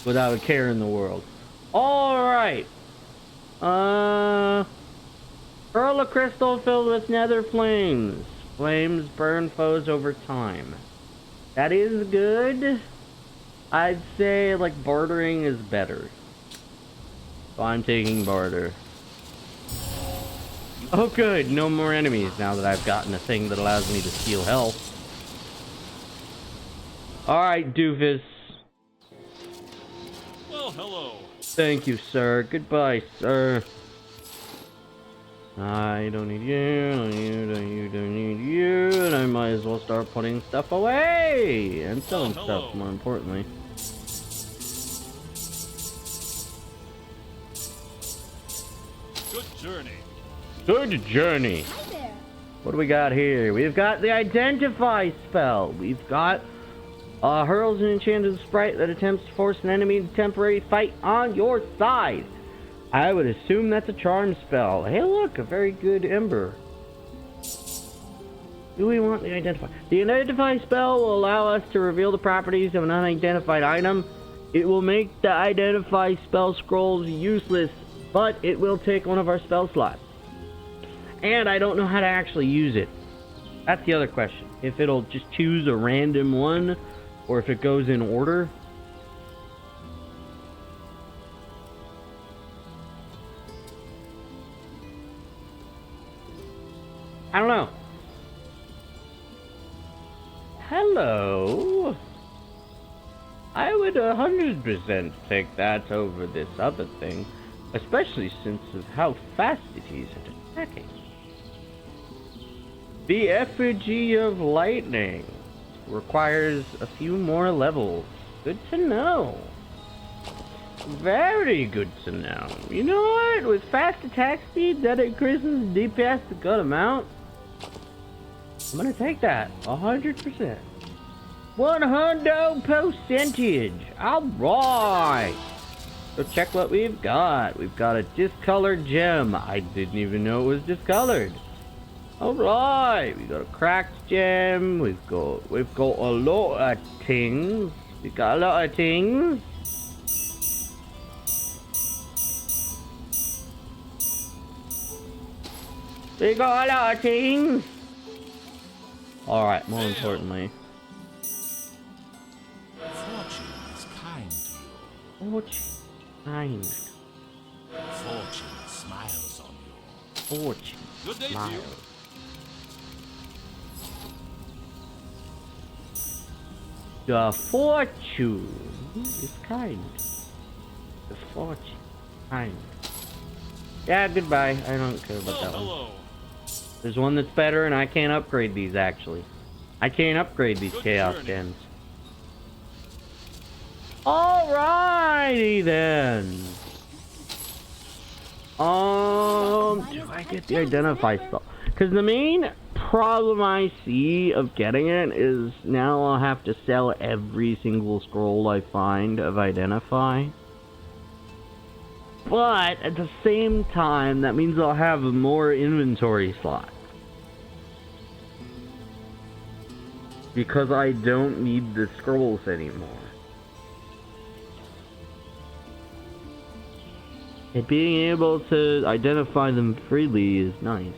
A: without a care in the world. Alright. Pearl of crystal filled with nether flames. Flames burn foes over time. That is good. I'd say, like, bartering is better. So I'm taking barter. Oh good, no more enemies now that I've gotten a thing that allows me to steal health. Alright, doofus.
B: Well, hello.
A: Thank you, sir. Goodbye, sir. I don't need you, don't need you, and I might as well start putting stuff away! And selling stuff, more importantly.
B: Good journey.
A: Good journey.
C: Hi there.
A: What do we got here? We've got the Identify spell. We've got hurls an enchanted sprite that attempts to force an enemy to temporary fight on your side. I would assume that's a charm spell. Hey look, a very good ember. Do we want the Identify? The Identify spell will allow us to reveal the properties of an unidentified item. It will make the Identify spell scrolls useless, but it will take one of our spell slots. And I don't know how to actually use it. That's the other question. If it'll just choose a random one, or if it goes in order. I don't know. Hello? I would 100% take that over this other thing, especially since of how fast it is at attacking. The Effigy of Lightning requires a few more levels. Good to know. Very good to know. You know what? With fast attack speed, that increases DPS a good amount. I'm gonna take that. 100%. 100%. Alright. So check what we've got. We've got a discolored gem. I didn't even know it was discolored. Alright. We got a cracked gem. We've got a lot of things. We got a lot of things. We got a lot of things. Alright, more importantly.
D: Fortune is kind to you.
A: Fortune. Kind.
D: Fortune smiles on you.
A: Fortune.
B: Good day to you.
A: Smiles. The fortune is kind. The fortune. Kind. Yeah, goodbye. I don't care about that one.
B: Hello.
A: There's one that's better, and I can't upgrade these, actually. I can't upgrade these
B: Good
A: chaos
B: journey.
A: gems. Alrighty then. Do I get the Identify spell? Because the main problem I see of getting it is now I'll have to sell every single scroll I find of Identify. But at the same time, that means I'll have more inventory slots. Because I don't need the scrolls anymore. And being able to identify them freely is nice.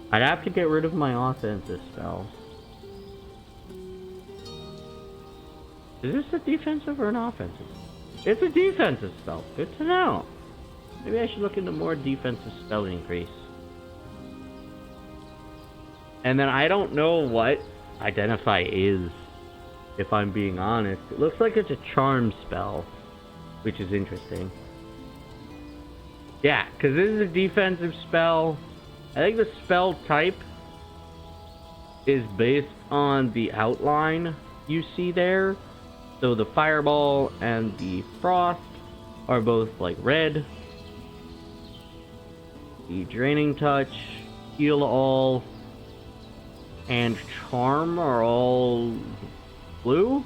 A: I'd have to get rid of my offensive spells. Is this a defensive or an offensive? It's a defensive spell. Good to know. Maybe I should look into more defensive spell increase. And then I don't know what Identify is, if I'm being honest. It looks like it's a charm spell, which is interesting. Yeah, because this is a defensive spell. I think the spell type is based on the outline you see there. So the Fireball and the Frost are both like red. The Draining Touch, Heal All, and Charm are all blue.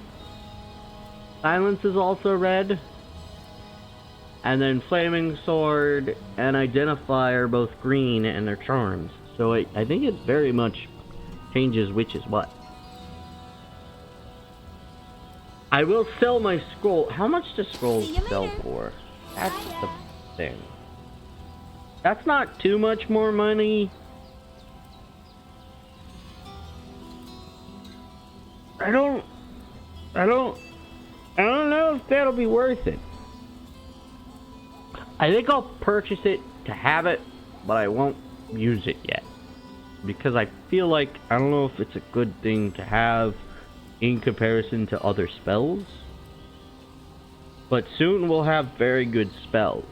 A: Silence is also red. And then Flaming Sword and Identify are both green and they're charms. So I think it very much changes which is what. I will sell my scroll. How much do scrolls sell for? That's the thing. That's not too much more money. I don't know if that'll be worth it. I think I'll purchase it to have it, but I won't use it yet. Because I feel like, I don't know if it's a good thing to have in comparison to other spells. But soon we'll have very good spells.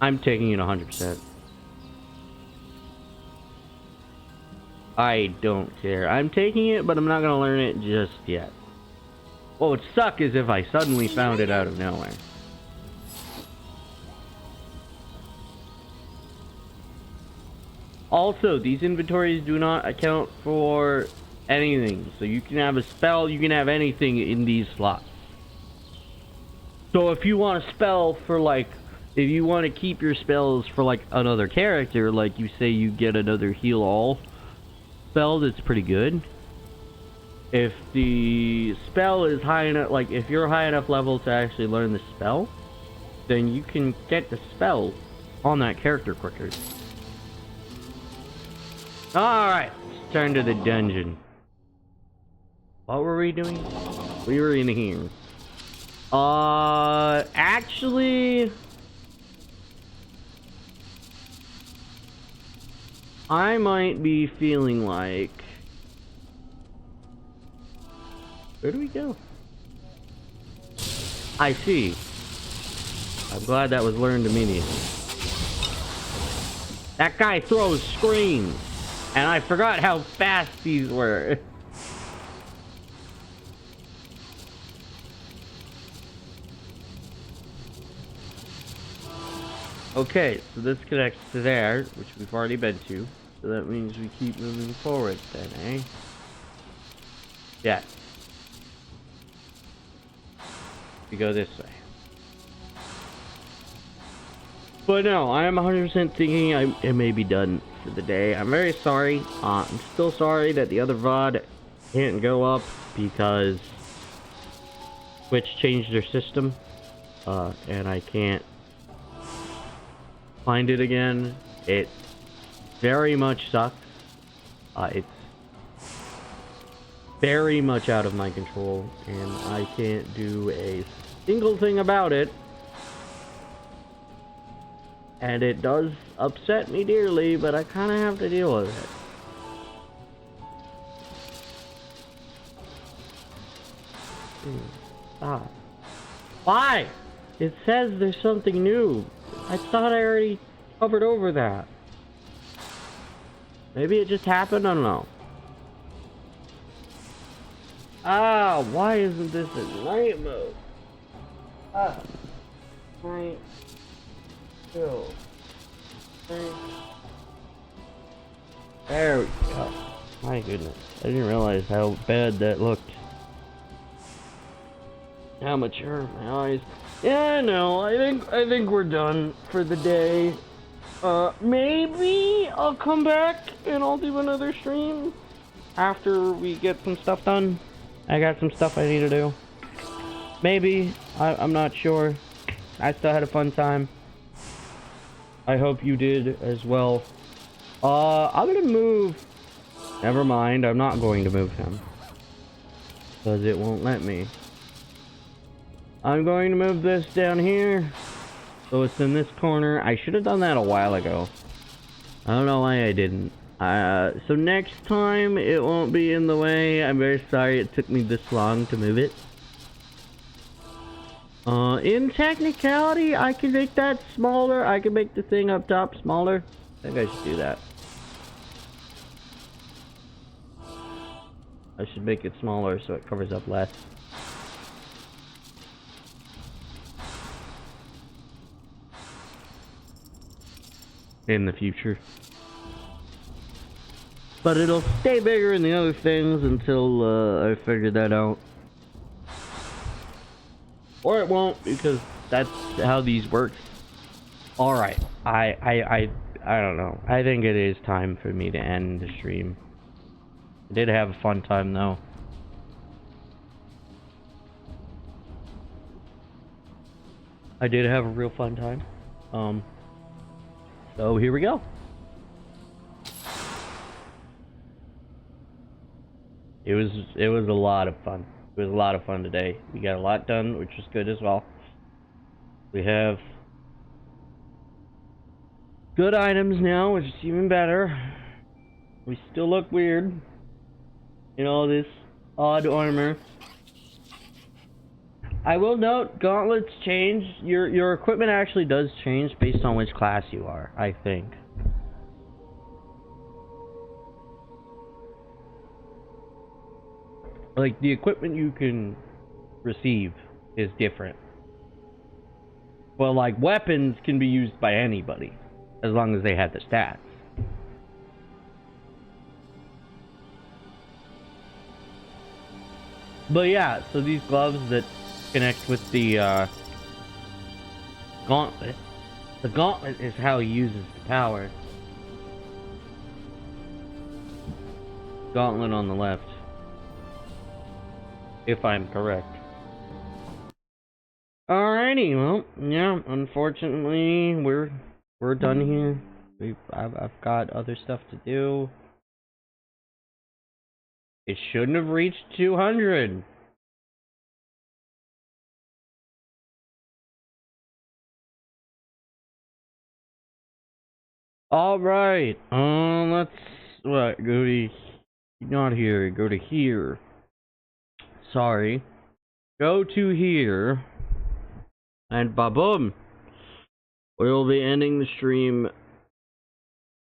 A: I'm taking it 100%. I don't care. I'm taking it, but I'm not going to learn it just yet. What would suck is if I suddenly found it out of nowhere. Also, these inventories do not account for anything. So you can have a spell, you can have anything in these slots. So if you want a spell for like, if you want to keep your spells for like another character, like you say you get another heal all spell that's pretty good. If the spell is high enough, like if you're high enough level to actually learn the spell, then you can get the spell on that character quicker. Alright, let's turn to the dungeon. What were we doing? We were in here. Actually, I might be feeling like... Where do we go? I see. I'm glad that was learned immediately. That guy throws screens. And I forgot how fast these were. Okay, so this connects to there, which we've already been to. So that means we keep moving forward then, eh? Yeah. We go this way. But no, I am 100% thinking it may be done for the day. I'm very sorry. I'm still sorry that the other VOD can't go up because Twitch changed their system. And I can't find it again. It very much sucks. It's very much out of my control, and I can't do a single thing about it. And it does upset me dearly, but I kind of have to deal with it. Stop. Why? It says there's something new. I thought I already covered over that. Maybe it just happened? I don't know. Ah, why isn't this in night mode? Ah, night. 2, 3. There we go. My goodness. I didn't realize how bad that looked. How mature my eyes. Yeah, I know. I think we're done for the day. Maybe I'll come back and I'll do another stream after we get some stuff done. I got some stuff I need to do. Maybe. I'm not sure. I still had a fun time. I hope you did as well. I'm gonna move. Never mind, I'm not going to move him. Because it won't let me. I'm going to move this down here. So it's in this corner. I should have done that a while ago. I don't know why I didn't. So next time it won't be in the way. I'm very sorry it took me this long to move it. In technicality, I can make that smaller. I can make the thing up top smaller. I think I should do that. I should make it smaller so it covers up less. In the future. But it'll stay bigger in the other things until I figure that out. Or it won't, because that's how these work. Alright. I don't know. I think it is time for me to end the stream. I did have a fun time though. I did have a real fun time. So here we go. It was a lot of fun. It was a lot of fun today. We got a lot done, which was good as well. We have good items now, which is even better. We still look weird in all this odd armor. I will note, gauntlets change. Your equipment actually does change based on which class you are, I think. Like, the equipment you can receive is different. Well, like, weapons can be used by anybody, as long as they have the stats. But yeah, so these gloves that connect with the gauntlet. The gauntlet is how he uses the power. Gauntlet on the left. If I'm correct. Alrighty, well, yeah, unfortunately, we're done here. I've got other stuff to do. It shouldn't have reached 200. Alright, let's, what, go to, not here, go to here. Sorry. Go to here. And ba-boom! We'll be ending the stream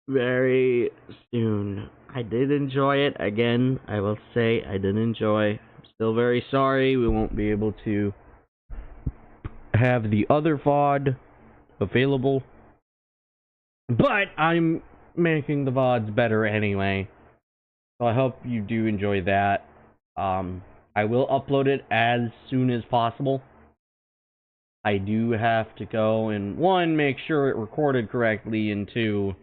A: very soon. I did enjoy it. Again, I will say I did enjoy. I'm still very sorry we won't be able to have the other VOD available. But I'm making the VODs better anyway. So I hope you do enjoy that. I will upload it as soon as possible. I do have to go and, one, make sure it recorded correctly, and two,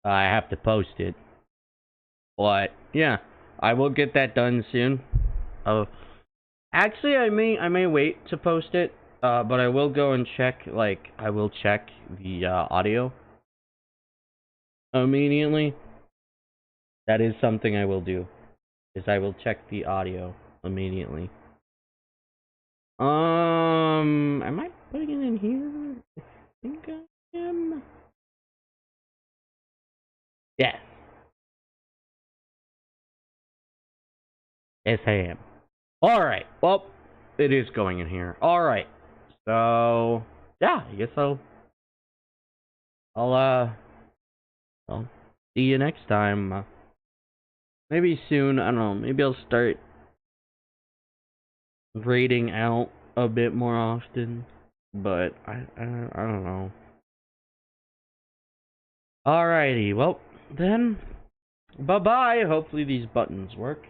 A: I have to post it. But yeah, I will get that done soon. Actually, I may wait to post it, but I will go and check. Like, I will check the audio immediately. That is something I will do. Is I will check the audio immediately. Am I putting it in here? I think I am. Yes. Yes, I am. Alright, well, it is going in here. Alright. So, yeah, I guess I'll see you next time. Maybe soon, I don't know, maybe I'll start raiding out a bit more often, but I don't know. Alrighty, well, then, bye-bye. Hopefully these buttons work.